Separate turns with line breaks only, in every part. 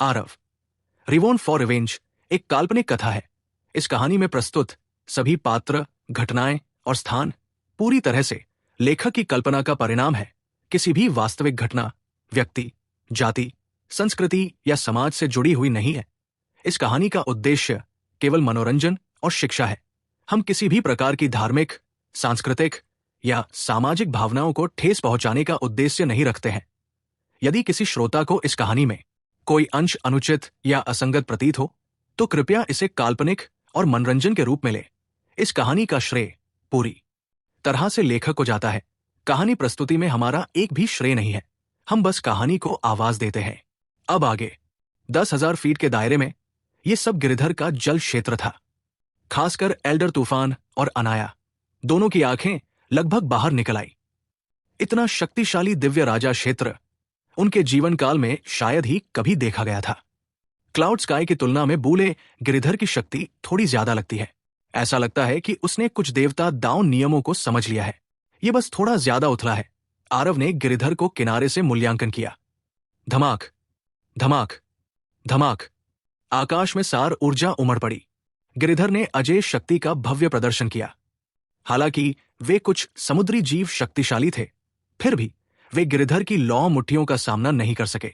Aarav. रिवोन for revenge एक काल्पनिक कथा है। इस कहानी में प्रस्तुत सभी पात्र, घटनाएं और स्थान पूरी तरह से लेखक की कल्पना का परिणाम है, किसी भी वास्तविक घटना, व्यक्ति, जाति, संस्कृति या समाज से जुड़ी हुई नहीं है। इस कहानी का उद्देश्य केवल मनोरंजन और शिक्षा है। हम किसी भी प्रकार की धार्मिक, सांस्कृतिक या सामाजिक भावनाओं को ठेस पहुंचाने का उद्देश्य नहीं रखते हैं। यदि किसी श्रोता को इस कहानी में कोई अंश अनुचित या असंगत प्रतीत हो, तो कृपया इसे काल्पनिक और मनोरंजन के रूप में ले। इस कहानी का श्रेय पूरी तरह से लेखक को जाता है। कहानी प्रस्तुति में हमारा एक भी श्रेय नहीं है, हम बस कहानी को आवाज देते हैं। अब आगे 10,000 फीट के दायरे में यह सब गिरिधर का जल क्षेत्र था। खासकर एल्डर तूफान और अनाया दोनों की आंखें लगभग बाहर निकल आई। इतना शक्तिशाली दिव्य राजा क्षेत्र उनके जीवन काल में शायद ही कभी देखा गया था। क्लाउड स्काई की तुलना में बूले गिरिधर की शक्ति थोड़ी ज्यादा लगती है। ऐसा लगता है कि उसने कुछ देवता दाउन नियमों को समझ लिया है। यह बस थोड़ा ज्यादा उथला है। आरव ने गिरिधर को किनारे से मूल्यांकन किया। धमाक, धमाक, धमाक। आकाश में सार ऊर्जा उमड़ पड़ी। गिरिधर ने अजय शक्ति का भव्य प्रदर्शन किया। हालांकि वे कुछ समुद्री जीव शक्तिशाली थे, फिर भी वे गिरिधर की लौ मुट्ठियों का सामना नहीं कर सके।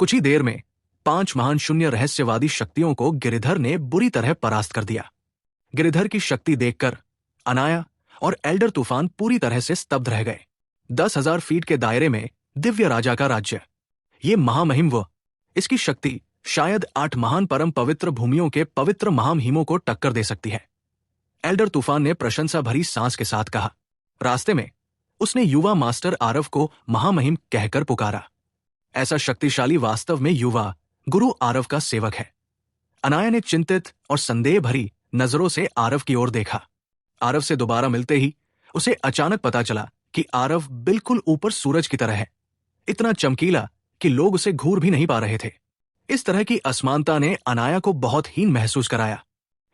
कुछ ही देर में 5 महान शून्य रहस्यवादी शक्तियों को गिरिधर ने बुरी तरह परास्त कर दिया। गिरिधर की शक्ति देखकर अनाया और एल्डर तूफान पूरी तरह से स्तब्ध रह गए। 10,000 फीट के दायरे में दिव्य राजा का राज्य, ये महामहिम इसकी शक्ति शायद 8 महान परम पवित्र भूमियों के पवित्र महामहिमों को टक्कर दे सकती है। एल्डर तूफान ने प्रशंसा भरी सांस के साथ कहा। रास्ते में उसने युवा मास्टर आरव को महामहिम कहकर पुकारा। ऐसा शक्तिशाली वास्तव में युवा गुरु आरव का सेवक है। अनाया ने चिंतित और संदेह भरी नजरों से आरव की ओर देखा। आरव से दोबारा मिलते ही उसे अचानक पता चला कि आरव बिल्कुल ऊपर सूरज की तरह है, इतना चमकीला कि लोग उसे घूर भी नहीं पा रहे थे। इस तरह की असमानता ने अनाया को बहुत हीन महसूस कराया।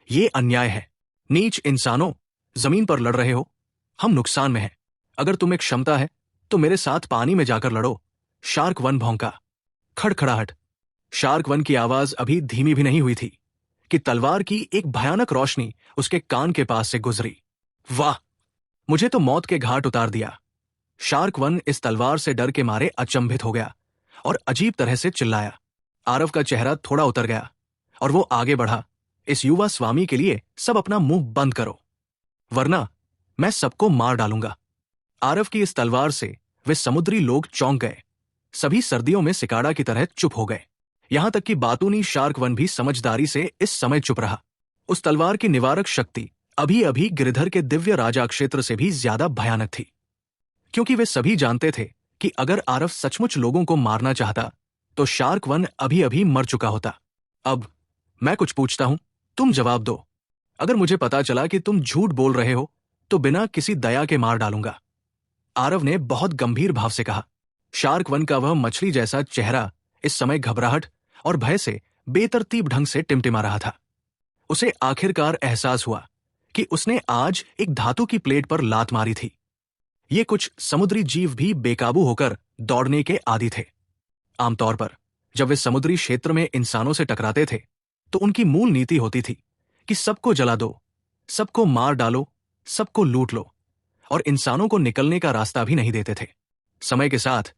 ये अन्याय है। नीच इंसानों, जमीन पर लड़ रहे हो, हम नुकसान में हैं। अगर तुम्हें क्षमता है तो मेरे साथ पानी में जाकर लड़ो। शार्क वन भौंका। खड़खड़ाहट। शार्क वन की आवाज अभी धीमी भी नहीं हुई थी कि तलवार की एक भयानक रोशनी उसके कान के पास से गुजरी। वाह, मुझे तो मौत के घाट उतार दिया। शार्क वन इस तलवार से डर के मारे अचंभित हो गया और अजीब तरह से चिल्लाया। आरव का चेहरा थोड़ा उतर गया और वो आगे बढ़ा। इस युवा स्वामी के लिए सब अपना मुंह बंद करो, वरना मैं सबको मार डालूंगा। आरव की इस तलवार से वे समुद्री लोग चौंक गए। सभी सर्दियों में सिकाड़ा की तरह चुप हो गए। यहां तक कि बातूनी शार्क वन भी समझदारी से इस समय चुप रहा। उस तलवार की निवारक शक्ति अभी अभी गिरिधर के दिव्य राजा क्षेत्र से भी ज्यादा भयानक थी, क्योंकि वे सभी जानते थे कि अगर आरव सचमुच लोगों को मारना चाहता तो शार्क वन अभी अभी मर चुका होता। अब मैं कुछ पूछता हूं, तुम जवाब दो। अगर मुझे पता चला कि तुम झूठ बोल रहे हो तो बिना किसी दया के मार डालूंगा। आरव ने बहुत गंभीर भाव से कहा। शार्क वन का वह मछली जैसा चेहरा इस समय घबराहट और भय से बेतरतीब ढंग से टिमटिमा रहा था। उसे आखिरकार एहसास हुआ कि उसने आज एक धातु की प्लेट पर लात मारी थी। ये कुछ समुद्री जीव भी बेकाबू होकर दौड़ने के आदी थे। आमतौर पर जब वे समुद्री क्षेत्र में इंसानों से टकराते थे तो उनकी मूल नीति होती थी कि सबको जला दो, सबको मार डालो, सबको लूट लो, और इंसानों को निकलने का रास्ता भी नहीं देते थे। समय के साथ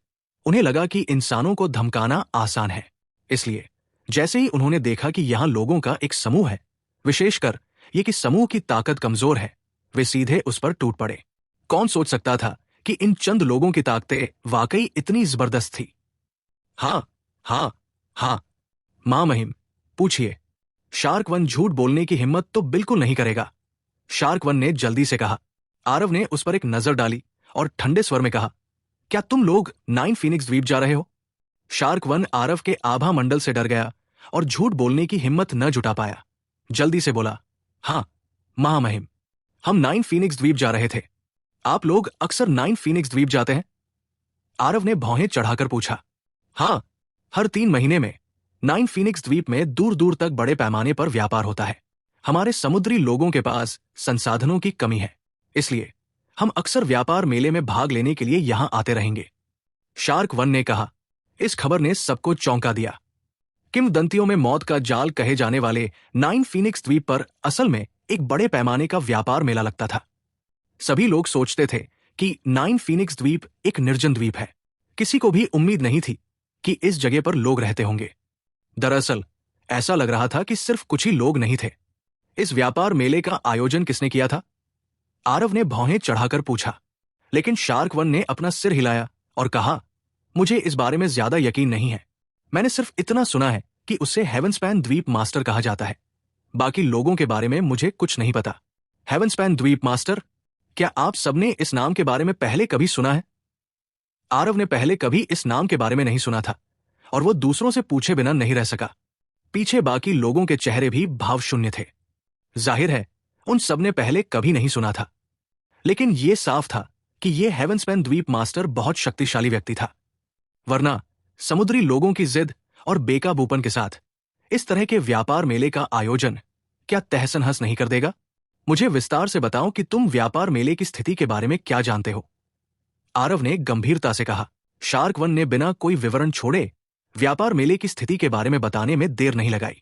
उन्हें लगा कि इंसानों को धमकाना आसान है, इसलिए जैसे ही उन्होंने देखा कि यहां लोगों का एक समूह है, विशेषकर ये कि समूह की ताकत कमजोर है, वे सीधे उस पर टूट पड़े। कौन सोच सकता था कि इन चंद लोगों की ताकतें वाकई इतनी जबरदस्त थी। हाँ हाँ हाँ, मां महिम, पूछिए। शार्क वन झूठ बोलने की हिम्मत तो बिल्कुल नहीं करेगा, शार्क वन ने जल्दी से कहा। आरव ने उस पर एक नजर डाली और ठंडे स्वर में कहा, क्या तुम लोग 9 फीनिक्स द्वीप जा रहे हो? शार्क वन आरव के आभा मंडल से डर गया और झूठ बोलने की हिम्मत न जुटा पाया। जल्दी से बोला, हाँ महामहिम, हम 9 फीनिक्स द्वीप जा रहे थे। आप लोग अक्सर 9 फीनिक्स द्वीप जाते हैं? आरव ने भौहें चढ़ाकर पूछा। हाँ, हर 3 महीने में 9 फीनिक्स द्वीप में दूर दूर तक बड़े पैमाने पर व्यापार होता है। हमारे समुद्री लोगों के पास संसाधनों की कमी है, इसलिए हम अक्सर व्यापार मेले में भाग लेने के लिए यहां आते रहेंगे, शार्क वन ने कहा। इस खबर ने सबको चौंका दिया। किंवदंतियों में मौत का जाल कहे जाने वाले नाइन फीनिक्स द्वीप पर असल में एक बड़े पैमाने का व्यापार मेला लगता था। सभी लोग सोचते थे कि नाइन फीनिक्स द्वीप एक निर्जन द्वीप है। किसी को भी उम्मीद नहीं थी कि इस जगह पर लोग रहते होंगे। दरअसल ऐसा लग रहा था कि सिर्फ कुछ ही लोग नहीं थे। इस व्यापार मेले का आयोजन किसने किया था? आरव ने भौहें चढ़ाकर पूछा, लेकिन शार्क वन ने अपना सिर हिलाया और कहा, मुझे इस बारे में ज्यादा यकीन नहीं है। मैंने सिर्फ इतना सुना है कि उसे हेवनस्पैन द्वीप मास्टर कहा जाता है। बाकी लोगों के बारे में मुझे कुछ नहीं पता। हेवनस्पैन द्वीप मास्टर? क्या आप सबने इस नाम के बारे में पहले कभी सुना है? आरव ने पहले कभी इस नाम के बारे में नहीं सुना था और वो दूसरों से पूछे बिना नहीं रह सका। पीछे बाकी लोगों के चेहरे भी भावशून्य थे। जाहिर है उन सबने पहले कभी नहीं सुना था, लेकिन यह साफ था कि यह हेवनस्पैन द्वीप मास्टर बहुत शक्तिशाली व्यक्ति था। वरना समुद्री लोगों की जिद और बेकाबूपन के साथ इस तरह के व्यापार मेले का आयोजन क्या तहस नहस नहीं कर देगा? मुझे विस्तार से बताओ कि तुम व्यापार मेले की स्थिति के बारे में क्या जानते हो? आरव ने गंभीरता से कहा। शार्क वन ने बिना कोई विवरण छोड़े व्यापार मेले की स्थिति के बारे में बताने में देर नहीं लगाई।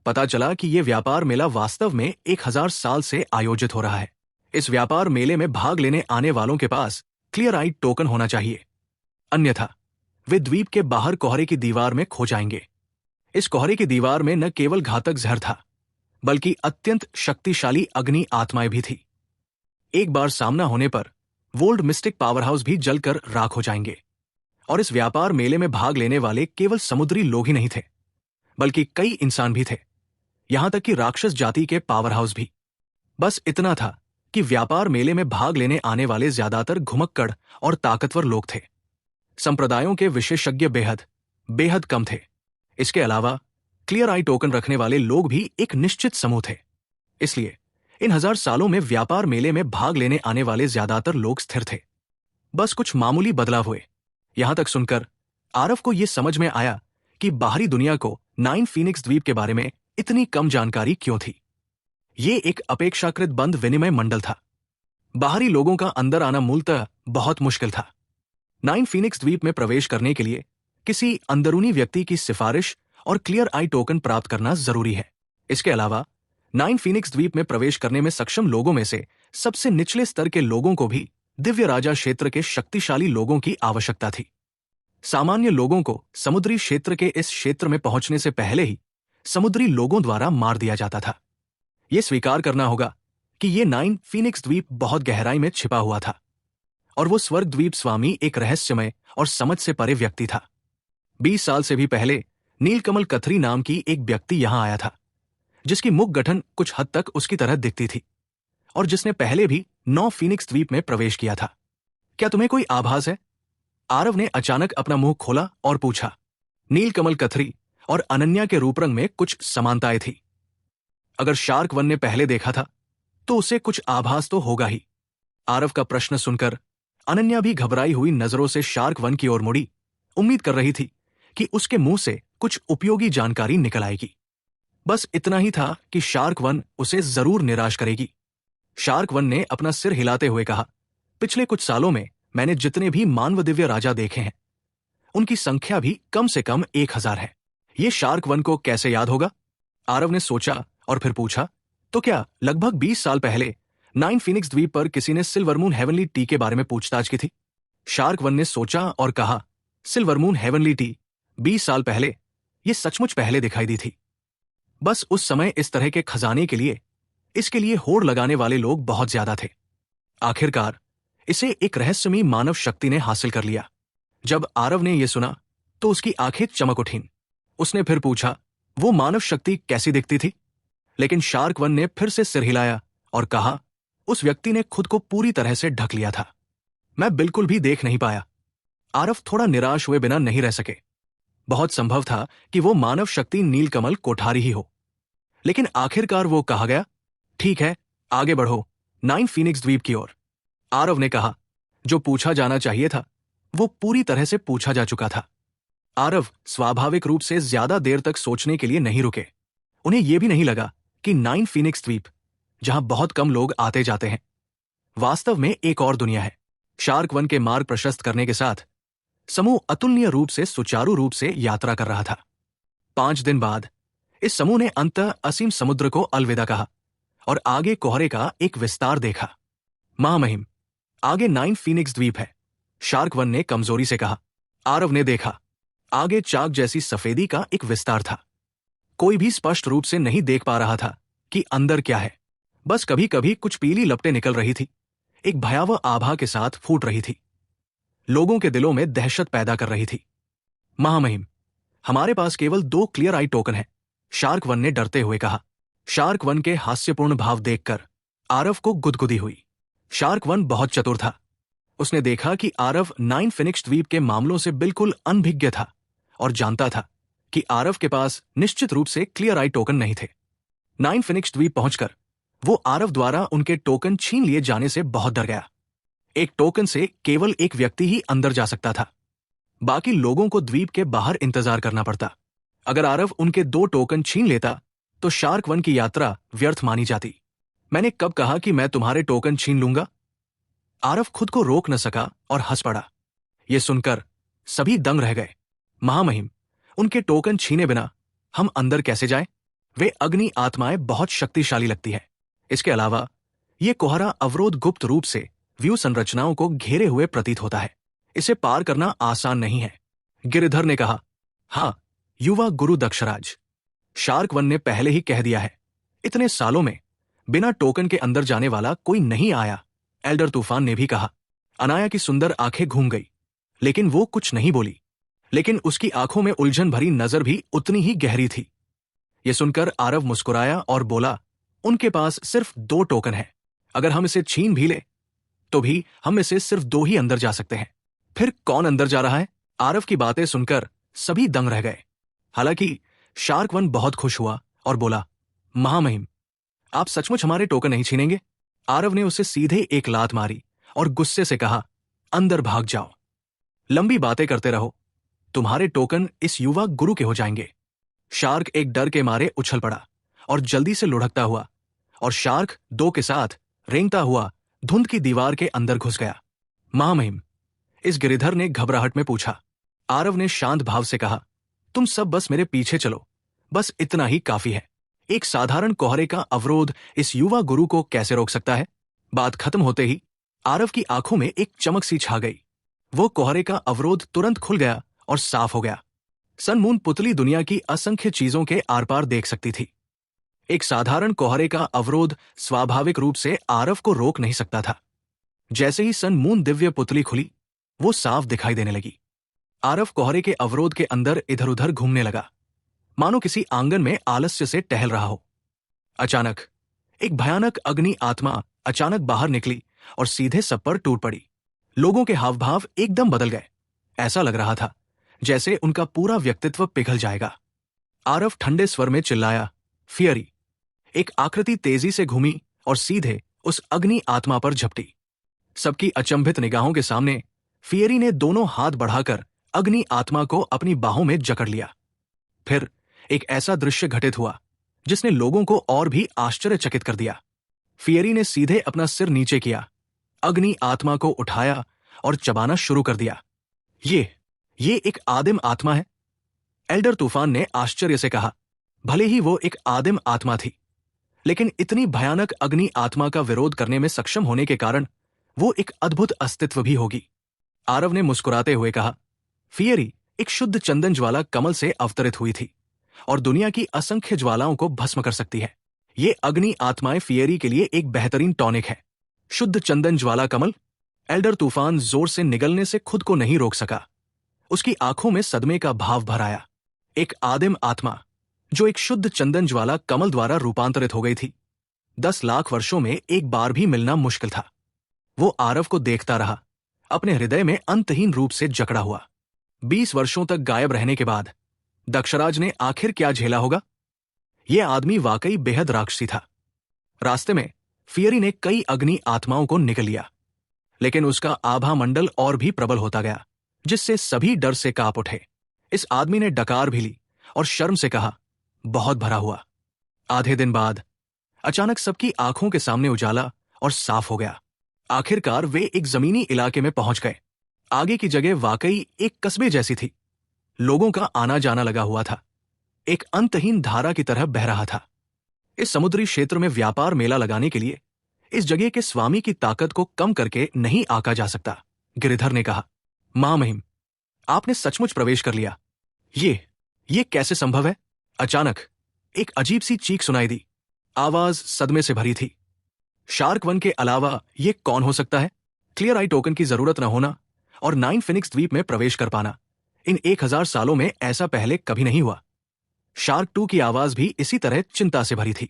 पता चला कि यह व्यापार मेला वास्तव में 1000 साल से आयोजित हो रहा है। इस व्यापार मेले में भाग लेने आने वालों के पास क्लियर आइड टोकन होना चाहिए, अन्यथा वे द्वीप के बाहर कोहरे की दीवार में खो जाएंगे। इस कोहरे की दीवार में न केवल घातक जहर था, बल्कि अत्यंत शक्तिशाली अग्नि आत्माएं भी थी। एक बार सामना होने पर वोल्ड मिस्टिक पावर हाउस भी जलकर राख हो जाएंगे। और इस व्यापार मेले में भाग लेने वाले केवल समुद्री लोग ही नहीं थे, बल्कि कई इंसान भी थे, यहां तक कि राक्षस जाति के पावर हाउस भी। बस इतना था कि व्यापार मेले में भाग लेने आने वाले ज्यादातर घुमक्कड़ और ताकतवर लोग थे। संप्रदायों के विशेषज्ञ बेहद बेहद कम थे। इसके अलावा क्लियर आई टोकन रखने वाले लोग भी एक निश्चित समूह थे। इसलिए इन 1000 सालों में व्यापार मेले में भाग लेने आने वाले ज्यादातर लोग स्थिर थे। बस कुछ मामूली बदलाव हुए। यहां तक सुनकर आरव को यह समझ में आया कि बाहरी दुनिया को नाइन फीनिक्स द्वीप के बारे में इतनी कम जानकारी क्यों थी। यह एक अपेक्षाकृत बंद विनिमय मंडल था। बाहरी लोगों का अंदर आना मूलतः बहुत मुश्किल था। नाइन फीनिक्स द्वीप में प्रवेश करने के लिए किसी अंदरूनी व्यक्ति की सिफारिश और क्लियर आई टोकन प्राप्त करना जरूरी है। इसके अलावा नाइन फीनिक्स द्वीप में प्रवेश करने में सक्षम लोगों में से सबसे निचले स्तर के लोगों को भी दिव्य राजा क्षेत्र के शक्तिशाली लोगों की आवश्यकता थी। सामान्य लोगों को समुद्री क्षेत्र के इस क्षेत्र में पहुंचने से पहले ही समुद्री लोगों द्वारा मार दिया जाता था। यह स्वीकार करना होगा कि यह नाइन फीनिक्स द्वीप बहुत गहराई में छिपा हुआ था और वो स्वर्ग द्वीप स्वामी एक रहस्यमय और समझ से परे व्यक्ति था। 20 साल से भी पहले नीलकमल कथरी नाम की एक व्यक्ति यहां आया था, जिसकी मुख गठन कुछ हद तक उसकी तरह दिखती थी और जिसने पहले भी 9 फीनिक्स द्वीप में प्रवेश किया था। क्या तुम्हें कोई आभास है? आरव ने अचानक अपना मुंह खोला और पूछा। नीलकमल कथरी और अनन्या के रूपरंग में कुछ समानताएं थी। अगर शार्क वन ने पहले देखा था तो उसे कुछ आभास तो होगा ही। आरव का प्रश्न सुनकर अनन्या भी घबराई हुई नजरों से शार्क वन की ओर मुड़ी, उम्मीद कर रही थी कि उसके मुंह से कुछ उपयोगी जानकारी निकल आएगी। बस इतना ही था कि शार्क वन उसे जरूर निराश करेगी। शार्क वन ने अपना सिर हिलाते हुए कहा, पिछले कुछ सालों में मैंने जितने भी मानव दिव्य राजा देखे हैं, उनकी संख्या भी कम से कम 1000 है। ये शार्क वन को कैसे याद होगा? आरव ने सोचा और फिर पूछा, तो क्या लगभग 20 साल पहले नाइन फीनिक्स द्वीप पर किसी ने सिल्वर मून हेवनली टी के बारे में पूछताछ की थी? शार्क वन ने सोचा और कहा, सिल्वर मून हेवनली टी 20 साल पहले, यह सचमुच पहले दिखाई दी थी। बस उस समय इस तरह के खजाने के लिए इसके लिए होड़ लगाने वाले लोग बहुत ज्यादा थे। आखिरकार इसे एक रहस्यमयी मानव शक्ति ने हासिल कर लिया। जब आरव ने यह सुना तो उसकी आंखें चमक उठीं। उसने फिर पूछा, वो मानव शक्ति कैसी दिखती थी? लेकिन शार्क वन ने फिर से सिर हिलाया और कहा, उस व्यक्ति ने खुद को पूरी तरह से ढक लिया था। मैं बिल्कुल भी देख नहीं पाया। आरव थोड़ा निराश हुए बिना नहीं रह सके। बहुत संभव था कि वो मानव शक्ति नीलकमल कोठारी ही हो। लेकिन आखिरकार वो कहा गया, ठीक है, आगे बढ़ो नाइन फीनिक्स द्वीप की ओर। आरव ने कहा, जो पूछा जाना चाहिए था वो पूरी तरह से पूछा जा चुका था। आरव स्वाभाविक रूप से ज्यादा देर तक सोचने के लिए नहीं रुके। उन्हें यह भी नहीं लगा कि नाइन फीनिक्स द्वीप, जहां बहुत कम लोग आते जाते हैं, वास्तव में एक और दुनिया है। शार्क वन के मार्ग प्रशस्त करने के साथ समूह अतुलनीय रूप से सुचारू रूप से यात्रा कर रहा था। 5 दिन बाद इस समूह ने अंततः असीम समुद्र को अलविदा कहा और आगे कोहरे का एक विस्तार देखा। महामहिम, आगे 9 फीनिक्स द्वीप है, शार्क वन ने कमजोरी से कहा। आरव ने देखा, आगे चाक जैसी सफेदी का एक विस्तार था। कोई भी स्पष्ट रूप से नहीं देख पा रहा था कि अंदर क्या है। बस कभी कभी कुछ पीली लपटें निकल रही थी, एक भयावह आभा के साथ फूट रही थी, लोगों के दिलों में दहशत पैदा कर रही थी। महामहिम, हमारे पास केवल 2 क्लियर आई टोकन है, शार्क वन ने डरते हुए कहा। शार्क वन के हास्यपूर्ण भाव देखकर आरव को गुदगुदी हुई। शार्क वन बहुत चतुर था। उसने देखा कि आरव 9 फिनिक्स द्वीप के मामलों से बिल्कुल अनभिज्ञ था और जानता था कि आरव के पास निश्चित रूप से क्लियर आई टोकन नहीं थे। 9 फिनिक्स द्वीप पहुंचकर वो आरव द्वारा उनके टोकन छीन लिए जाने से बहुत डर गया। एक टोकन से केवल एक व्यक्ति ही अंदर जा सकता था, बाकी लोगों को द्वीप के बाहर इंतजार करना पड़ता। अगर आरव उनके 2 टोकन छीन लेता तो शार्क वन की यात्रा व्यर्थ मानी जाती। मैंने कब कहा कि मैं तुम्हारे टोकन छीन लूंगा? आरव खुद को रोक न सका और हंस पड़ा। यह सुनकर सभी दंग रह गए। महामहिम, उनके टोकन छीने बिना हम अंदर कैसे जाएं? वे अग्नि आत्माएं बहुत शक्तिशाली लगती है। इसके अलावा यह कोहरा अवरोध गुप्त रूप से व्यू संरचनाओं को घेरे हुए प्रतीत होता है। इसे पार करना आसान नहीं है। गिरिधर ने कहा। हाँ, युवा गुरु दक्षराज, शार्क वन ने पहले ही कह दिया है। इतने सालों में बिना टोकन के अंदर जाने वाला कोई नहीं आया। एल्डर तूफान ने भी कहा। अनाया की सुंदर आंखें घूम गई, लेकिन वो कुछ नहीं बोली। लेकिन उसकी आंखों में उलझन भरी नजर भी उतनी ही गहरी थी। यह सुनकर आरव मुस्कुराया और बोला, उनके पास सिर्फ 2 टोकन है। अगर हम इसे छीन भी ले तो भी हम इसे सिर्फ 2 ही अंदर जा सकते हैं। फिर कौन अंदर जा रहा है? आरव की बातें सुनकर सभी दंग रह गए। हालांकि शार्क वन बहुत खुश हुआ और बोला, महामहिम, आप सचमुच हमारे टोकन नहीं छीनेंगे? आरव ने उसे सीधे एक लात मारी और गुस्से से कहा, अंदर भाग जाओ। लंबी बातें करते रहो, तुम्हारे टोकन इस युवा गुरु के हो जाएंगे। शार्क एक डर के मारे उछल पड़ा और जल्दी से लुढ़कता हुआ और शार्क 2 के साथ रेंगता हुआ धुंध की दीवार के अंदर घुस गया। महामहिम, इस गिरिधर ने घबराहट में पूछा। आरव ने शांत भाव से कहा, तुम सब बस मेरे पीछे चलो, बस इतना ही काफी है। एक साधारण कोहरे का अवरोध इस युवा गुरु को कैसे रोक सकता है? बात खत्म होते ही आरव की आंखों में एक चमक सी छा गई। वो कोहरे का अवरोध तुरंत खुल गया और साफ हो गया। सन मून पुतली दुनिया की असंख्य चीजों के आर पार देख सकती थी। एक साधारण कोहरे का अवरोध स्वाभाविक रूप से आरव को रोक नहीं सकता था। जैसे ही सन मून दिव्य पुतली खुली, वो साफ दिखाई देने लगी। आरव कोहरे के अवरोध के अंदर इधर उधर घूमने लगा, मानो किसी आंगन में आलस्य से टहल रहा हो। अचानक एक भयानक अग्नि आत्मा अचानक बाहर निकली और सीधे सब पर टूट पड़ी। लोगों के हाव भाव एकदम बदल गए। ऐसा लग रहा था जैसे उनका पूरा व्यक्तित्व पिघल जाएगा। आरव ठंडे स्वर में चिल्लाया, फियरी। एक आकृति तेजी से घूमी और सीधे उस अग्नि आत्मा पर झपटी। सबकी अचंभित निगाहों के सामने फियरी ने दोनों हाथ बढ़ाकर अग्नि आत्मा को अपनी बाहों में जकड़ लिया। फिर एक ऐसा दृश्य घटित हुआ जिसने लोगों को और भी आश्चर्यचकित कर दिया। फियरी ने सीधे अपना सिर नीचे किया, अग्नि आत्मा को उठाया और चबाना शुरू कर दिया। ये एक आदिम आत्मा है, एल्डर तूफान ने आश्चर्य से कहा। भले ही वो एक आदिम आत्मा थी, लेकिन इतनी भयानक अग्नि आत्मा का विरोध करने में सक्षम होने के कारण वो एक अद्भुत अस्तित्व भी होगी। आरव ने मुस्कुराते हुए कहा, फियरी एक शुद्ध चंदन ज्वाला कमल से अवतरित हुई थी और दुनिया की असंख्य ज्वालाओं को भस्म कर सकती है। ये अग्नि आत्माएं फियरी के लिए एक बेहतरीन टॉनिक है। शुद्ध चंदन ज्वाला कमल? एल्डर तूफान जोर से निगलने से खुद को नहीं रोक सका। उसकी आंखों में सदमे का भाव भर आया। एक आदिम आत्मा जो एक शुद्ध चंदन ज्वाला कमल द्वारा रूपांतरित हो गई थी। 10 लाख वर्षों में एक बार भी मिलना मुश्किल था। वो आरव को देखता रहा, अपने हृदय में अंतहीन रूप से जकड़ा हुआ। 20 वर्षों तक गायब रहने के बाद दक्षराज ने आखिर क्या झेला होगा? यह आदमी वाकई बेहद राक्षसी था। रास्ते में फियरी ने कई अग्नि आत्माओं को निगल लिया, लेकिन उसका आभा मंडल और भी प्रबल होता गया, जिससे सभी डर से कांप उठे। इस आदमी ने डकार भी ली और शर्म से कहा, बहुत भरा हुआ। आधे दिन बाद अचानक सबकी आंखों के सामने उजाला और साफ हो गया। आखिरकार वे एक जमीनी इलाके में पहुंच गए। आगे की जगह वाकई एक कस्बे जैसी थी। लोगों का आना जाना लगा हुआ था। एक अंतहीन धारा की तरह बह रहा था। इस समुद्री क्षेत्र में व्यापार मेला लगाने के लिए इस जगह के स्वामी की ताकत को कम करके नहीं आका जा सकता। गिरिधर ने कहा, महामहिम, आपने सचमुच प्रवेश कर लिया। ये कैसे संभव है? अचानक एक अजीब सी चीख सुनाई दी। आवाज सदमे से भरी थी। शार्क वन के अलावा ये कौन हो सकता है? क्लियर आई टोकन की जरूरत न होना और 9 फिनिक्स द्वीप में प्रवेश कर पाना, इन 1000 सालों में ऐसा पहले कभी नहीं हुआ। शार्क 2 की आवाज भी इसी तरह चिंता से भरी थी।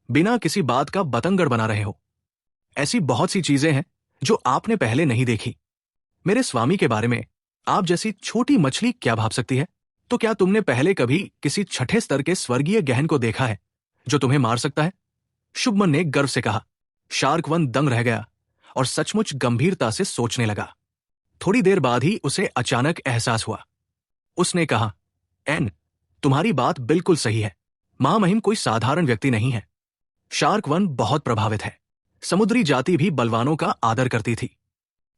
बिना किसी बात का बतंगड़ बना रहे हो। ऐसी बहुत सी चीजें हैं जो आपने पहले नहीं देखी। मेरे स्वामी के बारे में आप जैसी छोटी मछली क्या भाप सकती है? तो क्या तुमने पहले कभी किसी छठे स्तर के स्वर्गीय गहन को देखा है जो तुम्हें मार सकता है? शुभमन ने गर्व से कहा। शार्क वन दंग रह गया और सचमुच गंभीरता से सोचने लगा। थोड़ी देर बाद ही उसे अचानक एहसास हुआ। उसने कहा, एन, तुम्हारी बात बिल्कुल सही है। महामहिम कोई साधारण व्यक्ति नहीं है। शार्क वन बहुत प्रभावित है। समुद्री जाति भी बलवानों का आदर करती थी।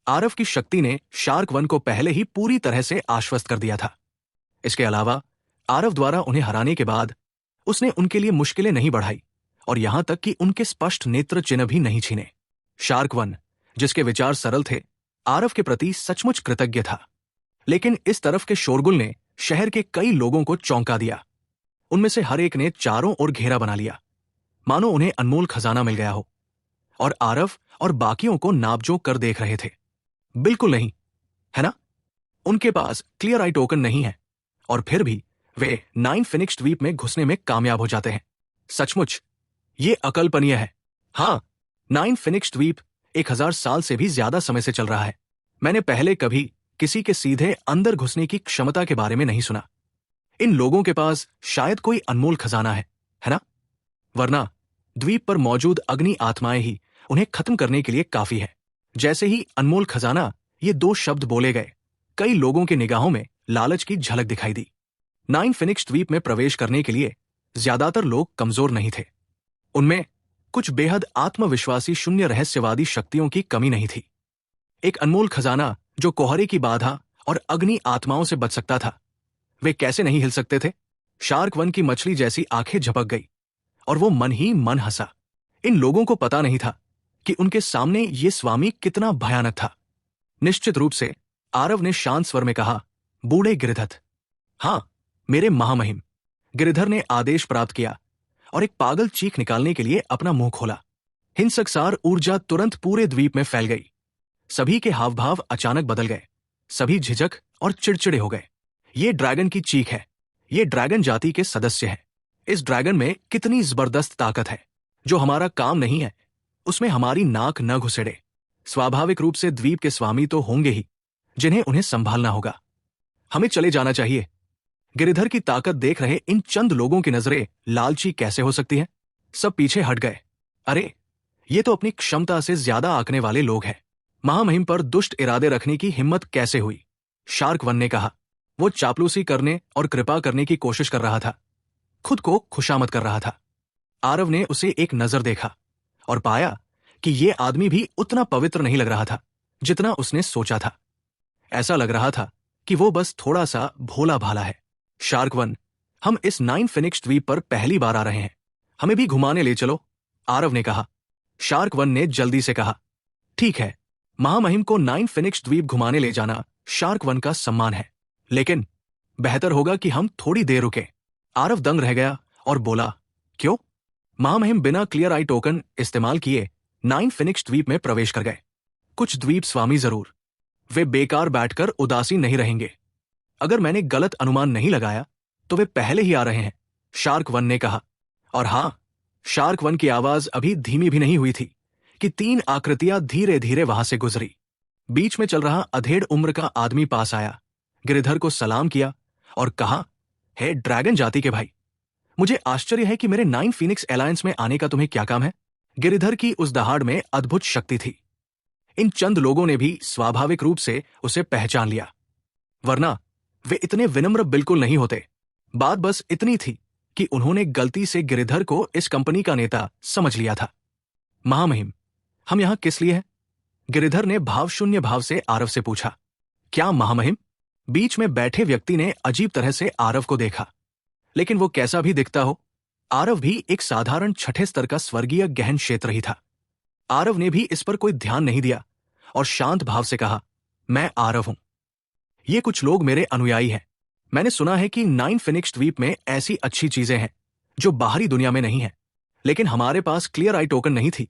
आरव की शक्ति ने शार्क वन को पहले ही पूरी तरह से आश्वस्त कर दिया था। इसके अलावा आरव द्वारा उन्हें हराने के बाद उसने उनके लिए मुश्किलें नहीं बढ़ाई और यहां तक कि उनके स्पष्ट नेत्र चिन्ह भी नहीं छीने। शार्क वन, जिसके विचार सरल थे, आरव के प्रति सचमुच कृतज्ञ था। लेकिन इस तरफ के शोरगुल ने शहर के कई लोगों को चौंका दिया। उनमें से हर एक ने चारों ओर घेरा बना लिया, मानो उन्हें अनमोल खजाना मिल गया हो, और आरव और बाकियों को नापजोक कर देख रहे थे। बिल्कुल नहीं, है ना? उनके पास क्लियर आई टोकन नहीं है और फिर भी वे 9 फिनिक्स द्वीप में घुसने में कामयाब हो जाते हैं। सचमुच ये अकल्पनीय है। हाँ, 9 फिनिक्स द्वीप 1000 साल से भी ज्यादा समय से चल रहा है। मैंने पहले कभी किसी के सीधे अंदर घुसने की क्षमता के बारे में नहीं सुना। इन लोगों के पास शायद कोई अनमोल खजाना है ना? वरना द्वीप पर मौजूद अग्नि आत्माएं ही उन्हें खत्म करने के लिए काफी है। जैसे ही अनमोल खजाना ये 2 शब्द बोले गए, कई लोगों की निगाहों में लालच की झलक दिखाई दी। 9 फिनिक्स द्वीप में प्रवेश करने के लिए ज्यादातर लोग कमजोर नहीं थे। उनमें कुछ बेहद आत्मविश्वासी शून्य रहस्यवादी शक्तियों की कमी नहीं थी। एक अनमोल खजाना जो कोहरे की बाधा और अग्नि आत्माओं से बच सकता था, वे कैसे नहीं हिल सकते थे? शार्क वन की मछली जैसी आंखें झपक गई और वो मन ही मन हंसा। इन लोगों को पता नहीं था कि उनके सामने ये स्वामी कितना भयानक था। निश्चित रूप से आरव ने शांत स्वर में कहा, बूढ़े गिरिधर। हाँ, मेरे महामहिम। गिरिधर ने आदेश प्राप्त किया और एक पागल चीख निकालने के लिए अपना मुंह खोला। हिंसकसार ऊर्जा तुरंत पूरे द्वीप में फैल गई। सभी के हाव भाव अचानक बदल गए। सभी झिझक और चिड़चिड़े हो गए। ये ड्रैगन की चीख है। ये ड्रैगन जाति के सदस्य हैं। इस ड्रैगन में कितनी जबरदस्त ताकत है। जो हमारा काम नहीं है उसमें हमारी नाक न घुसेड़े। स्वाभाविक रूप से द्वीप के स्वामी तो होंगे ही, जिन्हें उन्हें संभालना होगा। हमें चले जाना चाहिए। गिरिधर की ताकत देख रहे इन चंद लोगों की नजरें लालची कैसे हो सकती हैं? सब पीछे हट गए। अरे, ये तो अपनी क्षमता से ज्यादा आंकने वाले लोग हैं। महामहिम पर दुष्ट इरादे रखने की हिम्मत कैसे हुई? शार्क वन ने कहा। वो चापलूसी करने और कृपा करने की कोशिश कर रहा था, खुद को खुशामद कर रहा था। आरव ने उसे एक नजर देखा और पाया कि ये आदमी भी उतना पवित्र नहीं लग रहा था जितना उसने सोचा था। ऐसा लग रहा था कि वो बस थोड़ा सा भोला भाला है। शार्क वन, हम इस 9 फिनिक्स द्वीप पर पहली बार आ रहे हैं। हमें भी घुमाने ले चलो, आरव ने कहा। शार्क वन ने जल्दी से कहा, ठीक है। महामहिम को 9 फिनिक्स द्वीप घुमाने ले जाना शार्क वन का सम्मान है, लेकिन बेहतर होगा कि हम थोड़ी देर रुके। आरव दंग रह गया और बोला, क्यों? महामहिम बिना क्लियर आई टोकन इस्तेमाल किए 9 फिनिक्स द्वीप में प्रवेश कर गए। कुछ द्वीप स्वामी जरूर, वे बेकार बैठकर उदासीन नहीं रहेंगे। अगर मैंने गलत अनुमान नहीं लगाया तो वे पहले ही आ रहे हैं, शार्क वन ने कहा। और हां, शार्क वन की आवाज अभी धीमी भी नहीं हुई थी कि 3 आकृतियां धीरे धीरे वहां से गुजरी। बीच में चल रहा अधेड़ उम्र का आदमी पास आया, गिरिधर को सलाम किया और कहा, हे ड्रैगन जाति के भाई, मुझे आश्चर्य है कि मेरे 9 फिनिक्स अलायंस में आने का तुम्हें क्या काम है? गिरिधर की उस दहाड़ में अद्भुत शक्ति थी। इन चंद लोगों ने भी स्वाभाविक रूप से उसे पहचान लिया, वरना वे इतने विनम्र बिल्कुल नहीं होते। बात बस इतनी थी कि उन्होंने गलती से गिरिधर को इस कंपनी का नेता समझ लिया था। महामहिम, हम यहां किस लिए हैं? गिरिधर ने भावशून्य भाव से आरव से पूछा। क्या महामहिम? बीच में बैठे व्यक्ति ने अजीब तरह से आरव को देखा। लेकिन वो कैसा भी दिखता हो, आरव भी एक साधारण छठे स्तर का स्वर्गीय गहन क्षेत्र ही था। आरव ने भी इस पर कोई ध्यान नहीं दिया और शांत भाव से कहा, मैं आरव हूं। ये कुछ लोग मेरे अनुयायी हैं। मैंने सुना है कि नाइन फिनिक्स द्वीप में ऐसी अच्छी चीजें हैं जो बाहरी दुनिया में नहीं है, लेकिन हमारे पास क्लियर आई टोकन नहीं थी,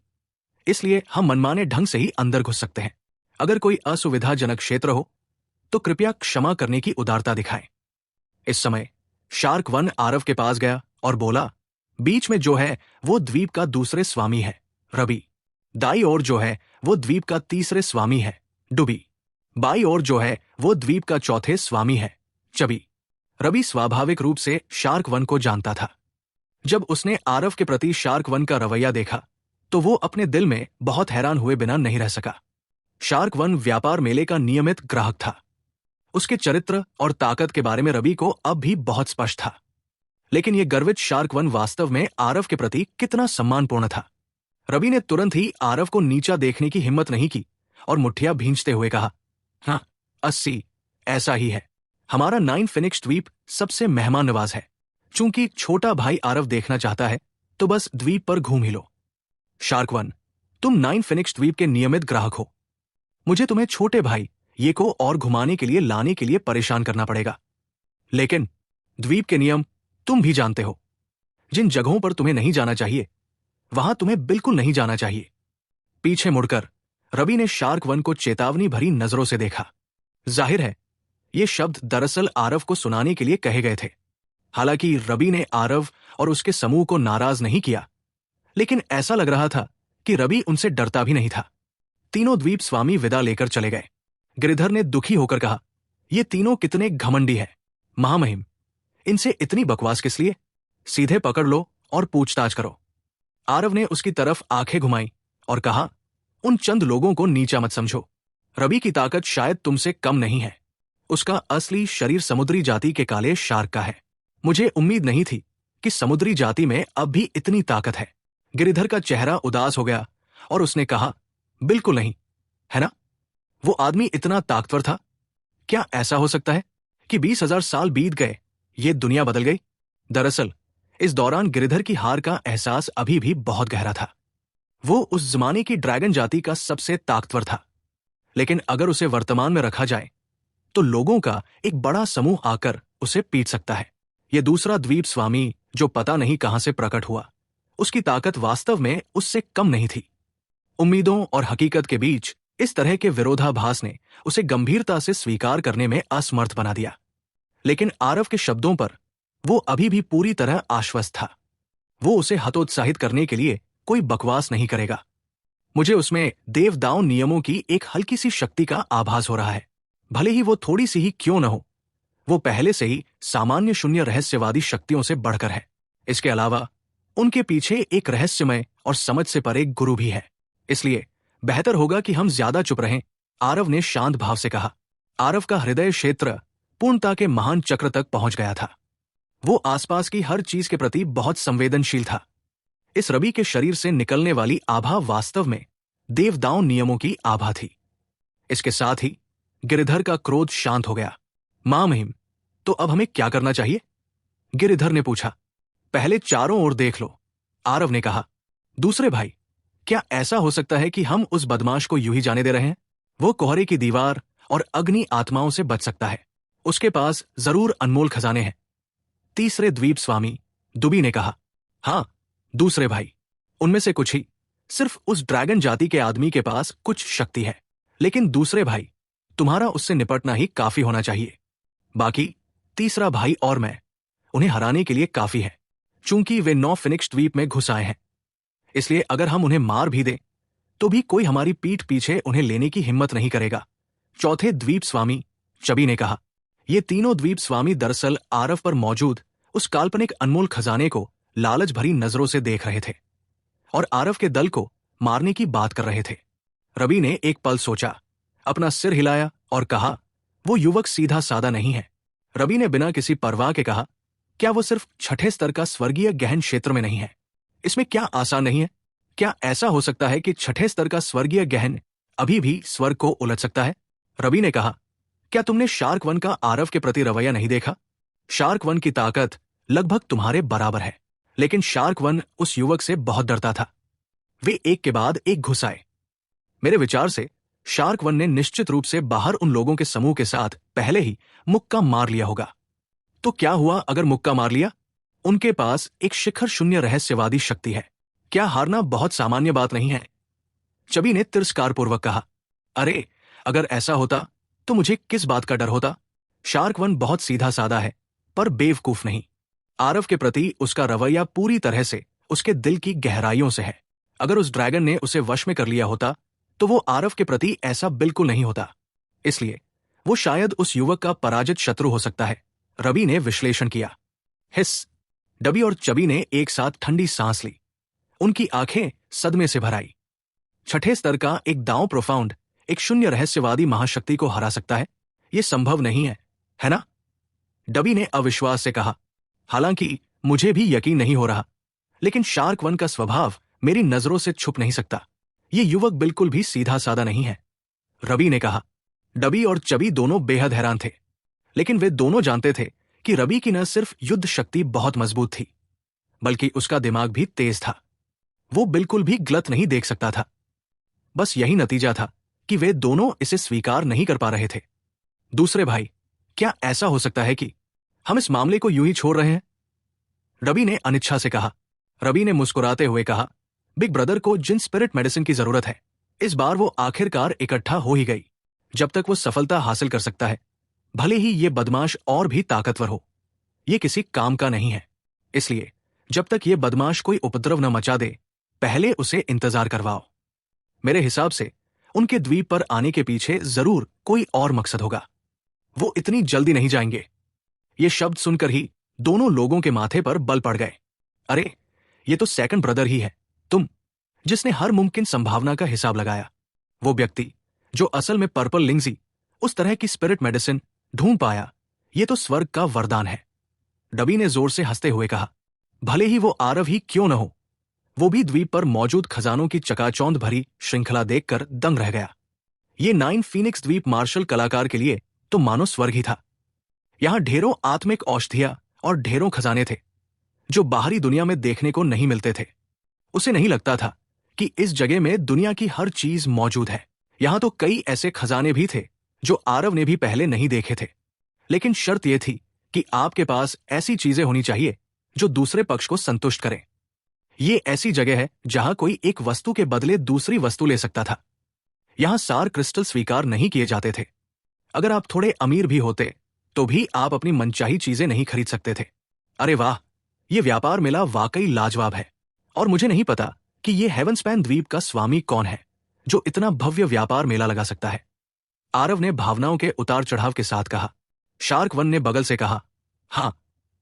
इसलिए हम मनमाने ढंग से ही अंदर घुस सकते हैं। अगर कोई असुविधाजनक क्षेत्र हो तो कृपया क्षमा करने की उदारता दिखाएं। इस समय शार्क वन आरव के पास गया और बोला, बीच में जो है वो द्वीप का दूसरे स्वामी है, रवि। दाई ओर जो है वो द्वीप का तीसरे स्वामी है, डुबी। बाई ओर जो है वो द्वीप का चौथे स्वामी है, चबी। रवि स्वाभाविक रूप से शार्क वन को जानता था। जब उसने आरव के प्रति शार्क वन का रवैया देखा तो वो अपने दिल में बहुत हैरान हुए बिना नहीं रह सका। शार्क वन व्यापार मेले का नियमित ग्राहक था। उसके चरित्र और ताकत के बारे में रवि को अब भी बहुत स्पष्ट था, लेकिन यह गर्वित शार्क वन वास्तव में आरव के प्रति कितना सम्मानपूर्ण था। रवि ने तुरंत ही आरव को नीचा देखने की हिम्मत नहीं की और मुठ्ठियां भींचते हुए कहा, हाँ 80, ऐसा ही है। हमारा नाइन फिनिक्स द्वीप सबसे मेहमान नवाज है। चूंकि छोटा भाई आरव देखना चाहता है तो बस द्वीप पर घूम ही लो। शार्क वन, तुम नाइन फिनिक्स द्वीप के नियमित ग्राहक हो। मुझे तुम्हें छोटे भाई ये को और घुमाने के लिए लाने के लिए परेशान करना पड़ेगा, लेकिन द्वीप के नियम तुम भी जानते हो। जिन जगहों पर तुम्हें नहीं जाना चाहिए वहां तुम्हें बिल्कुल नहीं जाना चाहिए। पीछे मुड़कर रवि ने शार्क वन को चेतावनी भरी नजरों से देखा। जाहिर है ये शब्द दरअसल आरव को सुनाने के लिए कहे गए थे। हालांकि रवि ने आरव और उसके समूह को नाराज नहीं किया, लेकिन ऐसा लग रहा था कि रवि उनसे डरता भी नहीं था। तीनों द्वीप स्वामी विदा लेकर चले गए। गिरिधर ने दुखी होकर कहा, ये तीनों कितने घमंडी हैं। महामहिम, इनसे इतनी बकवास किस लिए? सीधे पकड़ लो और पूछताछ करो। आरव ने उसकी तरफ आंखें घुमाई और कहा, उन चंद लोगों को नीचा मत समझो। रवि की ताकत शायद तुमसे कम नहीं है। उसका असली शरीर समुद्री जाति के काले शार्क का है। मुझे उम्मीद नहीं थी कि समुद्री जाति में अब भी इतनी ताकत है। गिरिधर का चेहरा उदास हो गया और उसने कहा, बिल्कुल नहीं, है ना? वो आदमी इतना ताकतवर था? क्या ऐसा हो सकता है कि 20,000 साल बीत गए, ये दुनिया बदल गई? दरअसल इस दौरान गिरिधर की हार का एहसास अभी भी बहुत गहरा था। वो उस जमाने की ड्रैगन जाति का सबसे ताकतवर था, लेकिन अगर उसे वर्तमान में रखा जाए तो लोगों का एक बड़ा समूह आकर उसे पीट सकता है। यह दूसरा द्वीप स्वामी जो पता नहीं कहां से प्रकट हुआ, उसकी ताकत वास्तव में उससे कम नहीं थी। उम्मीदों और हकीकत के बीच इस तरह के विरोधाभास ने उसे गंभीरता से स्वीकार करने में असमर्थ बना दिया। लेकिन आरव के शब्दों पर वो अभी भी पूरी तरह आश्वस्त था। वो उसे हतोत्साहित करने के लिए कोई बकवास नहीं करेगा। मुझे उसमें देवदाओं नियमों की एक हल्की सी शक्ति का आभास हो रहा है, भले ही वो थोड़ी सी ही क्यों न हो। वो पहले से ही सामान्य शून्य रहस्यवादी शक्तियों से बढ़कर है। इसके अलावा उनके पीछे एक रहस्यमय और समझ से परे गुरु भी है। इसलिए बेहतर होगा कि हम ज्यादा चुप रहें, आरव ने शांत भाव से कहा। आरव का हृदय क्षेत्र पूर्णता के महान चक्र तक पहुंच गया था। वो आसपास की हर चीज के प्रति बहुत संवेदनशील था। इस रवि के शरीर से निकलने वाली आभा वास्तव में देवदाओं नियमों की आभा थी। इसके साथ ही गिरिधर का क्रोध शांत हो गया। महामहिम, तो अब हमें क्या करना चाहिए? गिरिधर ने पूछा। पहले चारों ओर देख लो, आरव ने कहा। दूसरे भाई, क्या ऐसा हो सकता है कि हम उस बदमाश को यूं ही जाने दे रहे हैं? वो कोहरे की दीवार और अग्नि आत्माओं से बच सकता है। उसके पास जरूर अनमोल खजाने हैं। तीसरे द्वीप स्वामी दुबी ने कहा। हां दूसरे भाई, उनमें से कुछ ही। सिर्फ उस ड्रैगन जाति के आदमी के पास कुछ शक्ति है, लेकिन दूसरे भाई, तुम्हारा उससे निपटना ही काफी होना चाहिए। बाकी तीसरा भाई और मैं, उन्हें हराने के लिए काफी है। चूंकि वे 9 फिनिक्स द्वीप में घुस आए हैं, इसलिए अगर हम उन्हें मार भी दें तो भी कोई हमारी पीठ पीछे उन्हें लेने की हिम्मत नहीं करेगा। चौथे द्वीप स्वामी चबी ने कहा। ये तीनों द्वीप स्वामी दरअसल आरव पर मौजूद उस काल्पनिक अनमोल खजाने को लालच भरी नजरों से देख रहे थे और आरव के दल को मारने की बात कर रहे थे। रवि ने एक पल सोचा, अपना सिर हिलाया और कहा, वो युवक सीधा सादा नहीं है। रवि ने बिना किसी परवाह के कहा, क्या वो सिर्फ छठे स्तर का स्वर्गीय गहन क्षेत्र में नहीं है? इसमें क्या आसान नहीं है? क्या ऐसा हो सकता है कि छठे स्तर का स्वर्गीय गहन अभी भी स्वर्ग को उलट सकता है? रवि ने कहा, क्या तुमने शार्क वन का आरव के प्रति रवैया नहीं देखा? शार्क वन की ताकत लगभग तुम्हारे बराबर है। लेकिन शार्क वन उस युवक से बहुत डरता था। वे एक के बाद एक घुस आए। मेरे विचार से शार्क वन ने निश्चित रूप से बाहर उन लोगों के समूह के साथ पहले ही मुक्का मार लिया होगा। तो क्या हुआ अगर मुक्का मार लिया? उनके पास एक शिखर शून्य रहस्यवादी शक्ति है। क्या हारना बहुत सामान्य बात नहीं है? चबी ने तिरस्कारपूर्वक कहा। अरे, अगर ऐसा होता तो मुझे किस बात का डर होता? शार्क वन बहुत सीधा साधा है, पर बेवकूफ नहीं। आरव के प्रति उसका रवैया पूरी तरह से उसके दिल की गहराइयों से है। अगर उस ड्रैगन ने उसे वश में कर लिया होता तो वो आरव के प्रति ऐसा बिल्कुल नहीं होता। इसलिए वो शायद उस युवक का पराजित शत्रु हो सकता है। रवि ने विश्लेषण किया। हिस। डबी और चबी ने एक साथ ठंडी सांस ली। उनकी आंखें सदमे से भर आई। छठे स्तर का एक दांव प्रोफाउंड एक शून्य रहस्यवादी महाशक्ति को हरा सकता है? यह संभव नहीं है ना? डबी ने अविश्वास से कहा। हालांकि मुझे भी यकीन नहीं हो रहा, लेकिन शार्क वन का स्वभाव मेरी नजरों से छुप नहीं सकता। ये युवक बिल्कुल भी सीधा साधा नहीं है, रवि ने कहा। डबी और चबी दोनों बेहद हैरान थे, लेकिन वे दोनों जानते थे कि रवि की न सिर्फ युद्ध शक्ति बहुत मजबूत थी, बल्कि उसका दिमाग भी तेज था। वो बिल्कुल भी गलत नहीं देख सकता था। बस यही नतीजा था कि वे दोनों इसे स्वीकार नहीं कर पा रहे थे। दूसरे भाई, क्या ऐसा हो सकता है कि हम इस मामले को यूं ही छोड़ रहे हैं? रवि ने अनिच्छा से कहा। रवि ने मुस्कुराते हुए कहा, बिग ब्रदर को जिन स्पिरिट मेडिसिन की जरूरत है, इस बार वो आखिरकार इकट्ठा हो ही गई। जब तक वो सफलता हासिल कर सकता है, भले ही ये बदमाश और भी ताकतवर हो, ये किसी काम का नहीं है। इसलिए जब तक ये बदमाश कोई उपद्रव न मचा दे, पहले उसे इंतजार करवाओ। मेरे हिसाब से उनके द्वीप पर आने के पीछे जरूर कोई और मकसद होगा। वो इतनी जल्दी नहीं जाएंगे। ये शब्द सुनकर ही दोनों लोगों के माथे पर बल पड़ गए। अरे, ये तो सेकंड ब्रदर ही है, तुम, जिसने हर मुमकिन संभावना का हिसाब लगाया। वो व्यक्ति जो असल में पर्पल लिंग्जी, उस तरह की स्पिरिट मेडिसिन ढूंढ पाया, ये तो स्वर्ग का वरदान है। डबी ने जोर से हंसते हुए कहा। भले ही वो आरव ही क्यों न हो, वो भी द्वीप पर मौजूद खजानों की चकाचौंध भरी श्रृंखला देखकर दंग रह गया। ये 9 फीनिक्स द्वीप मार्शल कलाकार के लिए तो मानो स्वर्ग ही था। यहां ढेरों आत्मिक औषधियां और ढेरों खजाने थे, जो बाहरी दुनिया में देखने को नहीं मिलते थे। उसे नहीं लगता था कि इस जगह में दुनिया की हर चीज मौजूद है। यहां तो कई ऐसे खजाने भी थे जो आरव ने भी पहले नहीं देखे थे। लेकिन शर्त यह थी कि आपके पास ऐसी चीजें होनी चाहिए जो दूसरे पक्ष को संतुष्ट करें। ये ऐसी जगह है जहां कोई एक वस्तु के बदले दूसरी वस्तु ले सकता था। यहां सार क्रिस्टल स्वीकार नहीं किए जाते थे। अगर आप थोड़े अमीर भी होते तो भी आप अपनी मनचाही चीजें नहीं खरीद सकते थे। अरे वाह, ये व्यापार मेला वाकई लाजवाब है। और मुझे नहीं पता कि ये हेवनस्पैन द्वीप का स्वामी कौन है जो इतना भव्य व्यापार मेला लगा सकता है। आरव ने भावनाओं के उतार चढ़ाव के साथ कहा। शार्क वन ने बगल से कहा, हाँ,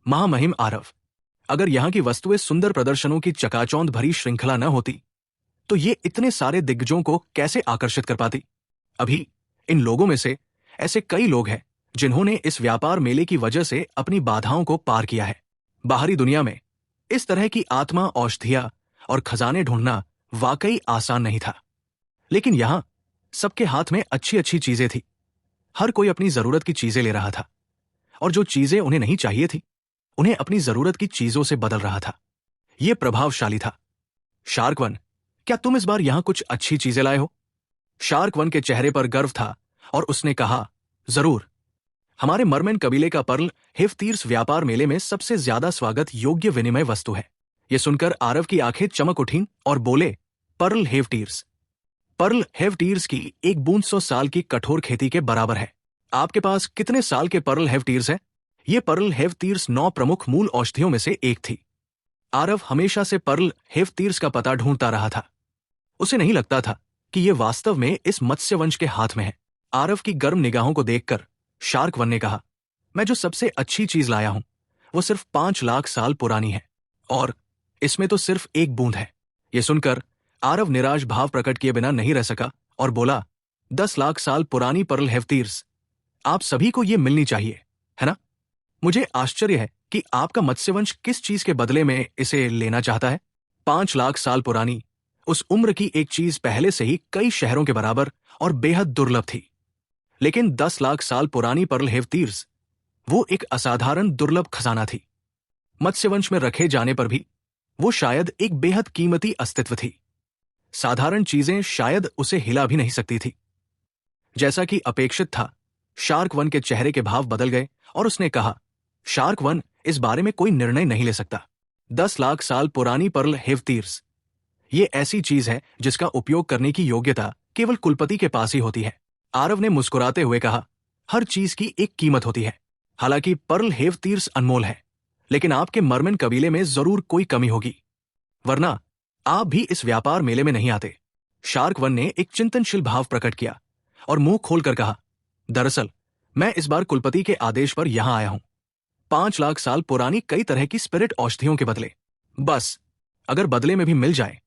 महामहिम आरव, अगर यहां की वस्तुएं सुंदर प्रदर्शनों की चकाचौंध भरी श्रृंखला न होती तो ये इतने सारे दिग्गजों को कैसे आकर्षित कर पाती? अभी इन लोगों में से ऐसे कई लोग हैं जिन्होंने इस व्यापार मेले की वजह से अपनी बाधाओं को पार किया है। बाहरी दुनिया में इस तरह की आत्मा औषधियां और खजाने ढूंढना वाकई आसान नहीं था, लेकिन यहां सबके हाथ में अच्छी अच्छी चीजें थी। हर कोई अपनी जरूरत की चीजें ले रहा था, और जो चीजें उन्हें नहीं चाहिए थी, उन्हें अपनी जरूरत की चीजों से बदल रहा था। यह प्रभावशाली था। शार्क वन, क्या तुम इस बार यहां कुछ अच्छी चीजें लाए हो? शार्क वन के चेहरे पर गर्व था और उसने कहा, जरूर। हमारे मरमेन कबीले का पर्ल हेवतीर्स व्यापार मेले में सबसे ज्यादा स्वागत योग्य विनिमय वस्तु है। यह सुनकर आरव की आंखें चमक उठीं और बोले, पर्ल हेवटीर्स। पर्ल हेवटीर्स की एक बूंद 100 साल की कठोर खेती के बराबर है। आपके पास कितने साल के पर्ल हेवटीर्स हैं? ये पर्ल हेवतीर्स 9 प्रमुख मूल औषधियों में से एक थी। आरव हमेशा से पर्ल हेवतीर्स का पता ढूंढता रहा था। उसे नहीं लगता था कि यह वास्तव में इस मत्स्यवंश के हाथ में है। आरव की गर्म निगाहों को देखकर शार्क वन ने कहा, मैं जो सबसे अच्छी चीज लाया हूं वो सिर्फ 5 लाख साल पुरानी है, और इसमें तो सिर्फ एक बूंद है। यह सुनकर आरव निराश भाव प्रकट किए बिना नहीं रह सका और बोला, 10 लाख साल पुरानी पर्ल हेवतीर्स, आप सभी को यह मिलनी चाहिए, है ना? मुझे आश्चर्य है कि आपका मत्स्यवंश किस चीज के बदले में इसे लेना चाहता है। 5 लाख साल पुरानी उस उम्र की एक चीज पहले से ही कई शहरों के बराबर और बेहद दुर्लभ थी, लेकिन 10 लाख साल पुरानी पर्ल हेवतीर्स वो एक असाधारण दुर्लभ खजाना थी। मत्स्यवंश में रखे जाने पर भी वो शायद एक बेहद कीमती अस्तित्व थी। साधारण चीजें शायद उसे हिला भी नहीं सकती थी। जैसा कि अपेक्षित था, शार्क वन के चेहरे के भाव बदल गए और उसने कहा, शार्क वन इस बारे में कोई निर्णय नहीं ले सकता। 10 लाख साल पुरानी पर्ल हेवतीर्स, ये ऐसी चीज है जिसका उपयोग करने की योग्यता केवल कुलपति के पास ही होती है। आरव ने मुस्कुराते हुए कहा, हर चीज की एक कीमत होती है। हालांकि पर्ल हेवतीर्स अनमोल है, लेकिन आपके मर्मेन कबीले में जरूर कोई कमी होगी, वरना आप भी इस व्यापार मेले में नहीं आते। शार्क वन ने एक चिंतनशील भाव प्रकट किया और मुंह खोलकर कहा, दरअसल मैं इस बार कुलपति के आदेश पर यहां आया हूं, 5 लाख साल पुरानी कई तरह की स्पिरिट औषधियों के बदले। बस अगर बदले में भी मिल जाए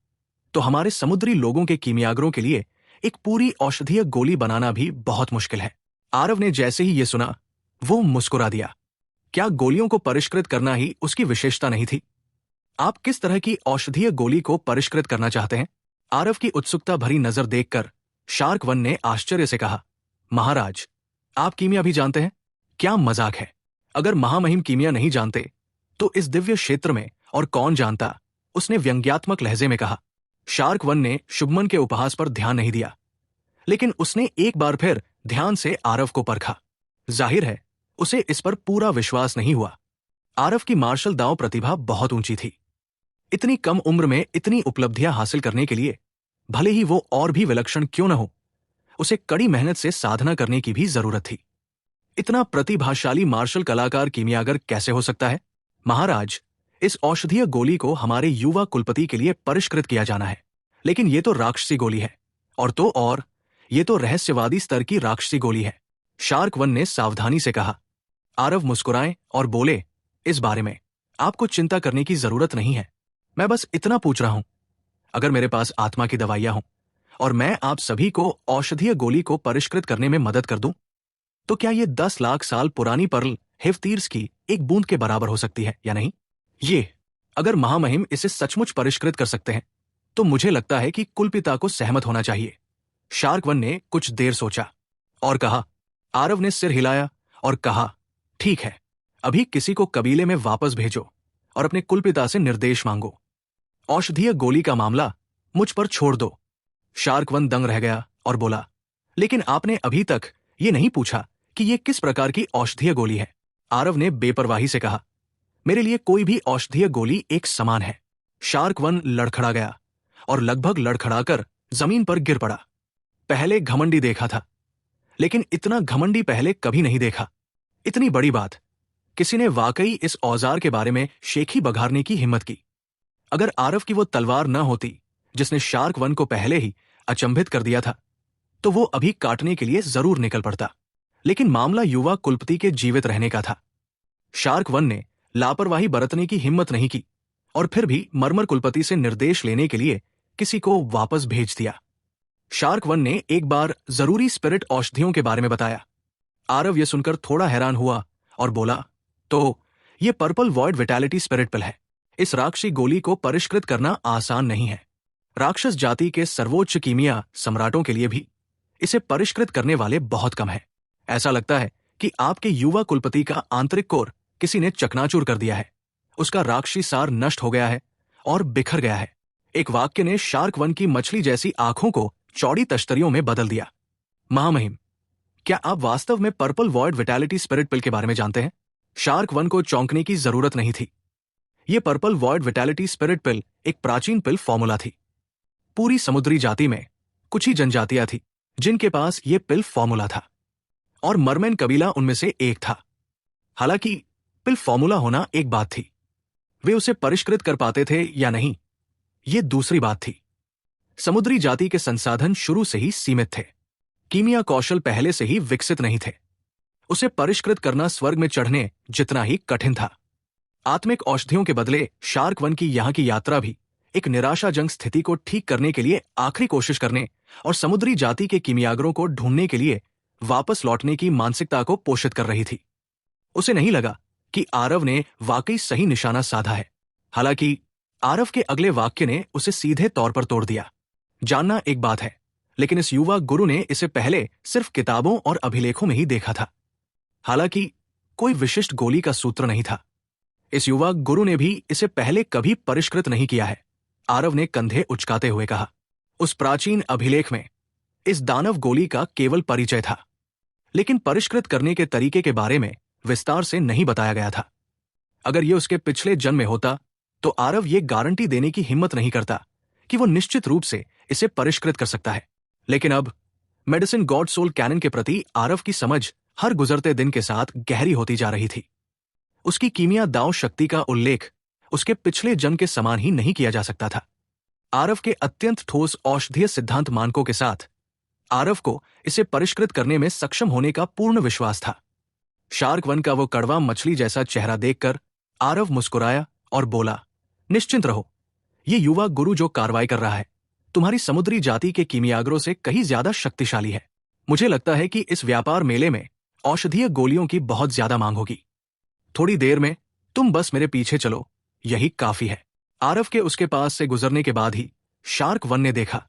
तो हमारे समुद्री लोगों के कीमियागरों के लिए एक पूरी औषधीय गोली बनाना भी बहुत मुश्किल है। आरव ने जैसे ही यह सुना, वो मुस्कुरा दिया। क्या गोलियों को परिष्कृत करना ही उसकी विशेषता नहीं थी? आप किस तरह की औषधीय गोली को परिष्कृत करना चाहते हैं? आरव की उत्सुकता भरी नजर देखकर शार्क वन ने आश्चर्य से कहा, महाराज, आप कीमिया भी जानते हैं? क्या मजाक है। अगर महामहिम कीमिया नहीं जानते तो इस दिव्य क्षेत्र में और कौन जानता, उसने व्यंग्यात्मक लहजे में कहा। शार्क वन ने शुभमन के उपहास पर ध्यान नहीं दिया, लेकिन उसने एक बार फिर ध्यान से आरव को परखा। जाहिर है उसे इस पर पूरा विश्वास नहीं हुआ। आरव की मार्शल दांव प्रतिभा बहुत ऊंची थी। इतनी कम उम्र में इतनी उपलब्धियां हासिल करने के लिए, भले ही वो और भी विलक्षण क्यों न हो, उसे कड़ी मेहनत से साधना करने की भी जरूरत थी। इतना प्रतिभाशाली मार्शल कलाकार कीमियागर कैसे हो सकता है? महाराज, इस औषधीय गोली को हमारे युवा कुलपति के लिए परिष्कृत किया जाना है, लेकिन ये तो राक्षसी गोली है, और ये तो रहस्यवादी स्तर की राक्षसी गोली है। शार्क वन ने सावधानी से कहा। आरव मुस्कुराए और बोले, इस बारे में आपको चिंता करने की जरूरत नहीं है। मैं बस इतना पूछ रहा हूं, अगर मेरे पास आत्मा की दवाइयां हों और मैं आप सभी को औषधीय गोली को परिष्कृत करने में मदद कर दूं, तो क्या ये 10 लाख साल पुरानी पर्ल हेवतीर्स की एक बूंद के बराबर हो सकती है या नहीं? ये अगर महामहिम इसे सचमुच परिष्कृत कर सकते हैं तो मुझे लगता है कि कुलपिता को सहमत होना चाहिए। शार्क वन ने कुछ देर सोचा और कहा। आरव ने सिर हिलाया और कहा, ठीक है, अभी किसी को कबीले में वापस भेजो और अपने कुलपिता से निर्देश मांगो। औषधीय गोली का मामला मुझ पर छोड़ दो। शार्क वन दंग रह गया और बोला, लेकिन आपने अभी तक ये नहीं पूछा कि ये किस प्रकार की औषधीय गोली है। आरव ने बेपरवाही से कहा, मेरे लिए कोई भी औषधीय गोली एक समान है। शार्क वन लड़खड़ा गया और लगभग लड़खड़ाकर जमीन पर गिर पड़ा। पहले घमंडी देखा था, लेकिन इतना घमंडी पहले कभी नहीं देखा। इतनी बड़ी बात, किसी ने वाकई इस औजार के बारे में शेखी बघारने की हिम्मत की। अगर आरव की वो तलवार न होती जिसने शार्क वन को पहले ही अचंभित कर दिया था, तो वो अभी काटने के लिए जरूर निकल पड़ता। लेकिन मामला युवा कुलपति के जीवित रहने का था। शार्क वन ने लापरवाही बरतने की हिम्मत नहीं की और फिर भी मरमर कुलपति से निर्देश लेने के लिए किसी को वापस भेज दिया। शार्क वन ने एक बार जरूरी स्पिरिट औषधियों के बारे में बताया। आरव यह सुनकर थोड़ा हैरान हुआ और बोला, तो ये पर्पल वॉइड विटैलिटी स्पिरिट पिल है। इस राक्षसी गोली को परिष्कृत करना आसान नहीं है। राक्षस जाति के सर्वोच्च कीमिया सम्राटों के लिए भी इसे परिष्कृत करने वाले बहुत कम हैं। ऐसा लगता है कि आपके युवा कुलपति का आंतरिक कोर किसी ने चकनाचूर कर दिया है। उसका राक्षसी सार नष्ट हो गया है और बिखर गया है। एक वाक्य ने शार्क वन की मछली जैसी आंखों को चौड़ी तश्तरियों में बदल दिया। महामहिम, क्या आप वास्तव में पर्पल वॉइड विटैलिटी स्पिरिट पिल के बारे में जानते हैं? शार्क वन को चौंकने की जरूरत नहीं थी। यह पर्पल वॉइड विटैलिटी स्पिरिट पिल एक प्राचीन पिल फॉर्मूला थी। पूरी समुद्री जाति में कुछ ही जनजातियां थी जिनके पास यह पिल फॉर्मूला था, और मरमेन कबीला उनमें से एक था। हालांकि पिल फॉर्मूला होना एक बात थी, वे उसे परिष्कृत कर पाते थे या नहीं, यह दूसरी बात थी। समुद्री जाति के संसाधन शुरू से ही सीमित थे। कीमिया कौशल पहले से ही विकसित नहीं थे। उसे परिष्कृत करना स्वर्ग में चढ़ने जितना ही कठिन था। आत्मिक औषधियों के बदले शार्क वन की यहां की यात्रा भी एक निराशाजनक स्थिति को ठीक करने के लिए आखिरी कोशिश करने और समुद्री जाति के कीमियागरों को ढूंढने के लिए वापस लौटने की मानसिकता को पोषित कर रही थी। उसे नहीं लगा कि आरव ने वाकई सही निशाना साधा है। हालांकि आरव के अगले वाक्य ने उसे सीधे तौर पर तोड़ दिया। जानना एक बात है, लेकिन इस युवा गुरु ने इसे पहले सिर्फ किताबों और अभिलेखों में ही देखा था। हालांकि कोई विशिष्ट गोली का सूत्र नहीं था। इस युवा गुरु ने भी इसे पहले कभी परिष्कृत नहीं किया है, आरव ने कंधे उचकाते हुए कहा। उस प्राचीन अभिलेख में इस दानव गोली का केवल परिचय था, लेकिन परिष्कृत करने के तरीके के बारे में विस्तार से नहीं बताया गया था। अगर यह उसके पिछले जन्म में होता तो आरव ये गारंटी देने की हिम्मत नहीं करता कि वो निश्चित रूप से इसे परिष्कृत कर सकता है। लेकिन अब मेडिसिन गॉड सोल कैनन के प्रति आरव की समझ हर गुजरते दिन के साथ गहरी होती जा रही थी। उसकी कीमिया दाव शक्ति का उल्लेख उसके पिछले जन्म के समान ही नहीं किया जा सकता था। आरव के अत्यंत ठोस औषधीय सिद्धांत मानकों के साथ आरव को इसे परिष्कृत करने में सक्षम होने का पूर्ण विश्वास था। शार्क वन का वो कड़वा मछली जैसा चेहरा देखकर आरव मुस्कुराया और बोला, निश्चिंत रहो, ये युवा गुरु जो कार्रवाई कर रहा है तुम्हारी समुद्री जाति के कीमियागरों से कहीं ज्यादा शक्तिशाली है। मुझे लगता है कि इस व्यापार मेले में औषधीय गोलियों की बहुत ज्यादा मांग होगी। थोड़ी देर में तुम बस मेरे पीछे चलो, यही काफी है। आरव के उसके पास से गुजरने के बाद ही शार्क वन ने देखा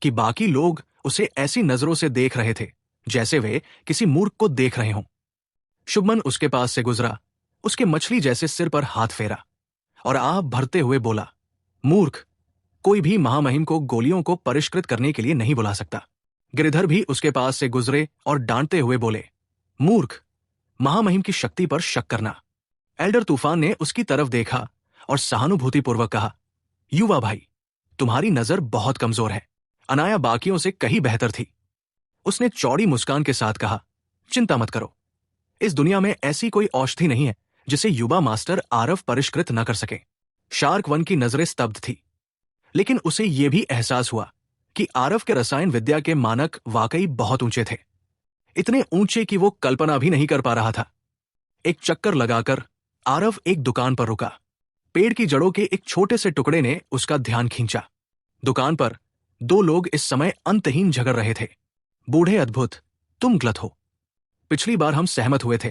कि बाकी लोग उसे ऐसी नजरों से देख रहे थे जैसे वे किसी मूर्ख को देख रहे हों। शुभमन उसके पास से गुजरा, उसके मछली जैसे सिर पर हाथ फेरा और आप भरते हुए बोला, मूर्ख, कोई भी महामहिम को गोलियों को परिष्कृत करने के लिए नहीं बुला सकता। गिरिधर भी उसके पास से गुजरे और डांटते हुए बोले, मूर्ख, महामहिम की शक्ति पर शक करना। एल्डर तूफान ने उसकी तरफ देखा और सहानुभूतिपूर्वक कहा, युवा भाई, तुम्हारी नजर बहुत कमजोर है। अनाया बाकियों से कहीं बेहतर थी। उसने चौड़ी मुस्कान के साथ कहा, चिंता मत करो, इस दुनिया में ऐसी कोई औषधि नहीं है जिसे युवा मास्टर आरव परिष्कृत न कर सके। शार्क वन की नजरें स्तब्ध थी, लेकिन उसे यह भी एहसास हुआ कि आरव के रसायन विद्या के मानक वाकई बहुत ऊंचे थे, इतने ऊंचे कि वो कल्पना भी नहीं कर पा रहा था। एक चक्कर लगाकर आरव एक दुकान पर रुका। पेड़ की जड़ों के एक छोटे से टुकड़े ने उसका ध्यान खींचा। दुकान पर दो लोग इस समय अंतहीन झगड़ रहे थे। बूढ़े अद्भुत, तुम गलत हो। पिछली बार हम सहमत हुए थे,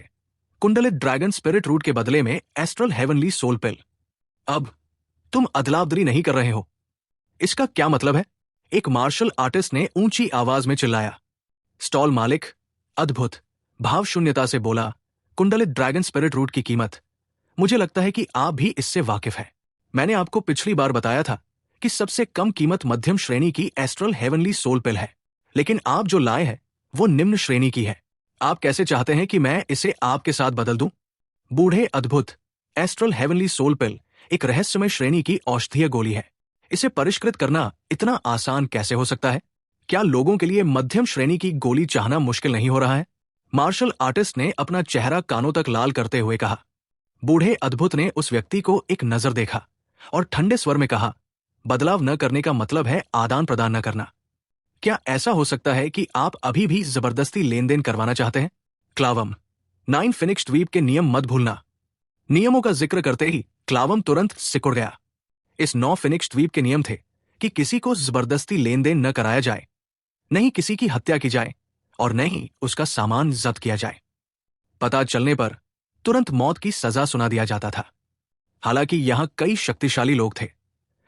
कुंडलित ड्रैगन स्पिरिट रूट के बदले में एस्ट्रल हेवनली सोल पिल। अब तुम अदलाबदली नहीं कर रहे हो, इसका क्या मतलब है? एक मार्शल आर्टिस्ट ने ऊंची आवाज में चिल्लाया। स्टॉल मालिक अद्भुत भाव शून्यता से बोला, कुंडलित ड्रैगन स्पिरिट रूट की कीमत, मुझे लगता है कि आप भी इससे वाकिफ हैं। मैंने आपको पिछली बार बताया था कि सबसे कम कीमत मध्यम श्रेणी की एस्ट्रल हेवनली सोल पिल है, लेकिन आप जो लाए हैं वो निम्न श्रेणी की है। आप कैसे चाहते हैं कि मैं इसे आपके साथ बदल दूं? बूढ़े अद्भुत, एस्ट्रल हेवनली सोल पिल एक रहस्यमय श्रेणी की औषधीय गोली है। इसे परिष्कृत करना इतना आसान कैसे हो सकता है? क्या लोगों के लिए मध्यम श्रेणी की गोली चाहना मुश्किल नहीं हो रहा है? मार्शल आर्टिस्ट ने अपना चेहरा कानों तक लाल करते हुए कहा। बूढ़े अद्भुत ने उस व्यक्ति को एक नजर देखा और ठंडे स्वर में कहा, बदलाव न करने का मतलब है आदान प्रदान न करना। क्या ऐसा हो सकता है कि आप अभी भी जबरदस्ती लेन देन करवाना चाहते हैं? क्लावम, 9 फिनिक्स द्वीप के नियम मत भूलना। नियमों का जिक्र करते ही क्लावम तुरंत सिकुड़ गया। इस 9 फिनिक्स द्वीप के नियम थे कि किसी को जबरदस्ती लेन देन न कराया जाए, नहीं किसी की हत्या की जाए और नहीं उसका सामान जब्त किया जाए। पता चलने पर तुरंत मौत की सजा सुना दिया जाता था। हालांकि यहां कई शक्तिशाली लोग थे,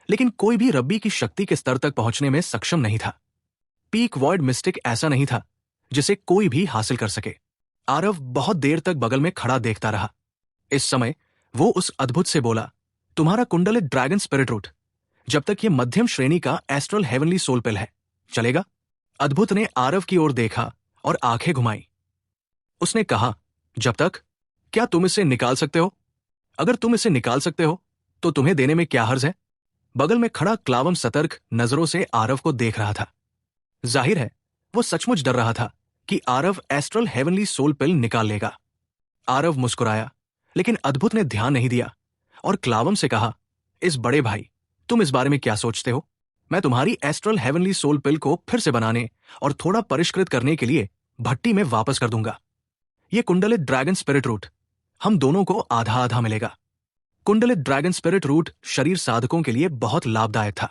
लेकिन कोई भी रब्बी की शक्ति के स्तर तक पहुंचने में सक्षम नहीं था। पीक वॉइड मिस्टिक ऐसा नहीं था जिसे कोई भी हासिल कर सके। आरव बहुत देर तक बगल में खड़ा देखता रहा। इस समय वो उस अद्भुत से बोला, तुम्हारा कुंडलित ड्रैगन स्पिरिट रूट, जब तक ये मध्यम श्रेणी का एस्ट्रल हेवनली सोल पिल है, चलेगा? अद्भुत ने आरव की ओर देखा और आंखें घुमाई। उसने कहा, जब तक? क्या तुम इसे निकाल सकते हो? अगर तुम इसे निकाल सकते हो तो तुम्हें देने में क्या हर्ज है? बगल में खड़ा क्लावम सतर्क नजरों से आरव को देख रहा था। जाहिर है वो सचमुच डर रहा था कि आरव एस्ट्रल हेवनली सोल पिल निकाल लेगा। आरव मुस्कुराया, लेकिन अद्भुत ने ध्यान नहीं दिया और क्लावम से कहा, इस बड़े भाई, तुम इस बारे में क्या सोचते हो? मैं तुम्हारी एस्ट्रल हेवनली सोल पिल को फिर से बनाने और थोड़ा परिष्कृत करने के लिए भट्टी में वापस कर दूंगा। ये कुंडलित ड्रैगन स्पिरिट रूट हम दोनों को आधा आधा मिलेगा। कुंडलित ड्रैगन स्पिरिट रूट शरीर साधकों के लिए बहुत लाभदायक था।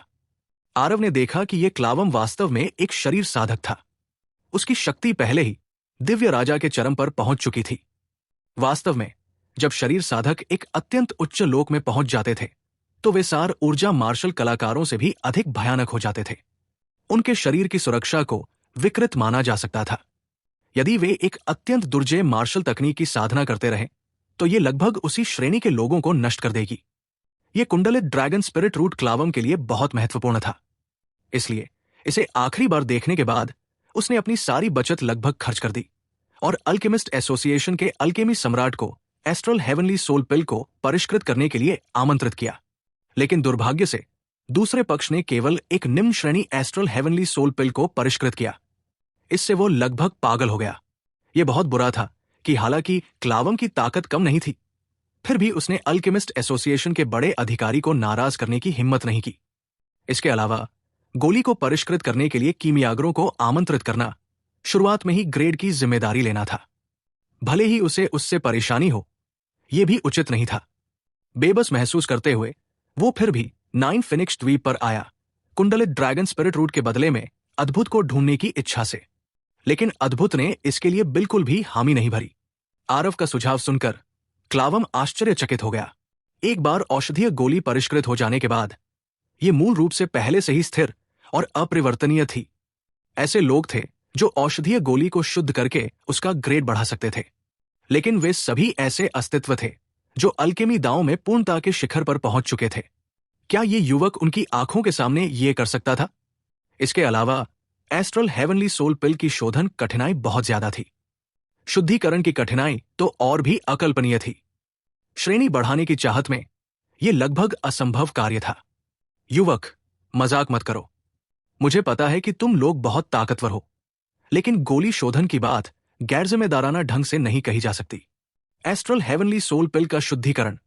आरव ने देखा कि यह क्लावम वास्तव में एक शरीर साधक था। उसकी शक्ति पहले ही दिव्य राजा के चरम पर पहुंच चुकी थी। वास्तव में जब शरीर साधक एक अत्यंत उच्च लोक में पहुंच जाते थे तो वे सार ऊर्जा मार्शल कलाकारों से भी अधिक भयानक हो जाते थे। उनके शरीर की सुरक्षा को विकृत माना जा सकता था। यदि वे एक अत्यंत दुर्जय मार्शल तकनीक की साधना करते रहे तो ये लगभग उसी श्रेणी के लोगों को नष्ट कर देगी। ये कुंडलित ड्रैगन स्पिरिट रूट क्लावम के लिए बहुत महत्वपूर्ण था। इसलिए इसे आखिरी बार देखने के बाद उसने अपनी सारी बचत लगभग खर्च कर दी और अल्केमिस्ट एसोसिएशन के अल्केमी सम्राट को एस्ट्रल हेवनली सोल पिल को परिष्कृत करने के लिए आमंत्रित किया। लेकिन दुर्भाग्य से दूसरे पक्ष ने केवल एक निम्न श्रेणी एस्ट्रल हेवनली सोल पिल को परिष्कृत किया। इससे वो लगभग पागल हो गया। यह बहुत बुरा था कि हालांकि क्लावम की ताकत कम नहीं थी, फिर भी उसने अल्केमिस्ट एसोसिएशन के बड़े अधिकारी को नाराज करने की हिम्मत नहीं की। इसके अलावा गोली को परिष्कृत करने के लिए कीमियागरों को आमंत्रित करना, शुरुआत में ही ग्रेड की जिम्मेदारी लेना था। भले ही उसे उससे परेशानी हो, यह भी उचित नहीं था। बेबस महसूस करते हुए वो फिर भी 9 फिनिक्स द्वीप पर आया, कुंडलित ड्रैगन स्पिरिट रूट के बदले में अद्भुत को ढूंढने की इच्छा से। लेकिन अद्भुत ने इसके लिए बिल्कुल भी हामी नहीं भरी। आरव का सुझाव सुनकर क्लावम आश्चर्यचकित हो गया। एक बार औषधीय गोली परिष्कृत हो जाने के बाद यह मूल रूप से पहले से ही स्थिर और अपरिवर्तनीय थी। ऐसे लोग थे जो औषधीय गोली को शुद्ध करके उसका ग्रेड बढ़ा सकते थे, लेकिन वे सभी ऐसे अस्तित्व थे जो अल्केमी दांव में पूर्णता के शिखर पर पहुंच चुके थे। क्या ये युवक उनकी आंखों के सामने ये कर सकता था? इसके अलावा एस्ट्रल हेवनली सोल पिल की शोधन कठिनाई बहुत ज्यादा थी। शुद्धिकरण की कठिनाई तो और भी अकल्पनीय थी। श्रेणी बढ़ाने की चाहत में यह लगभग असंभव कार्य था। युवक, मजाक मत करो। मुझे पता है कि तुम लोग बहुत ताकतवर हो, लेकिन गोली शोधन की बात गैरजिम्मेदाराना ढंग से नहीं कही जा सकती। एस्ट्रल हेवनली सोल पिल का शुद्धिकरण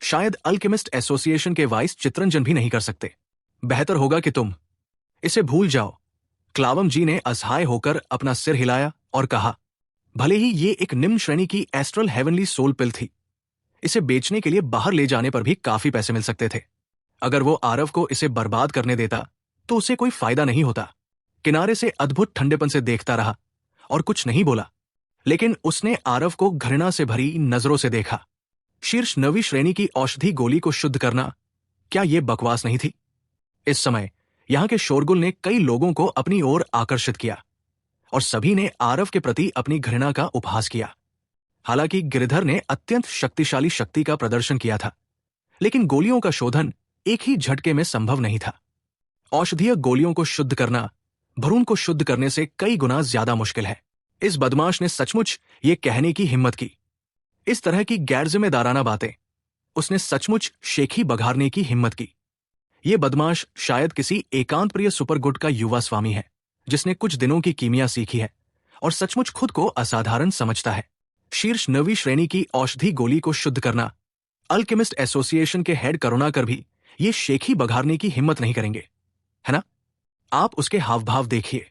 शायद अल्केमिस्ट एसोसिएशन के वाइस चित्रंजन भी नहीं कर सकते। बेहतर होगा कि तुम इसे भूल जाओ। क्लावम जी ने असहाय होकर अपना सिर हिलाया और कहा, भले ही ये एक निम्न श्रेणी की एस्ट्रल हेवनली सोल पिल थी, इसे बेचने के लिए बाहर ले जाने पर भी काफी पैसे मिल सकते थे। अगर वो आरव को इसे बर्बाद करने देता तो उसे कोई फायदा नहीं होता। किनारे से अद्भुत ठंडेपन से देखता रहा और कुछ नहीं बोला, लेकिन उसने आरव को घृणा से भरी नजरों से देखा। शीर्ष 9वीं श्रेणी की औषधि गोली को शुद्ध करना, क्या यह बकवास नहीं थी? इस समय यहां के शोरगुल ने कई लोगों को अपनी ओर आकर्षित किया और सभी ने आरव के प्रति अपनी घृणा का उपहास किया। हालांकि गिरधर ने अत्यंत शक्तिशाली शक्ति का प्रदर्शन किया था, लेकिन गोलियों का शोधन एक ही झटके में संभव नहीं था। औषधीय गोलियों को शुद्ध करना भ्रूण को शुद्ध करने से कई गुना ज्यादा मुश्किल है। इस बदमाश ने सचमुच ये कहने की हिम्मत की। इस तरह की गैरजिम्मेदाराना बातें उसने सचमुच शेखी बघारने की हिम्मत की। ये बदमाश शायद किसी एकांत प्रिय सुपरगुड का युवा स्वामी है, जिसने कुछ दिनों की कीमिया सीखी है और सचमुच खुद को असाधारण समझता है। शीर्ष 9वीं श्रेणी की औषधि गोली को शुद्ध करना, अल्केमिस्ट एसोसिएशन के हेड करुणाकर भी ये शेखी बघारने की हिम्मत नहीं करेंगे, है ना? आप उसके हाव भाव देखिए।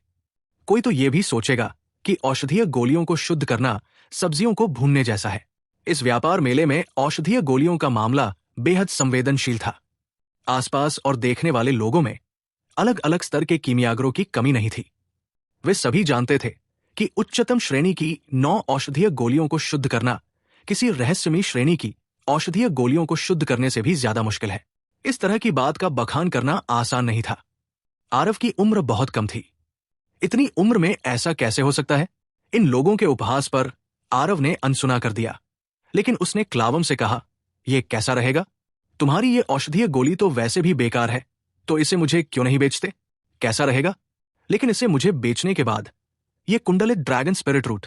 कोई तो ये भी सोचेगा कि औषधीय गोलियों को शुद्ध करना सब्जियों को भूनने जैसा है। इस व्यापार मेले में औषधीय गोलियों का मामला बेहद संवेदनशील था। आसपास और देखने वाले लोगों में अलग अलग स्तर के कीमियागरों की कमी नहीं थी। वे सभी जानते थे कि उच्चतम श्रेणी की 9 औषधीय गोलियों को शुद्ध करना किसी रहस्यमयी श्रेणी की औषधीय गोलियों को शुद्ध करने से भी ज्यादा मुश्किल है। इस तरह की बात का बखान करना आसान नहीं था। आरव की उम्र बहुत कम थी। इतनी उम्र में ऐसा कैसे हो सकता है? इन लोगों के उपहास पर आरव ने अनसुना कर दिया, लेकिन उसने क्लावम से कहा, यह कैसा रहेगा? तुम्हारी ये औषधीय गोली तो वैसे भी बेकार है, तो इसे मुझे क्यों नहीं बेचते? कैसा रहेगा? लेकिन इसे मुझे बेचने के बाद ये कुंडलित ड्रैगन स्पिरिट रूट,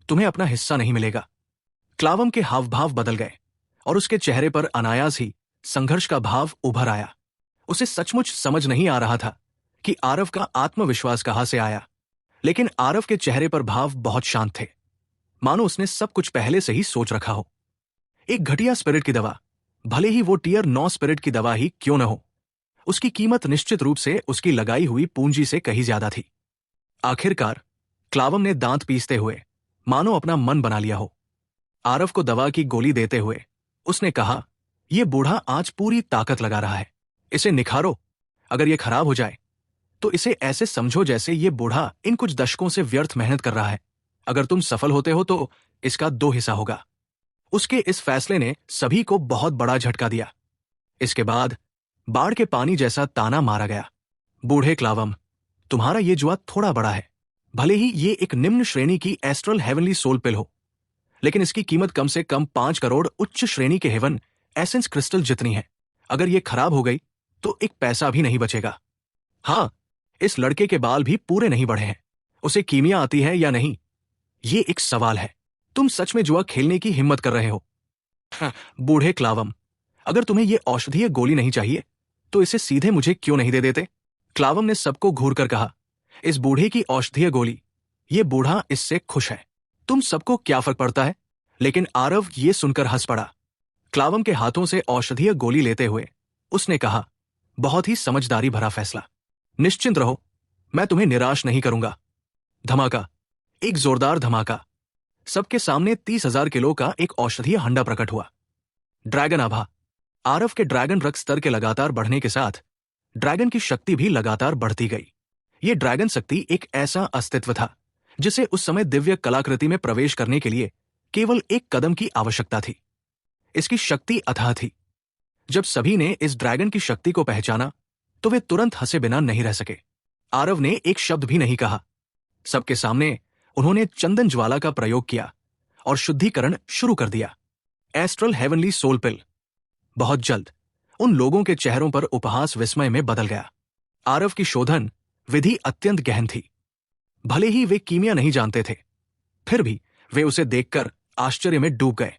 तुम्हें अपना हिस्सा नहीं मिलेगा। क्लावम के हाव भाव बदल गए और उसके चेहरे पर अनायास ही संघर्ष का भाव उभर आया। उसे सचमुच समझ नहीं आ रहा था कि आरव का आत्मविश्वास कहां से आया, लेकिन आरव के चेहरे पर भाव बहुत शांत थे, मानो उसने सब कुछ पहले से ही सोच रखा हो। एक घटिया स्पिरिट की दवा, भले ही वो टियर 9 स्पिरिट की दवा ही क्यों न हो, उसकी कीमत निश्चित रूप से उसकी लगाई हुई पूंजी से कहीं ज्यादा थी। आखिरकार क्लावम ने दांत पीसते हुए मानो अपना मन बना लिया हो। आरव को दवा की गोली देते हुए उसने कहा, यह बूढ़ा आज पूरी ताकत लगा रहा है, इसे निखारो। अगर यह खराब हो जाए तो इसे ऐसे समझो जैसे ये बूढ़ा इन कुछ दशकों से व्यर्थ मेहनत कर रहा है। अगर तुम सफल होते हो तो इसका 2 हिस्सा होगा। उसके इस फैसले ने सभी को बहुत बड़ा झटका दिया। इसके बाद बाढ़ के पानी जैसा ताना मारा गया, बूढ़े क्लावम, तुम्हारा ये जुआ थोड़ा बड़ा है। भले ही ये एक निम्न श्रेणी की एस्ट्रल हेवनली सोल पिल हो, लेकिन इसकी कीमत कम से कम 5 करोड़ उच्च श्रेणी के हेवन एसेंस क्रिस्टल जितनी है। अगर ये खराब हो गई तो एक पैसा भी नहीं बचेगा। हाँ, इस लड़के के बाल भी पूरे नहीं बढ़े हैं। उसे कीमिया आती है या नहीं, ये एक सवाल है। तुम सच में जुआ खेलने की हिम्मत कर रहे हो? हाँ, बूढ़े क्लावम, अगर तुम्हें ये औषधीय गोली नहीं चाहिए तो इसे सीधे मुझे क्यों नहीं दे देते? क्लावम ने सबको घूर कर कहा, इस बूढ़े की औषधीय गोली, ये बूढ़ा इससे खुश है, तुम सबको क्या फर्क पड़ता है? लेकिन आरव ये सुनकर हंस पड़ा। क्लावम के हाथों से औषधीय गोली लेते हुए उसने कहा, बहुत ही समझदारी भरा फैसला। निश्चिंत रहो, मैं तुम्हें निराश नहीं करूंगा। धमाका, एक जोरदार धमाका। सबके सामने 30,000 किलो का एक औषधीय हंडा प्रकट हुआ। ड्रैगन आभा। आरव के ड्रैगन रक्त स्तर के लगातार बढ़ने के साथ ड्रैगन की शक्ति भी लगातार बढ़ती गई। ये ड्रैगन शक्ति एक ऐसा अस्तित्व था जिसे उस समय दिव्य कलाकृति में प्रवेश करने के लिए केवल एक कदम की आवश्यकता थी। इसकी शक्ति अथाह थी। जब सभी ने इस ड्रैगन की शक्ति को पहचाना तो वे तुरंत हंसे बिना नहीं रह सके। आरव ने एक शब्द भी नहीं कहा। सबके सामने उन्होंने चंदन ज्वाला का प्रयोग किया और शुद्धिकरण शुरू कर दिया। एस्ट्रल हेवनली सोल पिल। बहुत जल्द उन लोगों के चेहरों पर उपहास विस्मय में बदल गया। आरव की शोधन विधि अत्यंत गहन थी। भले ही वे कीमिया नहीं जानते थे, फिर भी वे उसे देखकर आश्चर्य में डूब गए।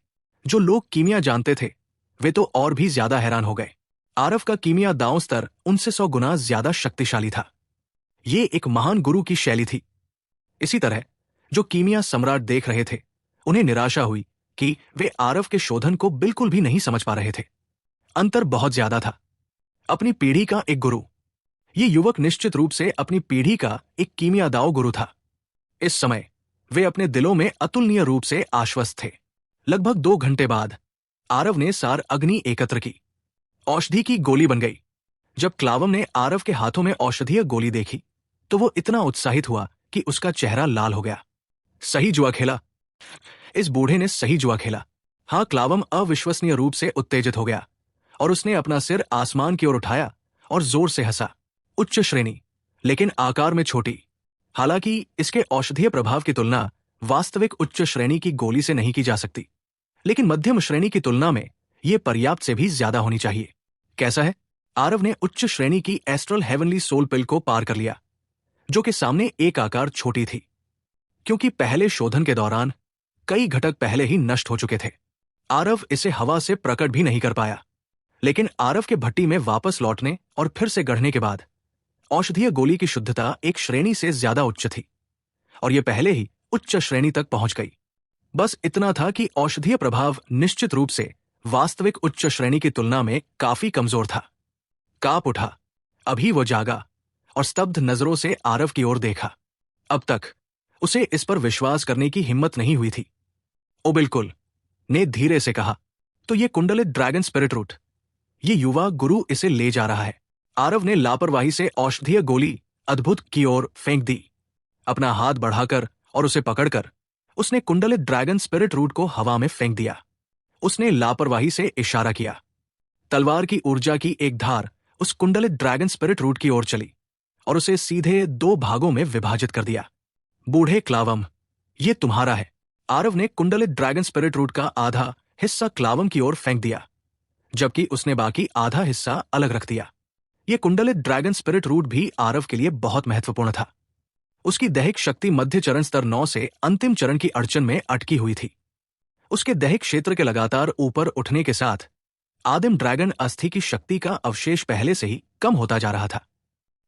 जो लोग कीमिया जानते थे वे तो और भी ज्यादा हैरान हो गए। आरव का कीमिया दांव स्तर उनसे 100 गुना ज्यादा शक्तिशाली था। ये एक महान गुरु की शैली थी। इसी तरह जो कीमिया सम्राट देख रहे थे, उन्हें निराशा हुई कि वे आरव के शोधन को बिल्कुल भी नहीं समझ पा रहे थे। अंतर बहुत ज्यादा था। अपनी पीढ़ी का एक गुरु। ये युवक निश्चित रूप से अपनी पीढ़ी का एक कीमियादाव गुरु था। इस समय वे अपने दिलों में अतुलनीय रूप से आश्वस्त थे। लगभग 2 घंटे बाद आरव ने सार अग्नि एकत्र की। औषधि की गोली बन गई। जब क्लावम ने आरव के हाथों में औषधीय गोली देखी तो वो इतना उत्साहित हुआ कि उसका चेहरा लाल हो गया। सही जुआ खेला। इस बूढ़े ने सही जुआ खेला। हाँ, क्लावम अविश्वसनीय रूप से उत्तेजित हो गया और उसने अपना सिर आसमान की ओर उठाया और जोर से हंसा। उच्च श्रेणी, लेकिन आकार में छोटी। हालांकि इसके औषधीय प्रभाव की तुलना वास्तविक उच्च श्रेणी की गोली से नहीं की जा सकती, लेकिन मध्यम श्रेणी की तुलना में यह पर्याप्त से भी ज्यादा होनी चाहिए। कैसा है? आरव ने उच्च श्रेणी की एस्ट्रल हेवनली सोल पिल को पार कर लिया, जो कि सामने एक आकार छोटी थी, क्योंकि पहले शोधन के दौरान कई घटक पहले ही नष्ट हो चुके थे। आरव इसे हवा से प्रकट भी नहीं कर पाया, लेकिन आरव के भट्टी में वापस लौटने और फिर से गढ़ने के बाद औषधीय गोली की शुद्धता एक श्रेणी से ज्यादा उच्च थी और यह पहले ही उच्च श्रेणी तक पहुंच गई। बस इतना था कि औषधीय प्रभाव निश्चित रूप से वास्तविक उच्च श्रेणी की तुलना में काफी कमजोर था। कांप उठा। अभी वो जागा और स्तब्ध नजरों से आरव की ओर देखा। अब तक उसे इस पर विश्वास करने की हिम्मत नहीं हुई थी। ओ बिल्कुल, ने धीरे से कहा, तो ये कुंडलित ड्रैगन स्पिरिट रूट, ये युवा गुरु इसे ले जा रहा है। आरव ने लापरवाही से औषधीय गोली अद्भुत की ओर फेंक दी। अपना हाथ बढ़ाकर और उसे पकड़कर उसने कुंडलित ड्रैगन स्पिरिट रूट को हवा में फेंक दिया। उसने लापरवाही से इशारा किया। तलवार की ऊर्जा की एक धार उस कुंडलित ड्रैगन स्पिरिट रूट की ओर चली और उसे सीधे 2 भागों में विभाजित कर दिया। बूढ़े क्लावम, ये तुम्हारा है। आरव ने कुंडलित ड्रैगन स्पिरिट रूट का आधा हिस्सा क्लावम की ओर फेंक दिया, जबकि उसने बाकी आधा हिस्सा अलग रख दिया। यह कुंडलित ड्रैगन स्पिरिट रूट भी आरव के लिए बहुत महत्वपूर्ण था। उसकी दैहिक शक्ति मध्य चरण स्तर 9 से अंतिम चरण की अड़चन में अटकी हुई थी। उसके दैहिक क्षेत्र के लगातार ऊपर उठने के साथ आदिम ड्रैगन अस्थि की शक्ति का अवशेष पहले से ही कम होता जा रहा था।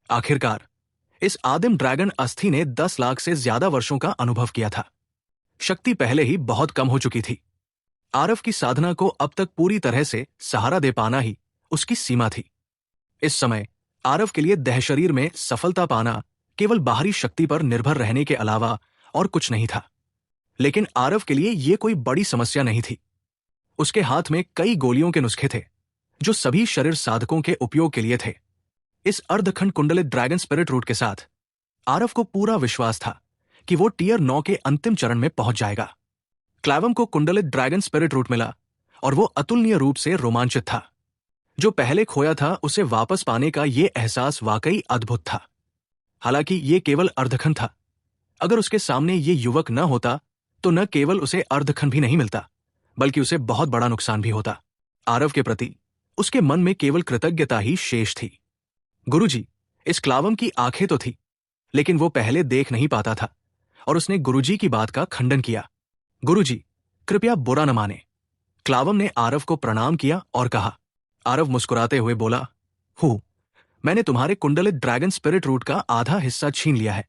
आखिरकार इस आदिम ड्रैगन अस्थि ने 10 लाख से ज्यादा वर्षों का अनुभव किया था। शक्ति पहले ही बहुत कम हो चुकी थी। आरव की साधना को अब तक पूरी तरह से सहारा दे पाना ही उसकी सीमा थी। इस समय आरव के लिए देह शरीर में सफलता पाना केवल बाहरी शक्ति पर निर्भर रहने के अलावा और कुछ नहीं था। लेकिन आरव के लिए यह कोई बड़ी समस्या नहीं थी। उसके हाथ में कई गोलियों के नुस्खे थे जो सभी शरीर साधकों के उपयोग के लिए थे। इस अर्धखंड कुंडलित ड्रैगन स्पिरिट रूट के साथ आरव को पूरा विश्वास था कि वो टियर 9 के अंतिम चरण में पहुंच जाएगा। क्लावम को कुंडलित ड्रैगन स्पिरिट रूट मिला और वो अतुलनीय रूप से रोमांचित था। जो पहले खोया था उसे वापस पाने का ये एहसास वाकई अद्भुत था। हालांकि ये केवल अर्धखंड था। अगर उसके सामने ये युवक न होता तो न केवल उसे अर्धखंड भी नहीं मिलता, बल्कि उसे बहुत बड़ा नुकसान भी होता। आरव के प्रति उसके मन में केवल कृतज्ञता ही शेष थी। गुरुजी, इस क्लावम की आंखें तो थी, लेकिन वो पहले देख नहीं पाता था और उसने गुरुजी की बात का खंडन किया। गुरुजी, कृपया बुरा न माने। क्लावम ने आरव को प्रणाम किया और कहा। आरव मुस्कुराते हुए बोला, मैंने तुम्हारे कुंडलित ड्रैगन स्पिरिट रूट का आधा हिस्सा छीन लिया है।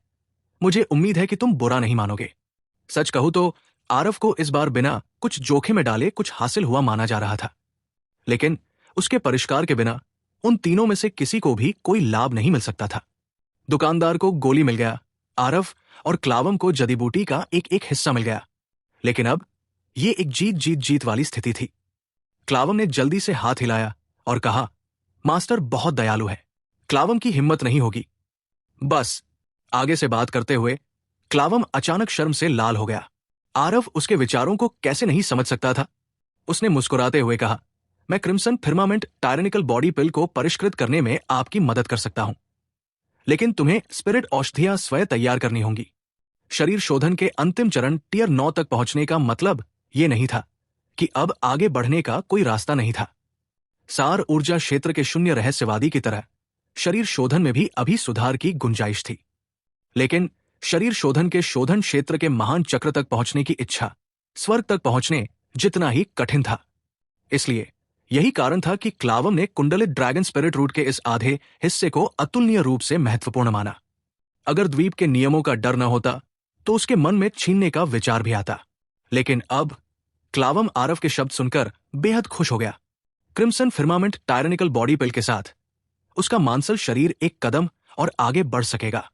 मुझे उम्मीद है कि तुम बुरा नहीं मानोगे। सच कहूं तो आरव को इस बार बिना कुछ जोखिम में डाले कुछ हासिल हुआ माना जा रहा था, लेकिन उसके परिष्कार के बिना उन तीनों में से किसी को भी कोई लाभ नहीं मिल सकता था। दुकानदार को गोली मिल गया, आरव और क्लावम को जड़ी बूटी का एक एक हिस्सा मिल गया, लेकिन अब ये एक जीत जीत जीत वाली स्थिति थी। क्लावम ने जल्दी से हाथ हिलाया और कहा, मास्टर बहुत दयालु है। क्लावम की हिम्मत नहीं होगी। बस, आगे से बात करते हुए क्लावम अचानक शर्म से लाल हो गया। आरव उसके विचारों को कैसे नहीं समझ सकता था। उसने मुस्कुराते हुए कहा, मैं क्रिम्सन फिर्मामेंट टायरेनिकल बॉडी पिल को परिष्कृत करने में आपकी मदद कर सकता हूं, लेकिन तुम्हें स्पिरिट औषधियां स्वयं तैयार करनी होंगी। शरीर शोधन के अंतिम चरण टियर 9 तक पहुंचने का मतलब यह नहीं था कि अब आगे बढ़ने का कोई रास्ता नहीं था। सार ऊर्जा क्षेत्र के शून्य रहस्यवादी की तरह शरीर शोधन में भी अभी सुधार की गुंजाइश थी, लेकिन शरीर शोधन के शोधन क्षेत्र के महान चक्र तक पहुंचने की इच्छा स्वर्ग तक पहुंचने जितना ही कठिन था। इसलिए यही कारण था कि क्लावम ने कुंडलित ड्रैगन स्पिरिट रूट के इस आधे हिस्से को अतुलनीय रूप से महत्वपूर्ण माना। अगर द्वीप के नियमों का डर न होता तो उसके मन में छीनने का विचार भी आता, लेकिन अब क्लावम आरव के शब्द सुनकर बेहद खुश हो गया। क्रिम्सन फिर्मामेंट टायरेनिकल बॉडी पिल के साथ उसका मांसल शरीर एक कदम और आगे बढ़ सकेगा।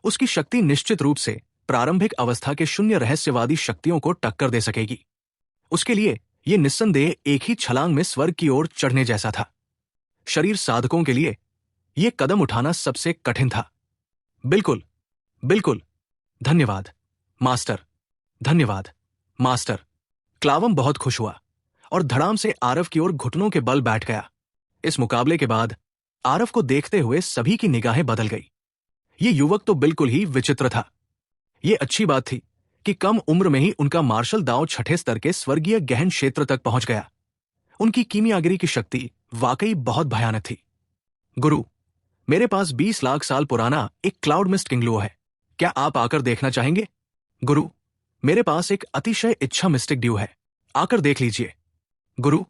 उसकी शक्ति निश्चित रूप से प्रारंभिक अवस्था के शून्य रहस्यवादी शक्तियों को टक्कर दे सकेगी। उसके लिए यह निस्संदेह एक ही छलांग में स्वर्ग की ओर चढ़ने जैसा था। शरीर साधकों के लिए यह कदम उठाना सबसे कठिन था। बिल्कुल, बिल्कुल, धन्यवाद मास्टर, धन्यवाद मास्टर। क्लावम बहुत खुश हुआ और धड़ाम से आरव की ओर घुटनों के बल बैठ गया। इस मुकाबले के बाद आरव को देखते हुए सभी की निगाहें बदल गई। ये युवक तो बिल्कुल ही विचित्र था। ये अच्छी बात थी कि कम उम्र में ही उनका मार्शल दांव छठे स्तर के स्वर्गीय गहन क्षेत्र तक पहुंच गया। उनकी कीमियागिरी की शक्ति वाकई बहुत भयानक थी। गुरु, मेरे पास 20 लाख साल पुराना एक क्लाउड मिस्ट किंगलुओ है, क्या आप आकर देखना चाहेंगे? गुरु, मेरे पास एक अतिशय इच्छा मिस्टिक ड्यू है, आकर देख लीजिए। गुरु,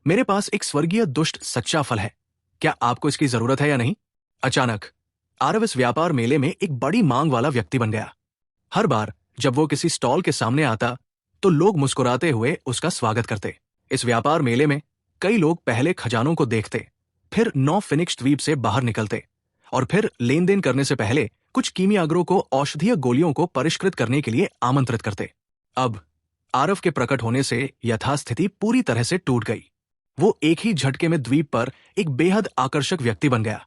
मेरे पास एक स्वर्गीय दुष्ट सच्चा फल है, क्या आपको इसकी जरूरत है या नहीं? अचानक आरव इस व्यापार मेले में एक बड़ी मांग वाला व्यक्ति बन गया। हर बार जब वो किसी स्टॉल के सामने आता तो लोग मुस्कुराते हुए उसका स्वागत करते। इस व्यापार मेले में कई लोग पहले खजानों को देखते, फिर 9 फिनिक्स द्वीप से बाहर निकलते और फिर लेन देन करने से पहले कुछ कीमियागरों को औषधीय गोलियों को परिष्कृत करने के लिए आमंत्रित करते। अब आरव के प्रकट होने से यथास्थिति पूरी तरह से टूट गई। वो एक ही झटके में द्वीप पर एक बेहद आकर्षक व्यक्ति बन गया।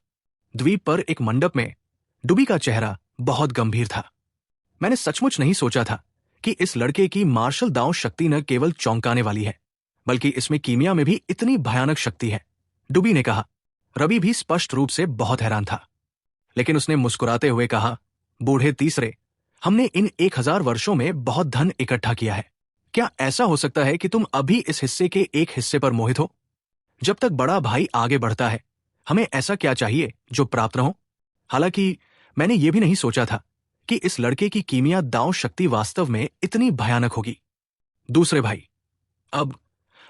द्वीप पर एक मंडप में डुबी का चेहरा बहुत गंभीर था। मैंने सचमुच नहीं सोचा था कि इस लड़के की मार्शल दांव शक्ति न केवल चौंकाने वाली है, बल्कि इसमें कीमिया में भी इतनी भयानक शक्ति है, डुबी ने कहा। रवि भी स्पष्ट रूप से बहुत हैरान था, लेकिन उसने मुस्कुराते हुए कहा, बूढ़े तीसरे, हमने इन 1000 वर्षों में बहुत धन इकट्ठा किया है। क्या ऐसा हो सकता है कि तुम अभी इस हिस्से के एक हिस्से पर मोहित हो? जब तक बड़ा भाई आगे बढ़ता है, हमें ऐसा क्या चाहिए जो प्राप्त न हो? हालांकि मैंने यह भी नहीं सोचा था कि इस लड़के की कीमिया दांव शक्ति वास्तव में इतनी भयानक होगी। दूसरे भाई, अब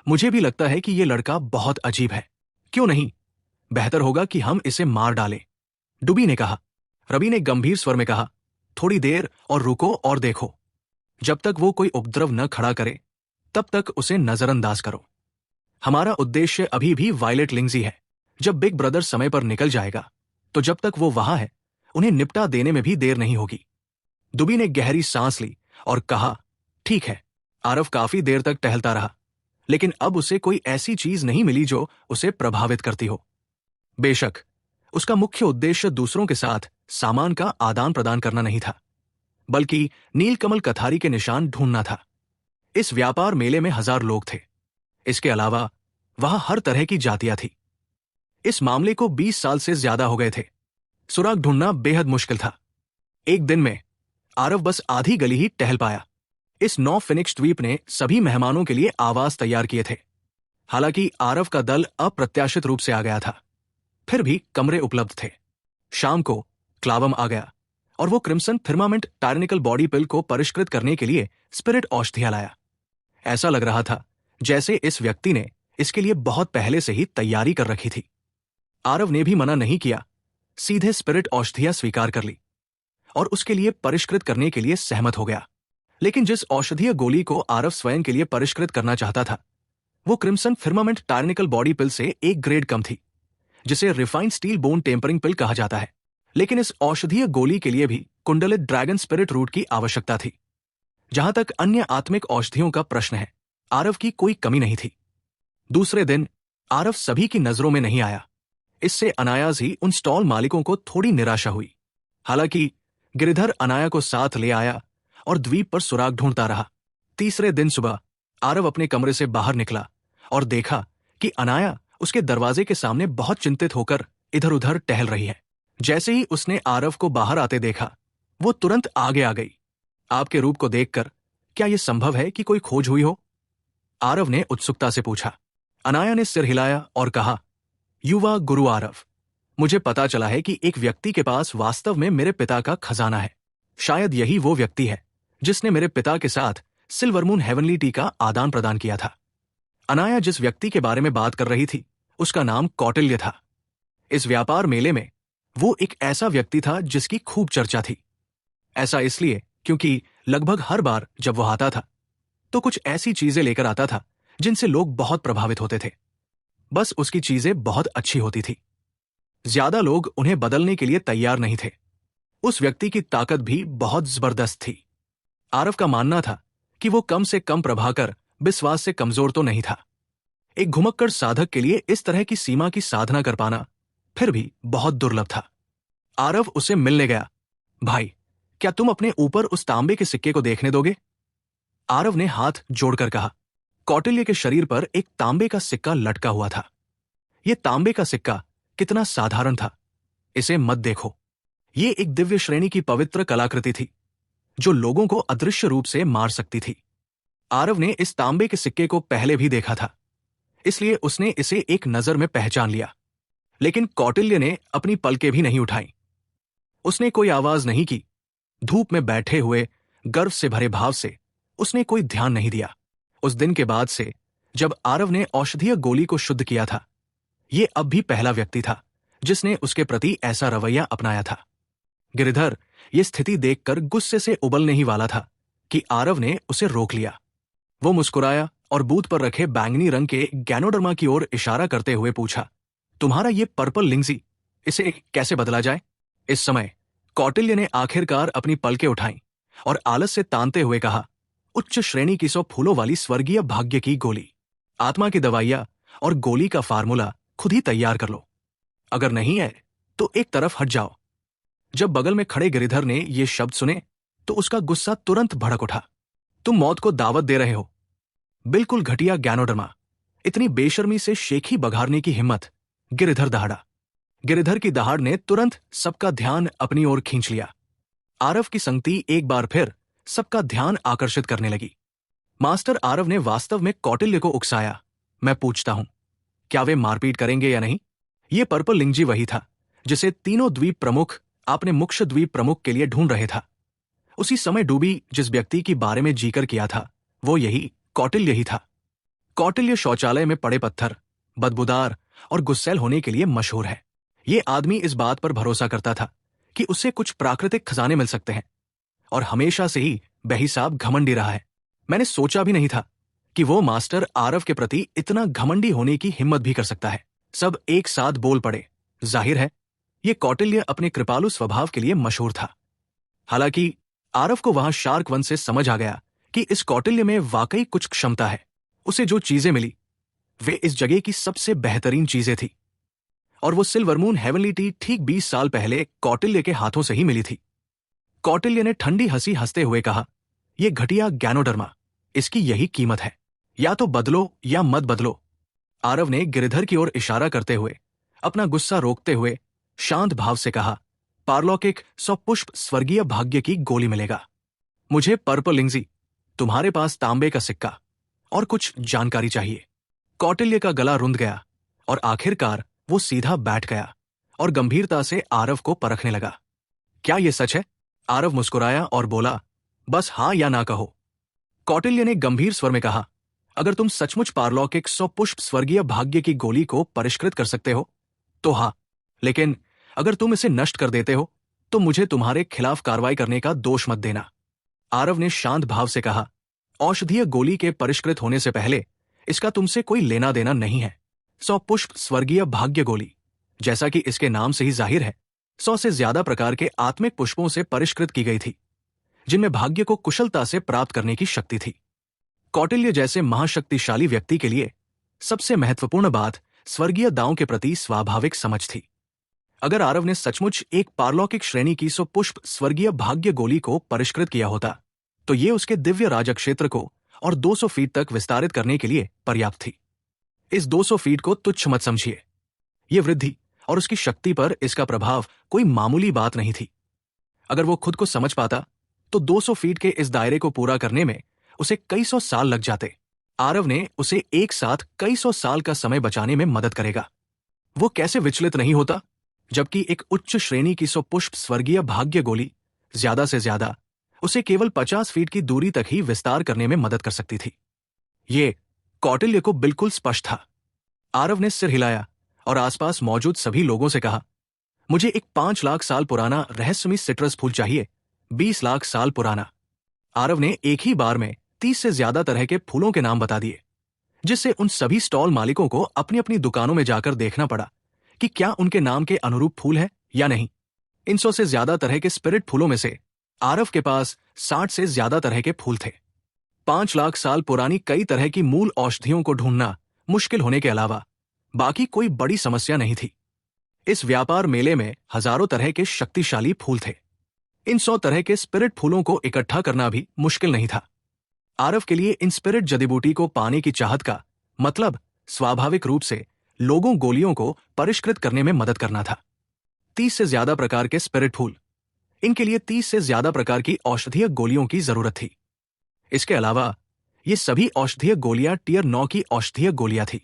मुझे भी लगता है कि यह लड़का बहुत अजीब है। क्यों नहीं, बेहतर होगा कि हम इसे मार डालें, डुबी ने कहा। रवि ने गंभीर स्वर में कहा, थोड़ी देर और रुको और देखो। जब तक वो कोई उपद्रव न खड़ा करे तब तक उसे नजरअंदाज करो। हमारा उद्देश्य अभी भी वायलेट लिंग्जी है। जब बिग ब्रदर समय पर निकल जाएगा तो जब तक वो वहां है उन्हें निपटा देने में भी देर नहीं होगी। दुबी ने गहरी सांस ली और कहा, ठीक है। आरव काफी देर तक टहलता रहा, लेकिन अब उसे कोई ऐसी चीज नहीं मिली जो उसे प्रभावित करती हो। बेशक उसका मुख्य उद्देश्य दूसरों के साथ सामान का आदान प्रदान करना नहीं था, बल्कि नीलकमल कथारी के निशान ढूंढना था। इस व्यापार मेले में 1000 लोग थे। इसके अलावा वहां हर तरह की जातियां थी। इस मामले को 20 साल से ज्यादा हो गए थे। सुराग ढूंढना बेहद मुश्किल था। एक दिन में आरव बस आधी गली ही टहल पाया। इस 9 फिनिक्स द्वीप ने सभी मेहमानों के लिए आवास तैयार किए थे। हालांकि आरव का दल अप्रत्याशित रूप से आ गया था, फिर भी कमरे उपलब्ध थे। शाम को क्लावम आ गया और वो क्रिम्सन फिर्मामेंट टायरनिकल बॉडी पिल को परिष्कृत करने के लिए स्पिरिट औषधियां लाया। ऐसा लग रहा था जैसे इस व्यक्ति ने इसके लिए बहुत पहले से ही तैयारी कर रखी थी। आरव ने भी मना नहीं किया, सीधे स्पिरिट औषधियां स्वीकार कर ली और उसके लिए परिष्कृत करने के लिए सहमत हो गया। लेकिन जिस औषधीय गोली को आरव स्वयं के लिए परिष्कृत करना चाहता था, वो क्रिम्सन फिर्मामेंट टायरनिकल बॉडी पिल से एक ग्रेड कम थी, जिसे रिफाइंड स्टील बोन टेम्परिंग पिल कहा जाता है। लेकिन इस औषधीय गोली के लिए भी कुंडलित ड्रैगन स्पिरिट रूट की आवश्यकता थी। जहां तक अन्य आत्मिक औषधियों का प्रश्न है, आरव की कोई कमी नहीं थी। दूसरे दिन आरव सभी की नजरों में नहीं आया। इससे अनायास ही उन स्टॉल मालिकों को थोड़ी निराशा हुई। हालांकि गिरिधर अनाया को साथ ले आया और द्वीप पर सुराग ढूंढता रहा। तीसरे दिन सुबह आरव अपने कमरे से बाहर निकला और देखा कि अनाया उसके दरवाजे के सामने बहुत चिंतित होकर इधर उधर टहल रही है। जैसे ही उसने आरव को बाहर आते देखा, वो तुरंत आगे आ गई। आपके रूप को देखकर क्या यह संभव है कि कोई खोज हुई हो? आरव ने उत्सुकता से पूछा। अनाया ने सिर हिलाया और कहा, युवा गुरु आरव, मुझे पता चला है कि एक व्यक्ति के पास वास्तव में मेरे पिता का खजाना है। शायद यही वो व्यक्ति है जिसने मेरे पिता के साथ सिल्वरमून हेवनली टी का आदान प्रदान किया था। अनाया जिस व्यक्ति के बारे में बात कर रही थी, उसका नाम कौटिल्य था। इस व्यापार मेले में वो एक ऐसा व्यक्ति था जिसकी खूब चर्चा थी। ऐसा इसलिए क्योंकि लगभग हर बार जब वो आता था तो कुछ ऐसी चीजें लेकर आता था जिनसे लोग बहुत प्रभावित होते थे। बस उसकी चीजें बहुत अच्छी होती थी। ज्यादा लोग उन्हें बदलने के लिए तैयार नहीं थे। उस व्यक्ति की ताकत भी बहुत जबरदस्त थी। आरव का मानना था कि वो कम से कम प्रभाकर विश्वास से कमजोर तो नहीं था। एक घुमक्कड़ साधक के लिए इस तरह की सीमा की साधना कर पाना फिर भी बहुत दुर्लभ था। आरव उसे मिलने गया। भाई, क्या तुम अपने ऊपर उस तांबे के सिक्के को देखने दोगे? आरव ने हाथ जोड़कर कहा। कौटिल्य के शरीर पर एक तांबे का सिक्का लटका हुआ था। यह तांबे का सिक्का कितना साधारण था, इसे मत देखो। ये एक दिव्य श्रेणी की पवित्र कलाकृति थी जो लोगों को अदृश्य रूप से मार सकती थी। आरव ने इस तांबे के सिक्के को पहले भी देखा था, इसलिए उसने इसे एक नजर में पहचान लिया। लेकिन कौटिल्य ने अपनी पलकें भी नहीं उठाई। उसने कोई आवाज नहीं की। धूप में बैठे हुए गर्व से भरे भाव से उसने कोई ध्यान नहीं दिया। उस दिन के बाद से जब आरव ने औषधीय गोली को शुद्ध किया था, ये अब भी पहला व्यक्ति था जिसने उसके प्रति ऐसा रवैया अपनाया था। गिरिधर ये स्थिति देखकर गुस्से से उबलने ही वाला था कि आरव ने उसे रोक लिया। वो मुस्कुराया और बूथ पर रखे बैंगनी रंग के गैनोडर्मा की ओर इशारा करते हुए पूछा, तुम्हारा ये पर्पल लिंग्जी, इसे कैसे बदला जाए? इस समय कौटिल्य ने आखिरकार अपनी पलकें उठाई और आलस से तानते हुए कहा, उच्च श्रेणी की 100 फूलों वाली स्वर्गीय भाग्य की गोली। आत्मा की दवाइयां और गोली का फार्मूला खुद ही तैयार कर लो। अगर नहीं है तो एक तरफ हट जाओ। जब बगल में खड़े गिरिधर ने ये शब्द सुने तो उसका गुस्सा तुरंत भड़क उठा। तुम मौत को दावत दे रहे हो। बिल्कुल घटिया गैनोडर्मा। इतनी बेशर्मी से शेखी बघारने की हिम्मत। गिरिधर दहाड़ा। गिरिधर की दहाड़ ने तुरंत सबका ध्यान अपनी ओर खींच लिया। आरव की संगति एक बार फिर सबका ध्यान आकर्षित करने लगी। मास्टर आरव ने वास्तव में कौटिल्य को उकसाया। मैं पूछता हूं, क्या वे मारपीट करेंगे या नहीं? ये पर्पल लिंग्जी वही था जिसे तीनों द्वीप प्रमुख आपने मुख्य द्वीप प्रमुख के लिए ढूंढ रहे था। उसी समय डूबी जिस व्यक्ति के बारे में जिक्र किया था, वो यही कौटिल्य ही था। कौटिल्य शौचालय में पड़े पत्थर, बदबूदार और गुस्सैल होने के लिए मशहूर है। ये आदमी इस बात पर भरोसा करता था कि उससे कुछ प्राकृतिक खजाने मिल सकते हैं और हमेशा से ही बेहिसाब घमंडी रहा है। मैंने सोचा भी नहीं था कि वो मास्टर आरव के प्रति इतना घमंडी होने की हिम्मत भी कर सकता है। सब एक साथ बोल पड़े। जाहिर है ये कौटिल्य अपने कृपालु स्वभाव के लिए मशहूर था। हालांकि आरव को वहां शार्क वन से समझ आ गया कि इस कौटिल्य में वाकई कुछ क्षमता है। उसे जो चीजें मिली वे इस जगह की सबसे बेहतरीन चीजें थी और वो सिल्वरमून हेवनली टी ठीक 20 साल पहले कौटिल्य के हाथों से ही मिली थी। कौटिल्य ने ठंडी हंसी हंसते हुए कहा, यह घटिया गैनोडर्मा, इसकी यही कीमत है। या तो बदलो या मत बदलो। आरव ने गिरिधर की ओर इशारा करते हुए अपना गुस्सा रोकते हुए शांत भाव से कहा, पारलौकिक 100 पुष्प स्वर्गीय भाग्य की गोली मिलेगा। मुझे पर्पल लिंग्जी, तुम्हारे पास तांबे का सिक्का और कुछ जानकारी चाहिए। कौटिल्य का गला रुंध गया और आखिरकार वो सीधा बैठ गया और गंभीरता से आरव को परखने लगा। क्या ये सच है? आरव मुस्कुराया और बोला, बस हाँ या ना कहो। कौटिल्य ने गंभीर स्वर में कहा, अगर तुम सचमुच पारलौकिक 100 पुष्प स्वर्गीय भाग्य की गोली को परिष्कृत कर सकते हो तो हाँ, लेकिन अगर तुम इसे नष्ट कर देते हो तो मुझे तुम्हारे खिलाफ कार्रवाई करने का दोष मत देना। आरव ने शांत भाव से कहा, औषधीय गोली के परिष्कृत होने से पहले इसका तुमसे कोई लेना देना नहीं है। 100 पुष्प स्वर्गीय भाग्य गोली, जैसा कि इसके नाम से ही जाहिर है, 100 से ज्यादा प्रकार के आत्मिक पुष्पों से परिष्कृत की गई थी, जिनमें भाग्य को कुशलता से प्राप्त करने की शक्ति थी। कौटिल्य जैसे महाशक्तिशाली व्यक्ति के लिए सबसे महत्वपूर्ण बात स्वर्गीय दांव के प्रति स्वाभाविक समझ थी। अगर आरव ने सचमुच एक पारलौकिक श्रेणी की 100 पुष्प स्वर्गीय भाग्य गोली को परिष्कृत किया होता तो ये उसके दिव्य राजक्षेत्र को और 200 फीट तक विस्तारित करने के लिए पर्याप्त थी। इस 200 फीट को तुच्छ मत समझिए। ये वृद्धि और उसकी शक्ति पर इसका प्रभाव कोई मामूली बात नहीं थी। अगर वो खुद को समझ पाता तो 200 फीट के इस दायरे को पूरा करने में उसे कई सौ साल लग जाते। आरव ने उसे एक साथ कई सौ साल का समय बचाने में मदद करेगा। वो कैसे विचलित नहीं होता, जबकि एक उच्च श्रेणी की 100 पुष्प स्वर्गीय भाग्य गोली ज्यादा से ज्यादा उसे केवल 50 फीट की दूरी तक ही विस्तार करने में मदद कर सकती थी। ये कौटिल्य को बिल्कुल स्पष्ट था। आरव ने सिर हिलाया और आसपास मौजूद सभी लोगों से कहा, मुझे एक 5 लाख साल पुराना रहस्यमयी सिट्रस फूल चाहिए, 20 लाख साल पुराना। आरव ने एक ही बार में 30 से ज्यादा तरह के फूलों के नाम बता दिए, जिससे उन सभी स्टॉल मालिकों को अपनी अपनी दुकानों में जाकर देखना पड़ा कि क्या उनके नाम के अनुरूप फूल है या नहीं। इन 100 से ज्यादा तरह के स्पिरिट फूलों में से आरव के पास 60 से ज्यादा तरह के फूल थे। 5 लाख साल पुरानी कई तरह की मूल औषधियों को ढूंढना मुश्किल होने के अलावा बाकी कोई बड़ी समस्या नहीं थी। इस व्यापार मेले में हजारों तरह के शक्तिशाली फूल थे। इन 100 तरह के स्पिरिट फूलों को इकट्ठा करना भी मुश्किल नहीं था। आरव के लिए इन स्पिरिट जड़ीबूटी को पाने की चाहत का मतलब स्वाभाविक रूप से लोगों गोलियों को परिष्कृत करने में मदद करना था। 30 से ज्यादा प्रकार के स्पिरिट फूल, इनके लिए 30 से ज्यादा प्रकार की औषधीय गोलियों की जरूरत थी। इसके अलावा ये सभी औषधीय गोलियां टियर 9 की औषधीय गोलियां थी।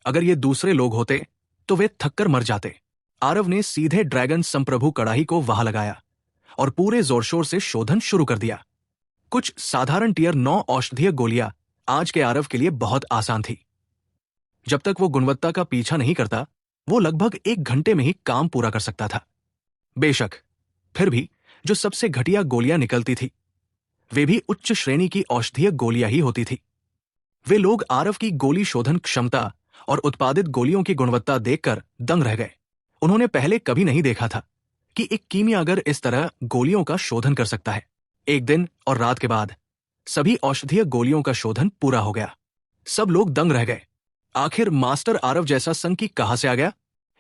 अगर ये दूसरे लोग होते तो वे थककर मर जाते। आरव ने सीधे ड्रैगन संप्रभु कड़ाही को वहां लगाया और पूरे जोर शोर से शोधन शुरू कर दिया। कुछ साधारण टियर 9 औषधीय गोलियां आज के आरव के लिए बहुत आसान थी। जब तक वो गुणवत्ता का पीछा नहीं करता, वो लगभग 1 घंटे में ही काम पूरा कर सकता था। बेशक फिर भी जो सबसे घटिया गोलियां निकलती थी वे भी उच्च श्रेणी की औषधीय गोलियां ही होती थी। वे लोग आरव की गोली शोधन क्षमता और उत्पादित गोलियों की गुणवत्ता देखकर दंग रह गए। उन्होंने पहले कभी नहीं देखा था कि एक कीमियागर इस तरह गोलियों का शोधन कर सकता है। एक दिन और रात के बाद सभी औषधीय गोलियों का शोधन पूरा हो गया। सब लोग दंग रह गए। आखिर मास्टर आरव जैसा संकी कहां से आ गया?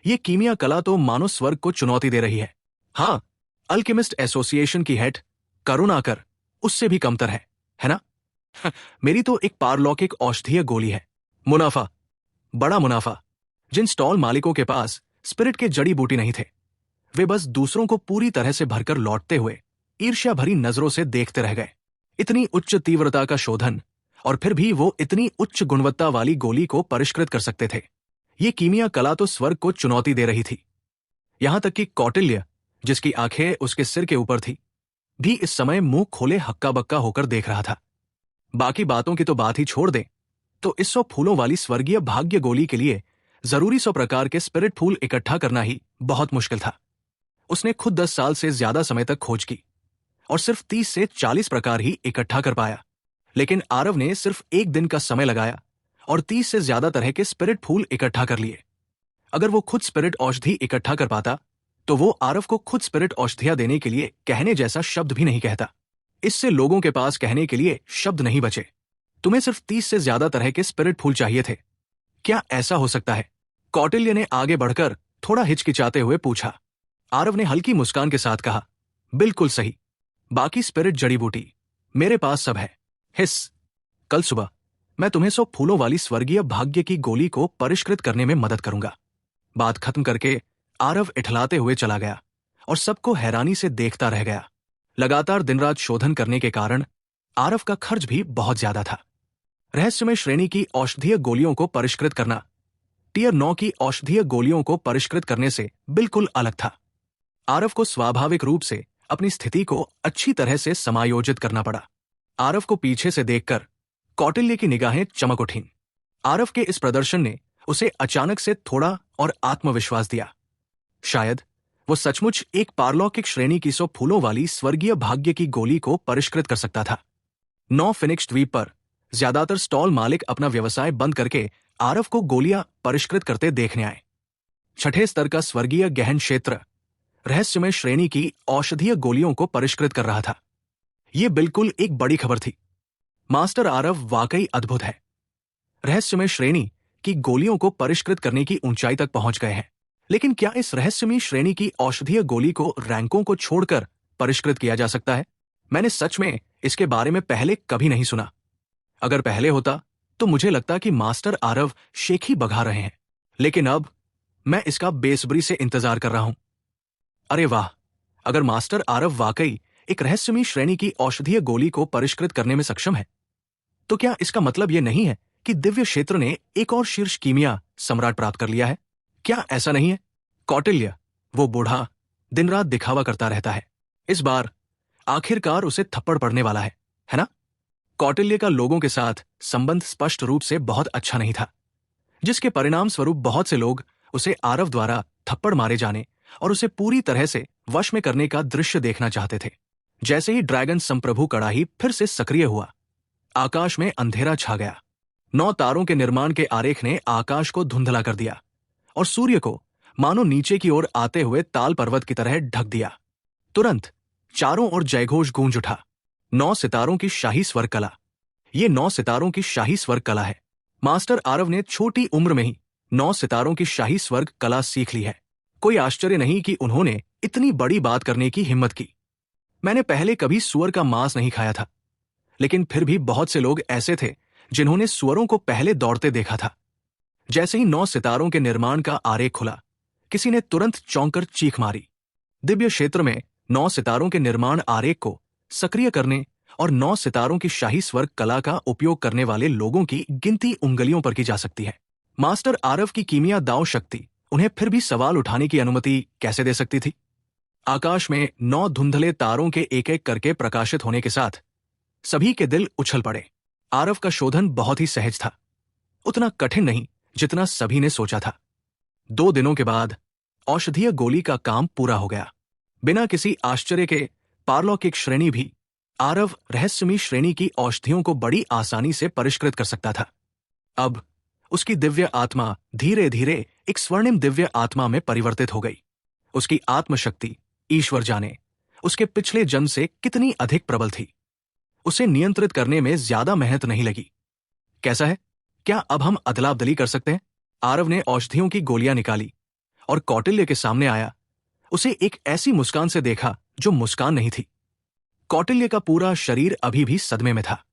ये कीमिया कला तो मानव स्वर्ग को चुनौती दे रही है। हाँ, अल्केमिस्ट एसोसिएशन की हेड करुणाकर उससे भी कमतर है ना? मेरी तो एक पारलौकिक औषधीय गोली है। मुनाफा, बड़ा मुनाफा। जिन स्टॉल मालिकों के पास स्पिरिट के जड़ी बूटी नहीं थे, वे बस दूसरों को पूरी तरह से भरकर लौटते हुए ईर्ष्या भरी नजरों से देखते रह गए। इतनी उच्च तीव्रता का शोधन और फिर भी वो इतनी उच्च गुणवत्ता वाली गोली को परिष्कृत कर सकते थे। ये कीमिया कला तो स्वर्ग को चुनौती दे रही थी। यहां तक कि कौटिल्य, जिसकी आंखें उसके सिर के ऊपर थी, भी इस समय मुंह खोले हक्का बक्का होकर देख रहा था। बाकी बातों की तो बात ही छोड़ दें तो इस 100 फूलों वाली स्वर्गीय भाग्य गोली के लिए जरूरी 100 प्रकार के स्पिरिट फूल इकट्ठा करना ही बहुत मुश्किल था। उसने खुद 10 साल से ज्यादा समय तक खोज की और सिर्फ 30 से 40 प्रकार ही इकट्ठा कर पाया। लेकिन आरव ने सिर्फ 1 दिन का समय लगाया और 30 से ज्यादा तरह के स्पिरिट फूल इकट्ठा कर लिए। अगर वो खुद स्पिरिट औषधि इकट्ठा कर पाता तो वो आरव को खुद स्पिरिट औषधियां देने के लिए कहने जैसा शब्द भी नहीं कहता। इससे लोगों के पास कहने के लिए शब्द नहीं बचे। तुम्हें सिर्फ 30 से ज्यादा तरह के स्पिरिट फूल चाहिए थे। क्या ऐसा हो सकता है? कौटिल्य ने आगे बढ़कर थोड़ा हिचकिचाते हुए पूछा। आरव ने हल्की मुस्कान के साथ कहा, बिल्कुल सही। बाकी स्पिरिट जड़ी बूटी मेरे पास सब है। हिस, कल सुबह मैं तुम्हें 100 फूलों वाली स्वर्गीय भाग्य की गोली को परिष्कृत करने में मदद करूंगा। बात खत्म करके आरव इठलाते हुए चला गया और सबको हैरानी से देखता रह गया। लगातार दिन रात शोधन करने के कारण आरव का खर्च भी बहुत ज्यादा था। रहस्यमय श्रेणी की औषधीय गोलियों को परिष्कृत करना टियर 9 की औषधीय गोलियों को परिष्कृत करने से बिल्कुल अलग था। आरव को स्वाभाविक रूप से अपनी स्थिति को अच्छी तरह से समायोजित करना पड़ा। आरव को पीछे से देखकर कौटिल्य की निगाहें चमक उठीं। आरव के इस प्रदर्शन ने उसे अचानक से थोड़ा और आत्मविश्वास दिया। शायद वो सचमुच एक पारलौकिक श्रेणी की 100 फूलों वाली स्वर्गीय भाग्य की गोली को परिष्कृत कर सकता था। 9 फिनिक्स द्वीप पर ज्यादातर स्टॉल मालिक अपना व्यवसाय बंद करके आरव को गोलियां परिष्कृत करते देखने आए। छठे स्तर का स्वर्गीय गहन क्षेत्र रहस्यमय श्रेणी की औषधीय गोलियों को परिष्कृत कर रहा था। यह बिल्कुल एक बड़ी खबर थी। मास्टर आरव वाकई अद्भुत है। रहस्यमय श्रेणी की गोलियों को परिष्कृत करने की ऊंचाई तक पहुंच गए हैं। लेकिन क्या इस रहस्यमय श्रेणी की औषधीय गोली को रैंकों को छोड़कर परिष्कृत किया जा सकता है? मैंने सच में इसके बारे में पहले कभी नहीं सुना। अगर पहले होता तो मुझे लगता कि मास्टर आरव शेखी बघा रहे हैं, लेकिन अब मैं इसका बेसब्री से इंतजार कर रहा हूं। अरे वाह, अगर मास्टर आरव वाकई एक रहस्यमय श्रेणी की औषधीय गोली को परिष्कृत करने में सक्षम है, तो क्या इसका मतलब यह नहीं है कि दिव्य क्षेत्र ने एक और शीर्ष कीमिया सम्राट प्राप्त कर लिया है? क्या ऐसा नहीं है? कौटिल्य, वो बूढ़ा, दिन रात दिखावा करता रहता है। इस बार आखिरकार उसे थप्पड़ पड़ने वाला है ना? कौटिल्य का लोगों के साथ संबंध स्पष्ट रूप से बहुत अच्छा नहीं था, जिसके परिणाम स्वरूप बहुत से लोग उसे आरव द्वारा थप्पड़ मारे जाने और उसे पूरी तरह से वश में करने का दृश्य देखना चाहते थे। जैसे ही ड्रैगन संप्रभु कड़ाही फिर से सक्रिय हुआ, आकाश में अंधेरा छा गया। 9 तारों के निर्माण के आरेख ने आकाश को धुंधला कर दिया और सूर्य को मानो नीचे की ओर आते हुए ताल पर्वत की तरह ढक दिया। तुरंत चारों ओर जयघोष गूंज उठा। 9 सितारों की शाही स्वर कला। ये 9 सितारों की शाही स्वर कला है। मास्टर आरव ने छोटी उम्र में ही 9 सितारों की शाही स्वर्ग कला सीख ली है। कोई आश्चर्य नहीं कि उन्होंने इतनी बड़ी बात करने की हिम्मत की। मैंने पहले कभी सुअर का मांस नहीं खाया था, लेकिन फिर भी बहुत से लोग ऐसे थे जिन्होंने सुअरों को पहले दौड़ते देखा था। जैसे ही 9 सितारों के निर्माण का आरेख खुला, किसी ने तुरंत चौंक कर चीख मारी। दिव्य क्षेत्र में 9 सितारों के निर्माण आरेख को सक्रिय करने और 9 सितारों की शाही स्वर्ग कला का उपयोग करने वाले लोगों की गिनती उंगलियों पर की जा सकती है। मास्टर आरव की कीमिया दाव शक्ति उन्हें फिर भी सवाल उठाने की अनुमति कैसे दे सकती थी? आकाश में 9 धुंधले तारों के एक एक करके प्रकाशित होने के साथ सभी के दिल उछल पड़े। आरव का शोधन बहुत ही सहज था, उतना कठिन नहीं जितना सभी ने सोचा था। 2 दिनों के बाद औषधीय गोली का काम पूरा हो गया। बिना किसी आश्चर्य के पारलौकिक श्रेणी भी आरव रहस्यमयी श्रेणी की औषधियों को बड़ी आसानी से परिष्कृत कर सकता था। अब उसकी दिव्य आत्मा धीरे धीरे एक स्वर्णिम दिव्य आत्मा में परिवर्तित हो गई। उसकी आत्मशक्ति ईश्वर जाने उसके पिछले जन्म से कितनी अधिक प्रबल थी। उसे नियंत्रित करने में ज्यादा मेहनत नहीं लगी। कैसा है? क्या अब हम अदला-बदली कर सकते हैं? आरव ने औषधियों की गोलियां निकाली और कौटिल्य के सामने आया। उसे एक ऐसी मुस्कान से देखा जो मुस्कान नहीं थी। कौटिल्य का पूरा शरीर अभी भी सदमे में था।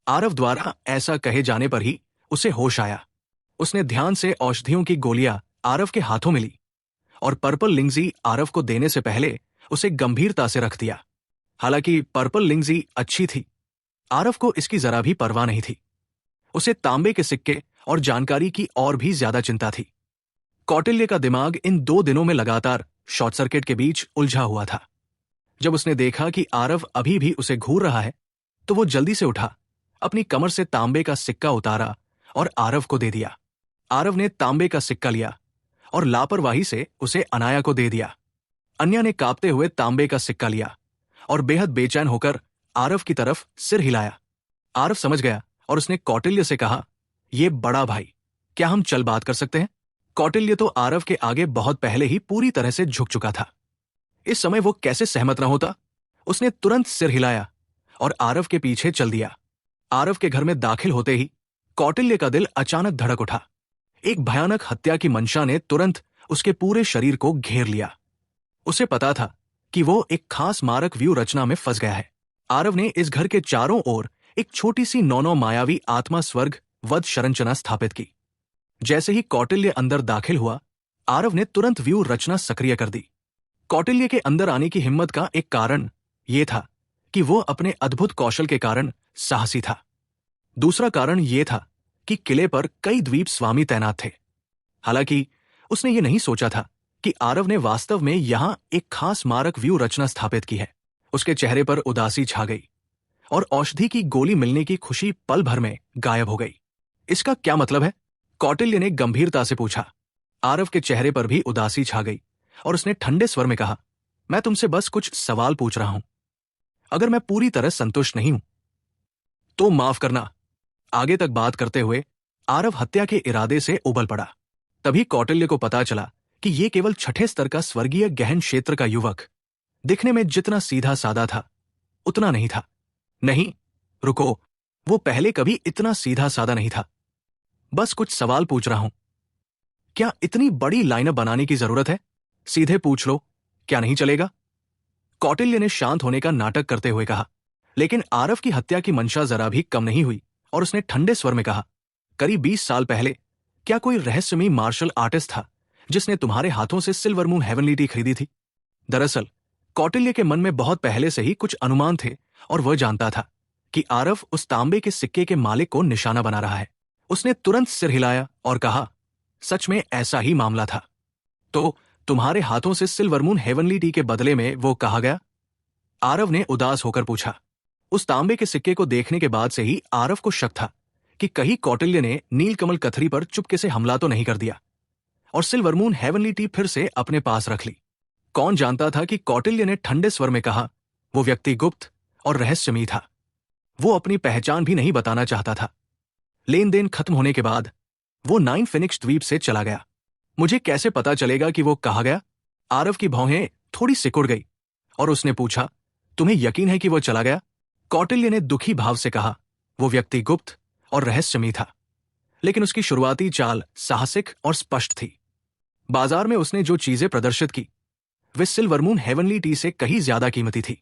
आरव द्वारा ऐसा कहे जाने पर ही उसे होश आया। उसने ध्यान से औषधियों की गोलियां आरव के हाथों में ली और पर्पल लिंगजी आरव को देने से पहले उसे गंभीरता से रख दिया। हालांकि पर्पल लिंगजी अच्छी थी, आरव को इसकी जरा भी परवाह नहीं थी। उसे तांबे के सिक्के और जानकारी की और भी ज्यादा चिंता थी। कौटिल्य का दिमाग इन 2 दिनों में लगातार शॉर्ट सर्किट के बीच उलझा हुआ था। जब उसने देखा कि आरव अभी भी उसे घूर रहा है, तो वो जल्दी से उठा, अपनी कमर से तांबे का सिक्का उतारा और आरव को दे दिया। आरव ने तांबे का सिक्का लिया और लापरवाही से उसे अनाया को दे दिया। अन्या ने कांपते हुए तांबे का सिक्का लिया और बेहद बेचैन होकर आरव की तरफ सिर हिलाया। आरव समझ गया और उसने कौटिल्य से कहा, "ये बड़ा भाई, क्या हम चल बात कर सकते हैं?" कौटिल्य तो आरव के आगे बहुत पहले ही पूरी तरह से झुक चुका था। इस समय वो कैसे सहमत न होता? उसने तुरंत सिर हिलाया और आरव के पीछे चल दिया। आरव के घर में दाखिल होते ही कौटिल्य का दिल अचानक धड़क उठा। एक भयानक हत्या की मंशा ने तुरंत उसके पूरे शरीर को घेर लिया। उसे पता था कि वो एक खास मारक व्यू रचना में फंस गया है। आरव ने इस घर के चारों ओर एक छोटी सी नौनो मायावी आत्मा स्वर्ग वध संरचना स्थापित की। जैसे ही कौटिल्य अंदर दाखिल हुआ, आरव ने तुरंत व्यू रचना सक्रिय कर दी। कौटिल्य के अंदर आने की हिम्मत का एक कारण यह था कि वो अपने अद्भुत कौशल के कारण साहसी था। दूसरा कारण यह था कि किले पर कई द्वीप स्वामी तैनात थे। हालांकि उसने ये नहीं सोचा था कि आरव ने वास्तव में यहां एक खास मारक व्यू रचना स्थापित की है। उसके चेहरे पर उदासी छा गई और औषधि की गोली मिलने की खुशी पल भर में गायब हो गई। इसका क्या मतलब है? कौटिल्य ने गंभीरता से पूछा। आरव के चेहरे पर भी उदासी छा गई और उसने ठंडे स्वर में कहा, मैं तुमसे बस कुछ सवाल पूछ रहा हूं। अगर मैं पूरी तरह संतुष्ट नहीं हूं तो माफ करना। आगे तक बात करते हुए आरव हत्या के इरादे से उबल पड़ा। तभी कौटिल्य को पता चला कि यह केवल छठे स्तर का स्वर्गीय गहन क्षेत्र का युवक दिखने में जितना सीधा सादा था उतना नहीं था। नहीं, रुको, वो पहले कभी इतना सीधा सादा नहीं था। बस कुछ सवाल पूछ रहा हूं। क्या इतनी बड़ी लाइनअप बनाने की जरूरत है? सीधे पूछ लो, क्या नहीं चलेगा? कौटिल्य ने शांत होने का नाटक करते हुए कहा। लेकिन आरव की हत्या की मंशा जरा भी कम नहीं हुई और उसने ठंडे स्वर में कहा, करीब 20 साल पहले क्या कोई रहस्यमयी मार्शल आर्टिस्ट था जिसने तुम्हारे हाथों से सिल्वर मून हेवनली टी खरीदी थी? दरअसल कौटिल्य के मन में बहुत पहले से ही कुछ अनुमान थे और वह जानता था कि आरव उस तांबे के सिक्के के मालिक को निशाना बना रहा है। उसने तुरंत सिर हिलाया और कहा, सच में ऐसा ही मामला था। तो तुम्हारे हाथों से सिल्वर मून हेवनली टी के बदले में वो कहा गया? आरव ने उदास होकर पूछा। उस तांबे के सिक्के को देखने के बाद से ही आरव को शक था कि कहीं कौटिल्य ने नीलकमल कथरी पर चुपके से हमला तो नहीं कर दिया और सिल्वर मून हेवनली टी फिर से अपने पास रख ली। कौन जानता था कि कौटिल्य ने ठंडे स्वर में कहा, वो व्यक्ति गुप्त और रहस्यमयी था। वो अपनी पहचान भी नहीं बताना चाहता था। लेन देन खत्म होने के बाद वो 9 फिनिक्स द्वीप से चला गया। मुझे कैसे पता चलेगा कि वो कहाँ गया? आरव की भौहें थोड़ी सिकुड़ गई और उसने पूछा, तुम्हें यकीन है कि वो चला गया? कौटिल्य ने दुखी भाव से कहा, वो व्यक्ति गुप्त और रहस्यमयी था, लेकिन उसकी शुरुआती चाल साहसिक और स्पष्ट थी। बाजार में उसने जो चीजें प्रदर्शित की वे सिल्वर मून हेवनली टी से कहीं ज्यादा कीमती थी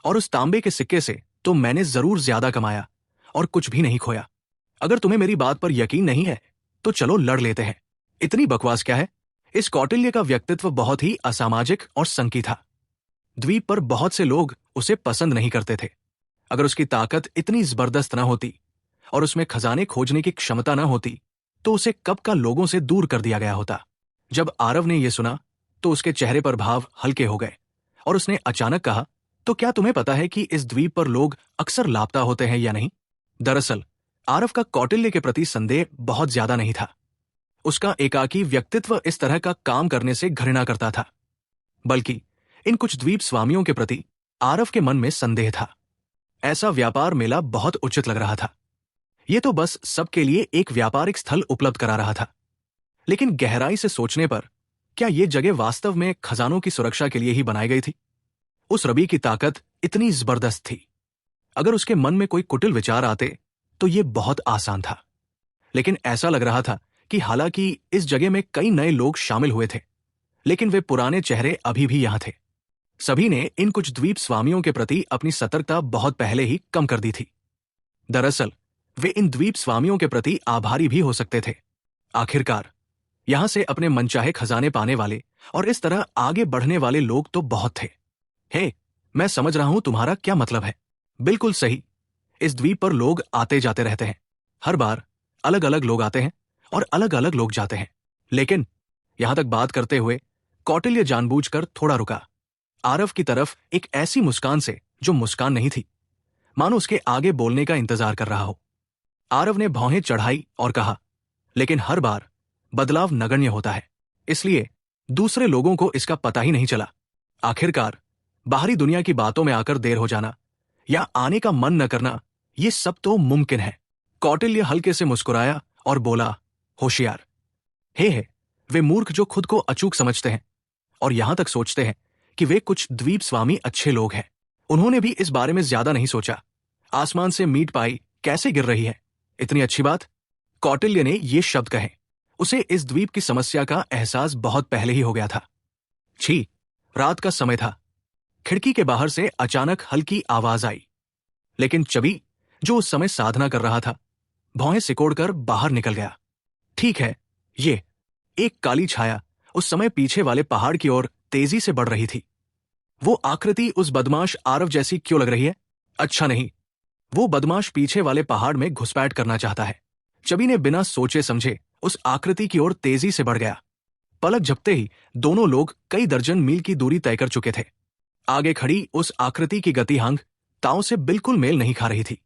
और उस तांबे के सिक्के से तो मैंने जरूर ज्यादा कमाया और कुछ भी नहीं खोया। अगर तुम्हें मेरी बात पर यकीन नहीं है तो चलो लड़ लेते हैं। इतनी बकवास क्या है? इस कौटिल्य का व्यक्तित्व बहुत ही असामाजिक और संकी था। द्वीप पर बहुत से लोग उसे पसंद नहीं करते थे। अगर उसकी ताकत इतनी जबरदस्त न होती और उसमें खजाने खोजने की क्षमता न होती तो उसे कब का लोगों से दूर कर दिया गया होता। जब आरव ने यह सुना तो उसके चेहरे पर भाव हल्के हो गए और उसने अचानक कहा, तो क्या तुम्हें पता है कि इस द्वीप पर लोग अक्सर लापता होते हैं या नहीं? दरअसल आरव का कौटिल्य के प्रति संदेह बहुत ज्यादा नहीं था। उसका एकाकी व्यक्तित्व इस तरह का काम करने से घृणा करता था, बल्कि इन कुछ द्वीप स्वामियों के प्रति आरव के मन में संदेह था। ऐसा व्यापार मेला बहुत उचित लग रहा था। यह तो बस सबके लिए एक व्यापारिक स्थल उपलब्ध करा रहा था, लेकिन गहराई से सोचने पर क्या यह जगह वास्तव में खजानों की सुरक्षा के लिए ही बनाई गई थी? उस रबी की ताकत इतनी जबरदस्त थी, अगर उसके मन में कोई कुटिल विचार आते तो यह बहुत आसान था। लेकिन ऐसा लग रहा था कि हालांकि इस जगह में कई नए लोग शामिल हुए थे, लेकिन वे पुराने चेहरे अभी भी यहां थे। सभी ने इन कुछ द्वीप स्वामियों के प्रति अपनी सतर्कता बहुत पहले ही कम कर दी थी। दरअसल वे इन द्वीप स्वामियों के प्रति आभारी भी हो सकते थे। आखिरकार यहां से अपने मनचाहे खजाने पाने वाले और इस तरह आगे बढ़ने वाले लोग तो बहुत थे। हे, मैं समझ रहा हूं तुम्हारा क्या मतलब है। बिल्कुल सही। इस द्वीप पर लोग आते जाते रहते हैं। हर बार अलग अलग लोग आते हैं और अलग अलग लोग जाते हैं। लेकिन यहां तक बात करते हुए कौटिल्य जानबूझकर थोड़ा रुका, आरव की तरफ एक ऐसी मुस्कान से जो मुस्कान नहीं थी, मानो उसके आगे बोलने का इंतजार कर रहा हो। आरव ने भौहें चढ़ाई और कहा, लेकिन हर बार बदलाव नगण्य होता है, इसलिए दूसरे लोगों को इसका पता ही नहीं चला। आखिरकार बाहरी दुनिया की बातों में आकर देर हो जाना या आने का मन न करना, ये सब तो मुमकिन है। कौटिल्य हल्के से मुस्कुराया और बोला, होशियार। हे, वे मूर्ख जो खुद को अचूक समझते हैं और यहां तक सोचते हैं कि वे कुछ द्वीप स्वामी अच्छे लोग हैं। उन्होंने भी इस बारे में ज्यादा नहीं सोचा आसमान से मीट पाई कैसे गिर रही है। इतनी अच्छी बात। कौटिल्य ने ये शब्द कहे। उसे इस द्वीप की समस्या का एहसास बहुत पहले ही हो गया था। छी, रात का समय था। खिड़की के बाहर से अचानक हल्की आवाज आई, लेकिन चबी जो उस समय साधना कर रहा था भौहें सिकोड़कर बाहर निकल गया। ठीक है, ये एक काली छाया उस समय पीछे वाले पहाड़ की ओर तेजी से बढ़ रही थी। वो आकृति उस बदमाश आरव जैसी क्यों लग रही है? अच्छा नहीं, वो बदमाश पीछे वाले पहाड़ में घुसपैठ करना चाहता है। चबी ने बिना सोचे समझे उस आकृति की ओर तेजी से बढ़ गया। पलक झपकते ही दोनों लोग कई दर्जन मील की दूरी तय कर चुके थे। आगे खड़ी उस आकृति की गति हांग ताओ से बिल्कुल मेल नहीं खा रही थी।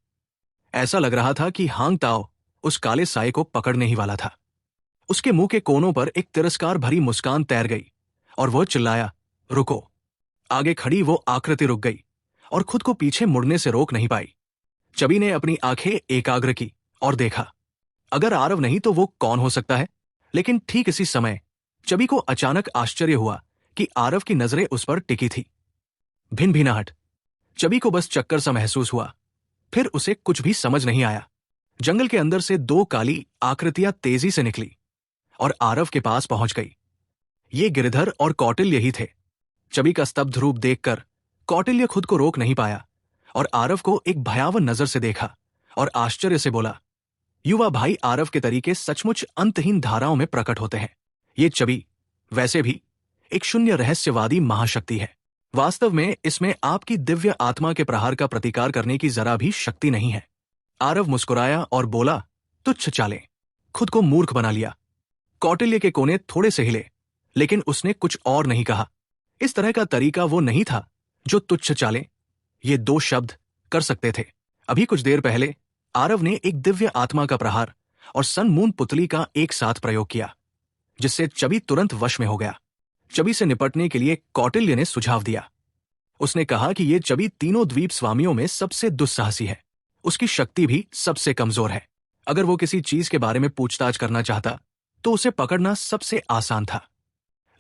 ऐसा लग रहा था कि हांग ताओ उस काले साये को पकड़ने ही वाला था। उसके मुंह के कोनों पर एक तिरस्कार भरी मुस्कान तैर गई और वह चिल्लाया, रुको। आगे खड़ी वो आकृति रुक गई और खुद को पीछे मुड़ने से रोक नहीं पाई। चबी ने अपनी आंखें एकाग्र की और देखा, अगर आरव नहीं तो वो कौन हो सकता है? लेकिन ठीक इसी समय चबी को अचानक आश्चर्य हुआ कि आरव की नजरें उस पर टिकी थी। भिनभिनाहट। चबी को बस चक्कर सा महसूस हुआ, फिर उसे कुछ भी समझ नहीं आया। जंगल के अंदर से दो काली आकृतियां तेजी से निकली और आरव के पास पहुंच गई। ये गिरधर और कौटिल्य ही थे। चबी का स्तब्ध रूप देखकर कौटिल्य खुद को रोक नहीं पाया और आरव को एक भयावह नजर से देखा और आश्चर्य से बोला, युवा भाई आरव के तरीके सचमुच अंतहीन धाराओं में प्रकट होते हैं। ये चबी वैसे भी एक शून्य रहस्यवादी महाशक्ति है। वास्तव में इसमें आपकी दिव्य आत्मा के प्रहार का प्रतिकार करने की जरा भी शक्ति नहीं है। आरव मुस्कुराया और बोला, तुच्छ चालें, खुद को मूर्ख बना लिया। कौटिल्य के कोने थोड़े से हिले, लेकिन उसने कुछ और नहीं कहा। इस तरह का तरीका वो नहीं था जो तुच्छ चालें ये दो शब्द कर सकते थे। अभी कुछ देर पहले आरव ने एक दिव्य आत्मा का प्रहार और सन मून पुतली का एक साथ प्रयोग किया, जिससे चबी तुरंत वश में हो गया। चबी से निपटने के लिए कौटिल्य ने सुझाव दिया। उसने कहा कि ये चबी तीनों द्वीप स्वामियों में सबसे दुस्साहसी है। उसकी शक्ति भी सबसे कमजोर है। अगर वो किसी चीज के बारे में पूछताछ करना चाहता तो उसे पकड़ना सबसे आसान था।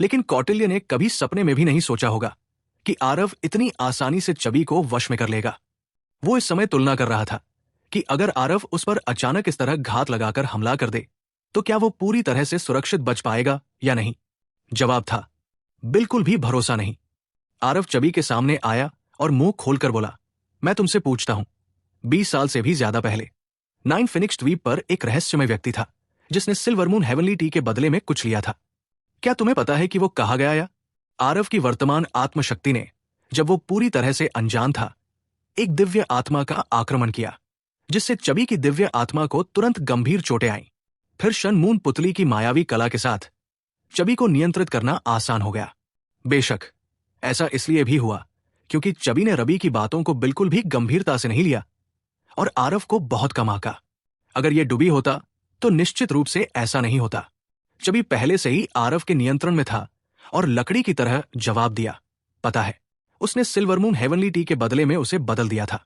लेकिन कौटिल्य ने कभी सपने में भी नहीं सोचा होगा कि आरव इतनी आसानी से चबी को वश में कर लेगा। वो इस समय तुलना कर रहा था कि अगर आरव उस पर अचानक इस तरह घात लगाकर हमला कर दे तो क्या वो पूरी तरह से सुरक्षित बच पाएगा या नहीं। जवाब था, बिल्कुल भी भरोसा नहीं। आरव चबी के सामने आया और मुंह खोलकर बोला, मैं तुमसे पूछता हूं, 20 साल से भी ज्यादा पहले नाइन फिनिक्स द्वीप पर एक रहस्यमय व्यक्ति था जिसने सिल्वर मून हेवनली टी के बदले में कुछ लिया था। क्या तुम्हें पता है कि वो कहाँ गया? या आरव की वर्तमान आत्मशक्ति ने, जब वो पूरी तरह से अनजान था, एक दिव्य आत्मा का आक्रमण किया, जिससे चबी की दिव्य आत्मा को तुरंत गंभीर चोटें आईं। फिर शन मून पुतली की मायावी कला के साथ चबी को नियंत्रित करना आसान हो गया। बेशक ऐसा इसलिए भी हुआ क्योंकि चबी ने रवि की बातों को बिल्कुल भी गंभीरता से नहीं लिया और आरव को बहुत कम आंका। अगर यह डूबी होता तो निश्चित रूप से ऐसा नहीं होता। चबी पहले से ही आरव के नियंत्रण में था और लकड़ी की तरह जवाब दिया, पता है, उसने सिल्वर मून हेवनली टी के बदले में उसे बदल दिया था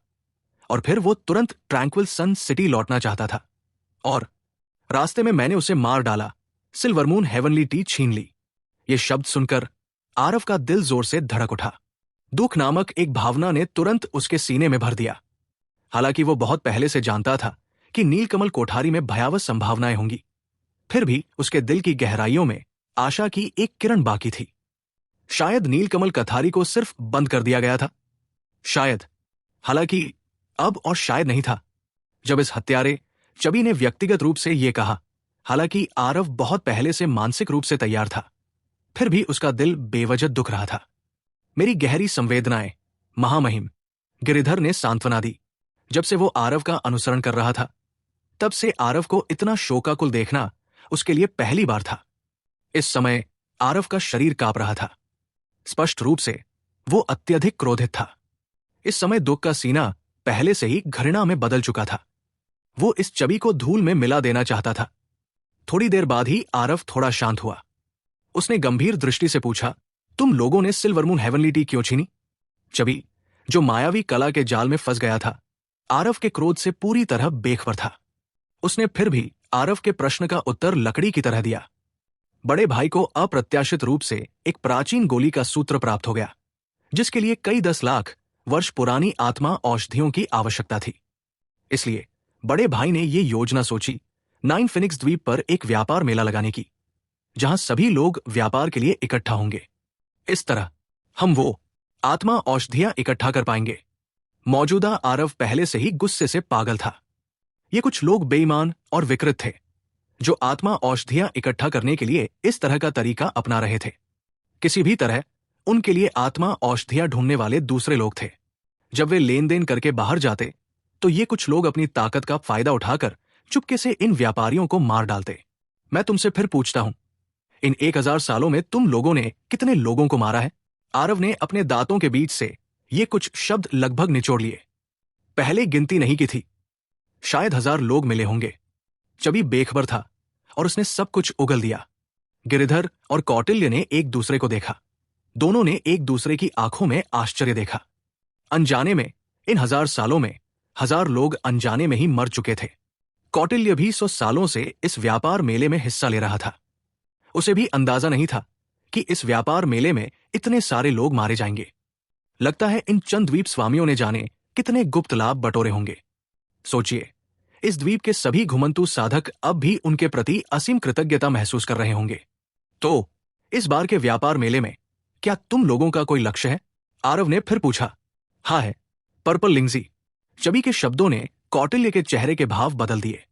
और फिर वो तुरंत ट्रैंक्विल सन सिटी लौटना चाहता था और रास्ते में मैंने उसे मार डाला, सिल्वर मून हेवनली टी छीन ली। ये शब्द सुनकर आरव का दिल जोर से धड़क उठा। दुख नामक एक भावना ने तुरंत उसके सीने में भर दिया। हालांकि वो बहुत पहले से जानता था कि नीलकमल कोठारी में भयावह संभावनाएं होंगी, फिर भी उसके दिल की गहराइयों में आशा की एक किरण बाकी थी। शायद नीलकमल कथारी को सिर्फ बंद कर दिया गया था, शायद। हालांकि अब और शायद नहीं था। जब इस हत्यारे चबी ने व्यक्तिगत रूप से यह कहा, हालांकि आरव बहुत पहले से मानसिक रूप से तैयार था, फिर भी उसका दिल बेवजह दुख रहा था। मेरी गहरी संवेदनाएं, महामहिम, गिरिधर ने सांत्वना दी। जब से वो आरव का अनुसरण कर रहा था, तब से आरव को इतना शोकाकुल देखना उसके लिए पहली बार था। इस समय आरव का शरीर कांप रहा था। स्पष्ट रूप से वो अत्यधिक क्रोधित था। इस समय दुख का सीना पहले से ही घृणा में बदल चुका था। वो इस चबी को धूल में मिला देना चाहता था। थोड़ी देर बाद ही आरव थोड़ा शांत हुआ। उसने गंभीर दृष्टि से पूछा, तुम लोगों ने सिल्वर मून हेवनली टी क्यों छीनी? चबी, जो मायावी कला के जाल में फंस गया था, आरव के क्रोध से पूरी तरह बेखबर था। उसने फिर भी आरव के प्रश्न का उत्तर लकड़ी की तरह दिया। बड़े भाई को अप्रत्याशित रूप से एक प्राचीन गोली का सूत्र प्राप्त हो गया, जिसके लिए कई 10 लाख वर्ष पुरानी आत्मा औषधियों की आवश्यकता थी। इसलिए बड़े भाई ने ये योजना सोची, नाइन फिनिक्स द्वीप पर एक व्यापार मेला लगाने की, जहां सभी लोग व्यापार के लिए इकट्ठा होंगे। इस तरह हम वो आत्मा औषधियां इकट्ठा कर पाएंगे। मौजूदा आरव पहले से ही गुस्से से पागल था। ये कुछ लोग बेईमान और विकृत थे जो आत्मा औषधियां इकट्ठा करने के लिए इस तरह का तरीका अपना रहे थे। किसी भी तरह उनके लिए आत्मा औषधियां ढूंढने वाले दूसरे लोग थे। जब वे लेन देन करके बाहर जाते तो ये कुछ लोग अपनी ताकत का फायदा उठाकर चुपके से इन व्यापारियों को मार डालते। मैं तुमसे फिर पूछता हूं, इन 1000 सालों में तुम लोगों ने कितने लोगों को मारा है? आरव ने अपने दांतों के बीच से ये कुछ शब्द लगभग निचोड़ लिए। पहले गिनती नहीं की थी, शायद 1000 लोग मिले होंगे। चबी बेखबर था और उसने सब कुछ उगल दिया। गिरिधर और कौटिल्य ने एक दूसरे को देखा। दोनों ने एक दूसरे की आंखों में आश्चर्य देखा। अनजाने में इन 1000 सालों में 1000 लोग अनजाने में ही मर चुके थे। कौटिल्य भी 100 सालों से इस व्यापार मेले में हिस्सा ले रहा था। उसे भी अंदाजा नहीं था कि इस व्यापार मेले में इतने सारे लोग मारे जाएंगे। लगता है इन चंद द्वीप स्वामियों ने जाने कितने गुप्त लाभ बटोरे होंगे। सोचिए, इस द्वीप के सभी घुमंतु साधक अब भी उनके प्रति असीम कृतज्ञता महसूस कर रहे होंगे। तो इस बार के व्यापार मेले में क्या तुम लोगों का कोई लक्ष्य है? आरव ने फिर पूछा। हाँ है, पर्पल लिंगजी। चबी के शब्दों ने कौटिल्य के चेहरे के भाव बदल दिए।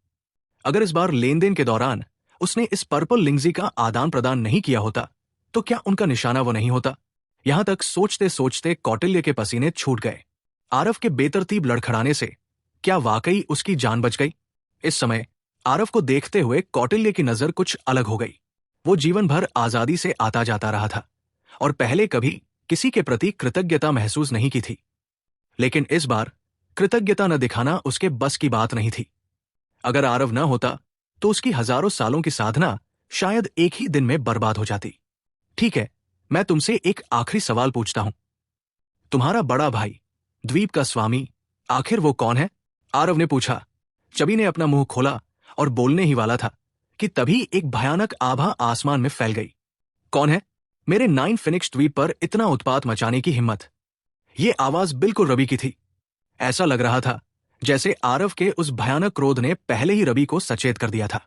अगर इस बार लेन देन के दौरान उसने इस पर्पल लिंगजी का आदान प्रदान नहीं किया होता तो क्या उनका निशाना वो नहीं होता? यहां तक सोचते सोचते कौटिल्य के पसीने छूट गए। आरव के बेतरतीब लड़खड़ाने से क्या वाकई उसकी जान बच गई? इस समय आरव को देखते हुए कौटिल्य की नजर कुछ अलग हो गई। वो जीवन भर आजादी से आता जाता रहा था और पहले कभी किसी के प्रति कृतज्ञता महसूस नहीं की थी, लेकिन इस बार कृतज्ञता न दिखाना उसके बस की बात नहीं थी। अगर आरव न होता तो उसकी हजारों सालों की साधना शायद एक ही दिन में बर्बाद हो जाती। ठीक है, मैं तुमसे एक आखिरी सवाल पूछता हूं। तुम्हारा बड़ा भाई, द्वीप का स्वामी, आखिर वो कौन है? आरव ने पूछा। चबी ने अपना मुंह खोला और बोलने ही वाला था कि तभी एक भयानक आभा आसमान में फैल गई। कौन है? मेरे 9 फिनिक्स द्वीप पर इतना उत्पात मचाने की हिम्मत? ये आवाज बिल्कुल रवि की थी। ऐसा लग रहा था जैसे आरव के उस भयानक क्रोध ने पहले ही रवि को सचेत कर दिया था।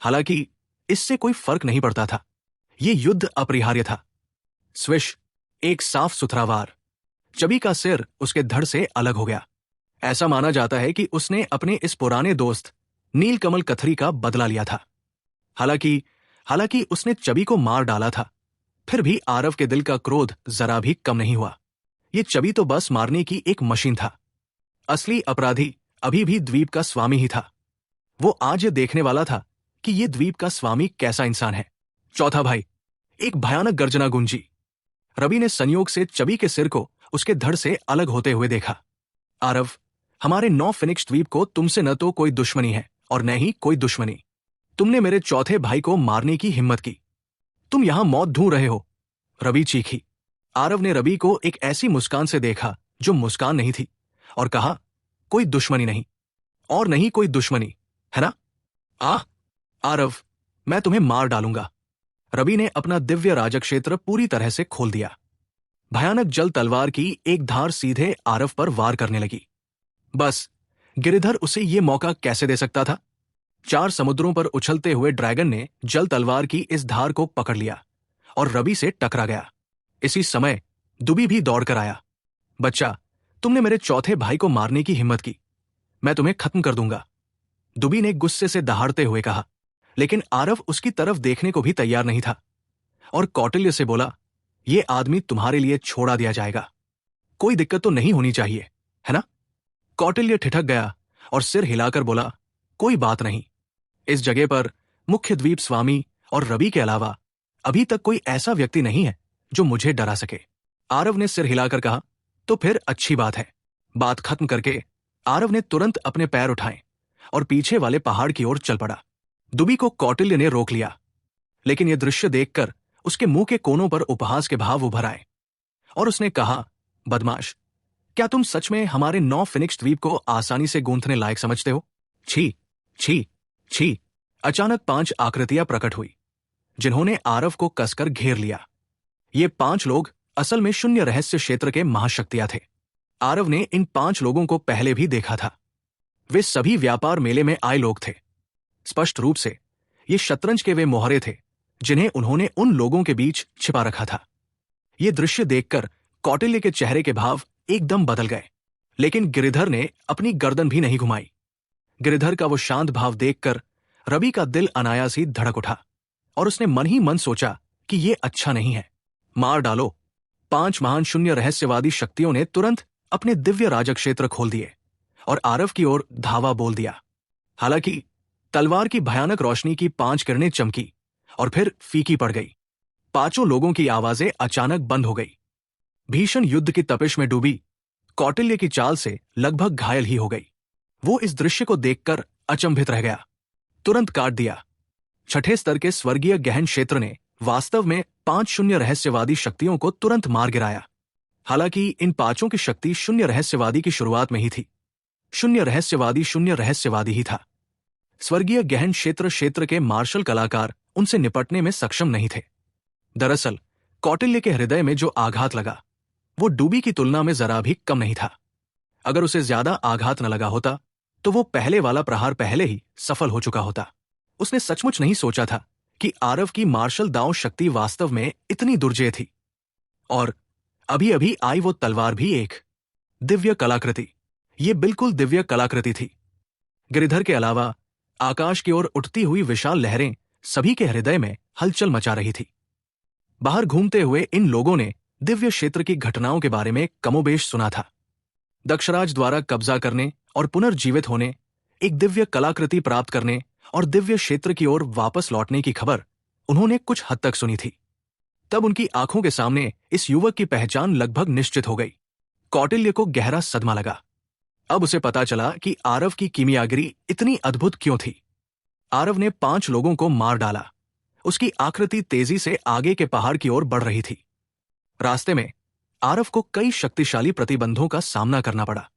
हालांकि इससे कोई फर्क नहीं पड़ता था। ये युद्ध अपरिहार्य था। स्विश, एक साफ सुथरा वार। चबी का सिर उसके धड़ से अलग हो गया। ऐसा माना जाता है कि उसने अपने इस पुराने दोस्त नीलकमल कथरी का बदला लिया था। हालांकि उसने चबी को मार डाला था, फिर भी आरव के दिल का क्रोध जरा भी कम नहीं हुआ। ये चबी तो बस मारने की एक मशीन था। असली अपराधी अभी भी द्वीप का स्वामी ही था। वो आज ये देखने वाला था कि ये द्वीप का स्वामी कैसा इंसान है। चौथा भाई, एक भयानक गर्जना गूंजी। रवि ने संयोग से चबी के सिर को उसके धड़ से अलग होते हुए देखा। आरव, हमारे 9 फिनिक्स द्वीप को तुमसे न तो कोई दुश्मनी है और न ही कोई दुश्मनी। तुमने मेरे चौथे भाई को मारने की हिम्मत की। तुम यहां मौत ढूंढ रहे हो। रवि चीखी। आरव ने रवि को एक ऐसी मुस्कान से देखा जो मुस्कान नहीं थी और कहा, कोई दुश्मनी नहीं और नहीं कोई दुश्मनी, है ना? आरव, मैं तुम्हें मार डालूंगा। रवि ने अपना दिव्य राजक्षेत्र पूरी तरह से खोल दिया। भयानक जल तलवार की एक धार सीधे आरव पर वार करने लगी। बस गिरिधर उसे ये मौका कैसे दे सकता था? 4 समुद्रों पर उछलते हुए ड्रैगन ने जल तलवार की इस धार को पकड़ लिया और रवि से टकरा गया। इसी समय दुबी भी दौड़कर आया। बच्चा, तुमने मेरे चौथे भाई को मारने की हिम्मत की। मैं तुम्हें खत्म कर दूंगा, दुबी ने गुस्से से दहाड़ते हुए कहा। लेकिन आरव उसकी तरफ देखने को भी तैयार नहीं था और कौटिल्य से बोला, ये आदमी तुम्हारे लिए छोड़ा दिया जाएगा। कोई दिक्कत तो नहीं होनी चाहिए, है ना? कौटिल्य ठिठक गया और सिर हिलाकर बोला, कोई बात नहीं। इस जगह पर मुख्य द्वीप स्वामी और रवि के अलावा अभी तक कोई ऐसा व्यक्ति नहीं है जो मुझे डरा सके। आरव ने सिर हिलाकर कहा, तो फिर अच्छी बात है। बात खत्म करके आरव ने तुरंत अपने पैर उठाए और पीछे वाले पहाड़ की ओर चल पड़ा। दुबी को कौटिल्य ने रोक लिया, लेकिन यह दृश्य देखकर उसके मुंह के कोनों पर उपहास के भाव उभर आए और उसने कहा, बदमाश, क्या तुम सच में हमारे 9 फिनिक्स द्वीप को आसानी से गूंथने लायक समझते हो? छी छी छी। अचानक 5 आकृतियां प्रकट हुई जिन्होंने आरव को कसकर घेर लिया। ये 5 लोग असल में शून्य रहस्य क्षेत्र के महाशक्तियां थे। आरव ने इन 5 लोगों को पहले भी देखा था। वे सभी व्यापार मेले में आए लोग थे। स्पष्ट रूप से ये शतरंज के वे मोहरे थे जिन्हें उन्होंने उन लोगों के बीच छिपा रखा था। ये दृश्य देखकर कौटिल्य के चेहरे के भाव एकदम बदल गए, लेकिन गिरिधर ने अपनी गर्दन भी नहीं घुमाई। गिरिधर का वो शांत भाव देखकर रवि का दिल अनायास ही धड़क उठा और उसने मन ही मन सोचा कि ये अच्छा नहीं है। मार डालो, 5 महान शून्य रहस्यवादी शक्तियों ने तुरंत अपने दिव्य राजक्षेत्र खोल दिए और आरव की ओर धावा बोल दिया। हालांकि तलवार की भयानक रोशनी की 5 किरणें चमकी और फिर फीकी पड़ गई। 5 लोगों की आवाजें अचानक बंद हो गई। भीषण युद्ध की तपिश में डूबी कौटिल्य की चाल से लगभग घायल ही हो गई। वो इस दृश्य को देखकर अचंभित रह गया। तुरंत काट दिया। छठे स्तर के स्वर्गीय गहन क्षेत्र ने वास्तव में 5 शून्य रहस्यवादी शक्तियों को तुरंत मार गिराया। हालांकि इन 5 की शक्ति शून्य रहस्यवादी की शुरुआत में ही थी। शून्य रहस्यवादी ही था। स्वर्गीय गहन क्षेत्र के मार्शल कलाकार उनसे निपटने में सक्षम नहीं थे। दरअसल कौटिल्य के हृदय में जो आघात लगा वो डूबी की तुलना में जरा भी कम नहीं था। अगर उसे ज्यादा आघात न लगा होता तो वो पहले वाला प्रहार पहले ही सफल हो चुका होता। उसने सचमुच नहीं सोचा था कि आरव की मार्शल दांव शक्ति वास्तव में इतनी दुर्जेय थी। और अभी अभी आई वो तलवार भी एक दिव्य कलाकृति। ये बिल्कुल दिव्य कलाकृति थी। गिरिधर के अलावा आकाश की ओर उठती हुई विशाल लहरें सभी के हृदय में हलचल मचा रही थी। बाहर घूमते हुए इन लोगों ने दिव्य क्षेत्र की घटनाओं के बारे में कमोबेश सुना था। दक्षराज द्वारा कब्जा करने और पुनर्जीवित होने, एक दिव्य कलाकृति प्राप्त करने और दिव्य क्षेत्र की ओर वापस लौटने की खबर उन्होंने कुछ हद तक सुनी थी। तब उनकी आंखों के सामने इस युवक की पहचान लगभग निश्चित हो गई। कौटिल्य को गहरा सदमा लगा। अब उसे पता चला कि आरव की कीमियागिरी इतनी अद्भुत क्यों थी। आरव ने 5 लोगों को मार डाला। उसकी आकृति तेजी से आगे के पहाड़ की ओर बढ़ रही थी। रास्ते में आरव को कई शक्तिशाली प्रतिबंधों का सामना करना पड़ा,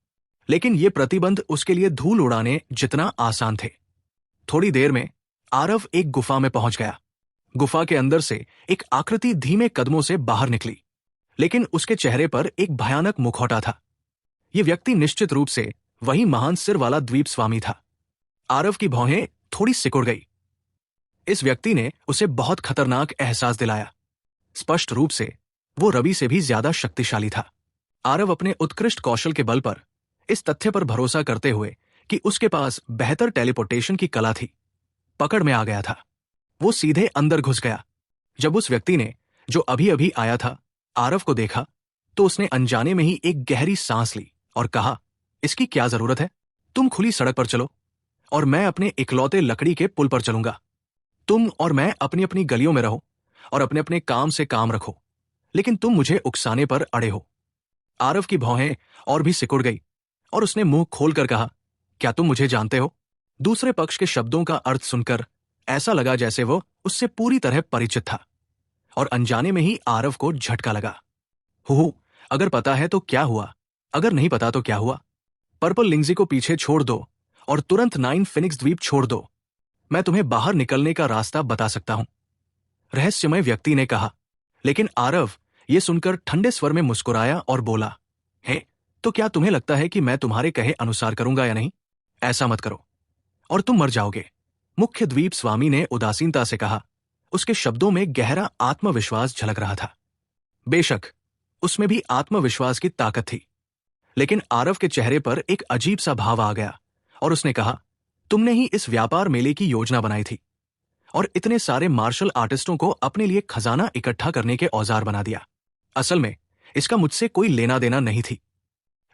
लेकिन ये प्रतिबंध उसके लिए धूल उड़ाने जितना आसान थे। थोड़ी देर में आरव एक गुफा में पहुंच गया। गुफा के अंदर से एक आकृति धीमे कदमों से बाहर निकली, लेकिन उसके चेहरे पर एक भयानक मुखौटा था। यह व्यक्ति निश्चित रूप से वही महान सिर वाला द्वीप स्वामी था। आरव की भौहें थोड़ी सिकुड़ गई। इस व्यक्ति ने उसे बहुत खतरनाक एहसास दिलाया। स्पष्ट रूप से वो रवि से भी ज्यादा शक्तिशाली था। आरव अपने उत्कृष्ट कौशल के बल पर इस तथ्य पर भरोसा करते हुए कि उसके पास बेहतर टेलीपोर्टेशन की कला थी, पकड़ में आ गया था। वो सीधे अंदर घुस गया। जब उस व्यक्ति ने, जो अभी अभी आया था, आरव को देखा तो उसने अनजाने में ही एक गहरी सांस ली और कहा, इसकी क्या जरूरत है? तुम खुली सड़क पर चलो और मैं अपने इकलौते लकड़ी के पुल पर चलूंगा। तुम और मैं अपनी अपनी गलियों में रहो और अपने अपने काम से काम रखो, लेकिन तुम मुझे उकसाने पर अड़े हो। आरव की भौहें और भी सिकुड़ गई और उसने मुंह खोलकर कहा, क्या तुम मुझे जानते हो? दूसरे पक्ष के शब्दों का अर्थ सुनकर ऐसा लगा जैसे वो उससे पूरी तरह परिचित था, और अनजाने में ही आरव को झटका लगा। हु, अगर पता है तो क्या हुआ, अगर नहीं पता तो क्या हुआ? पर्पल लिंग्जी को पीछे छोड़ दो और तुरंत 9 फिनिक्स द्वीप छोड़ दो। मैं तुम्हें बाहर निकलने का रास्ता बता सकता हूं, रहस्यमय व्यक्ति ने कहा। लेकिन आरव ये सुनकर ठंडे स्वर में मुस्कुराया और बोला, हे, तो क्या तुम्हें लगता है कि मैं तुम्हारे कहे अनुसार करूंगा या नहीं? ऐसा मत करो और तुम मर जाओगे। मुख्य द्वीप स्वामी ने उदासीनता से कहा। उसके शब्दों में गहरा आत्मविश्वास झलक रहा था। बेशक उसमें भी आत्मविश्वास की ताकत थी, लेकिन आरव के चेहरे पर एक अजीब सा भाव आ गया और उसने कहा, तुमने ही इस व्यापार मेले की योजना बनाई थी और इतने सारे मार्शल आर्टिस्टों को अपने लिए खजाना इकट्ठा करने के औजार बना दिया। असल में इसका मुझसे कोई लेना देना नहीं थी,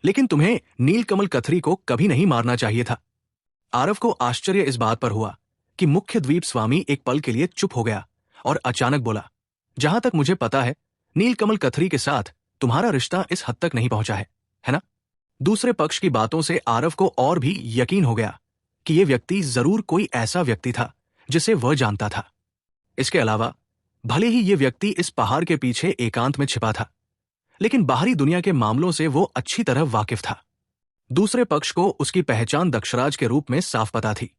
लेकिन तुम्हें नीलकमल कथरी को कभी नहीं मारना चाहिए था। आरव को आश्चर्य इस बात पर हुआ कि मुख्य द्वीप स्वामी एक पल के लिए चुप हो गया और अचानक बोला, जहां तक मुझे पता है नीलकमल कथरी के साथ तुम्हारा रिश्ता इस हद तक नहीं पहुंचा है ना? दूसरे पक्ष की बातों से आरव को और भी यकीन हो गया कि यह व्यक्ति जरूर कोई ऐसा व्यक्ति था जिसे वह जानता था। इसके अलावा भले ही यह व्यक्ति इस पहाड़ के पीछे एकांत में छिपा था, लेकिन बाहरी दुनिया के मामलों से वो अच्छी तरह वाकिफ था। दूसरे पक्ष को उसकी पहचान दक्षराज के रूप में साफ पता थी।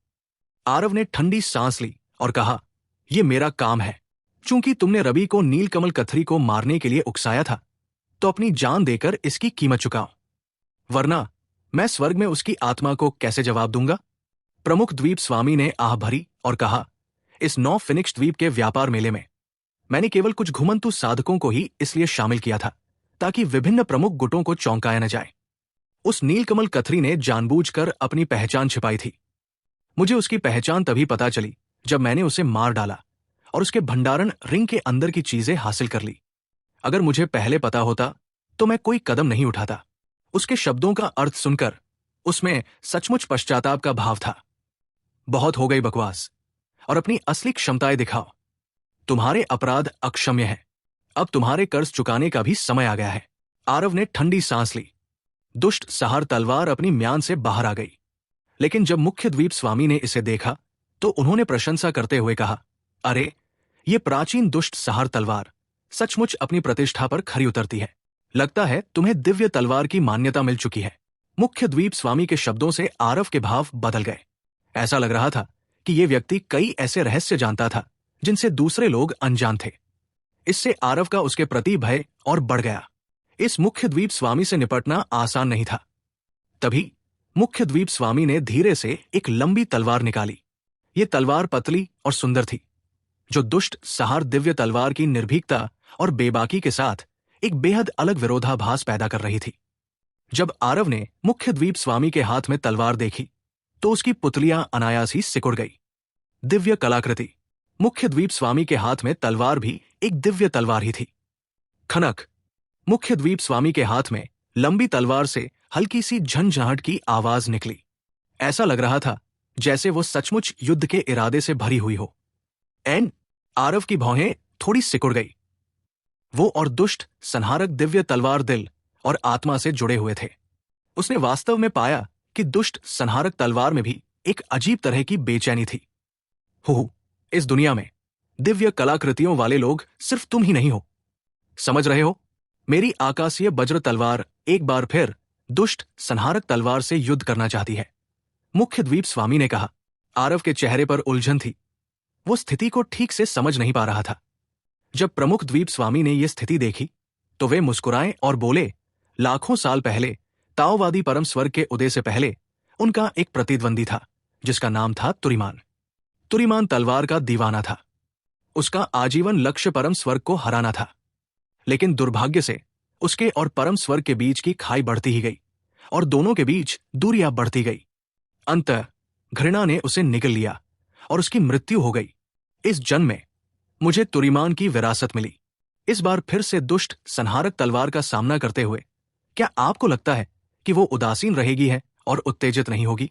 आरव ने ठंडी सांस ली और कहा, यह मेरा काम है। चूंकि तुमने रवि को नीलकमल कथरी को मारने के लिए उकसाया था, तो अपनी जान देकर इसकी कीमत चुकाओ, वरना मैं स्वर्ग में उसकी आत्मा को कैसे जवाब दूंगा? प्रमुख द्वीप स्वामी ने आह भरी और कहा, इस 9 फिनिक्स द्वीप के व्यापार मेले में मैंने केवल कुछ घुमंतु साधकों को ही इसलिए शामिल किया था ताकि विभिन्न प्रमुख गुटों को चौंकाया न जाए। उस नीलकमल कथरी ने जानबूझकर अपनी पहचान छिपाई थी। मुझे उसकी पहचान तभी पता चली जब मैंने उसे मार डाला और उसके भंडारण रिंग के अंदर की चीजें हासिल कर ली। अगर मुझे पहले पता होता तो मैं कोई कदम नहीं उठाता। उसके शब्दों का अर्थ सुनकर उसमें सचमुच पश्चाताप का भाव था। बहुत हो गई बकवास, और अपनी असली क्षमताएं दिखाओ। तुम्हारे अपराध अक्षम्य हैं। अब तुम्हारे कर्ज चुकाने का भी समय आ गया है। आरव ने ठंडी सांस ली। दुष्ट सहार तलवार अपनी म्यान से बाहर आ गई। लेकिन जब मुख्य द्वीप स्वामी ने इसे देखा तो उन्होंने प्रशंसा करते हुए कहा, अरे, ये प्राचीन दुष्ट सहार तलवार सचमुच अपनी प्रतिष्ठा पर खरी उतरती है। लगता है तुम्हें दिव्य तलवार की मान्यता मिल चुकी है। मुख्य द्वीप स्वामी के शब्दों से आरव के भाव बदल गए। ऐसा लग रहा था कि यह व्यक्ति कई ऐसे रहस्य जानता था जिनसे दूसरे लोग अनजान थे। इससे आरव का उसके प्रति भय और बढ़ गया। इस मुख्य द्वीप स्वामी से निपटना आसान नहीं था। तभी मुख्य द्वीप स्वामी ने धीरे से एक लंबी तलवार निकाली। ये तलवार पतली और सुंदर थी, जो दुष्ट सहार दिव्य तलवार की निर्भीकता और बेबाकी के साथ एक बेहद अलग विरोधाभास पैदा कर रही थी। जब आरव ने मुख्य द्वीप स्वामी के हाथ में तलवार देखी तो उसकी पुतलियां अनायास ही सिकुड़ गई। दिव्य कलाकृति। मुख्य द्वीप स्वामी के हाथ में तलवार भी एक दिव्य तलवार ही थी। खनक। मुख्य द्वीप स्वामी के हाथ में लंबी तलवार से हल्की सी झंझनाहट की आवाज निकली। ऐसा लग रहा था जैसे वो सचमुच युद्ध के इरादे से भरी हुई हो। आरव की भौहें थोड़ी सिकुड़ गई। वो और दुष्ट संहारक दिव्य तलवार दिल और आत्मा से जुड़े हुए थे। उसने वास्तव में पाया कि दुष्ट संहारक तलवार में भी एक अजीब तरह की बेचैनी थी। इस दुनिया में दिव्य कलाकृतियों वाले लोग सिर्फ तुम ही नहीं हो। समझ रहे हो? मेरी आकाशीय वज्र तलवार एक बार फिर दुष्ट संहारक तलवार से युद्ध करना चाहती है, मुख्य द्वीप स्वामी ने कहा। आरव के चेहरे पर उलझन थी। वो स्थिति को ठीक से समझ नहीं पा रहा था। जब प्रमुख द्वीप स्वामी ने यह स्थिति देखी तो वे मुस्कुराए और बोले, लाखों साल पहले ताओवादी परम स्वर्ग के उदय से पहले उनका एक प्रतिद्वंदी था जिसका नाम था तुरीमान। तुरीमान तलवार का दीवाना था। उसका आजीवन लक्ष्य परम स्वर्ग को हराना था। लेकिन दुर्भाग्य से उसके और परम स्वर्ग के बीच की खाई बढ़ती ही गई और दोनों के बीच दूरियां बढ़ती गई। अंततः घृणा ने उसे निगल लिया और उसकी मृत्यु हो गई। इस जन्म में मुझे तुरीमान की विरासत मिली। इस बार फिर से दुष्ट संहारक तलवार का सामना करते हुए क्या आपको लगता है कि वो उदासीन रहेगी है और उत्तेजित नहीं होगी?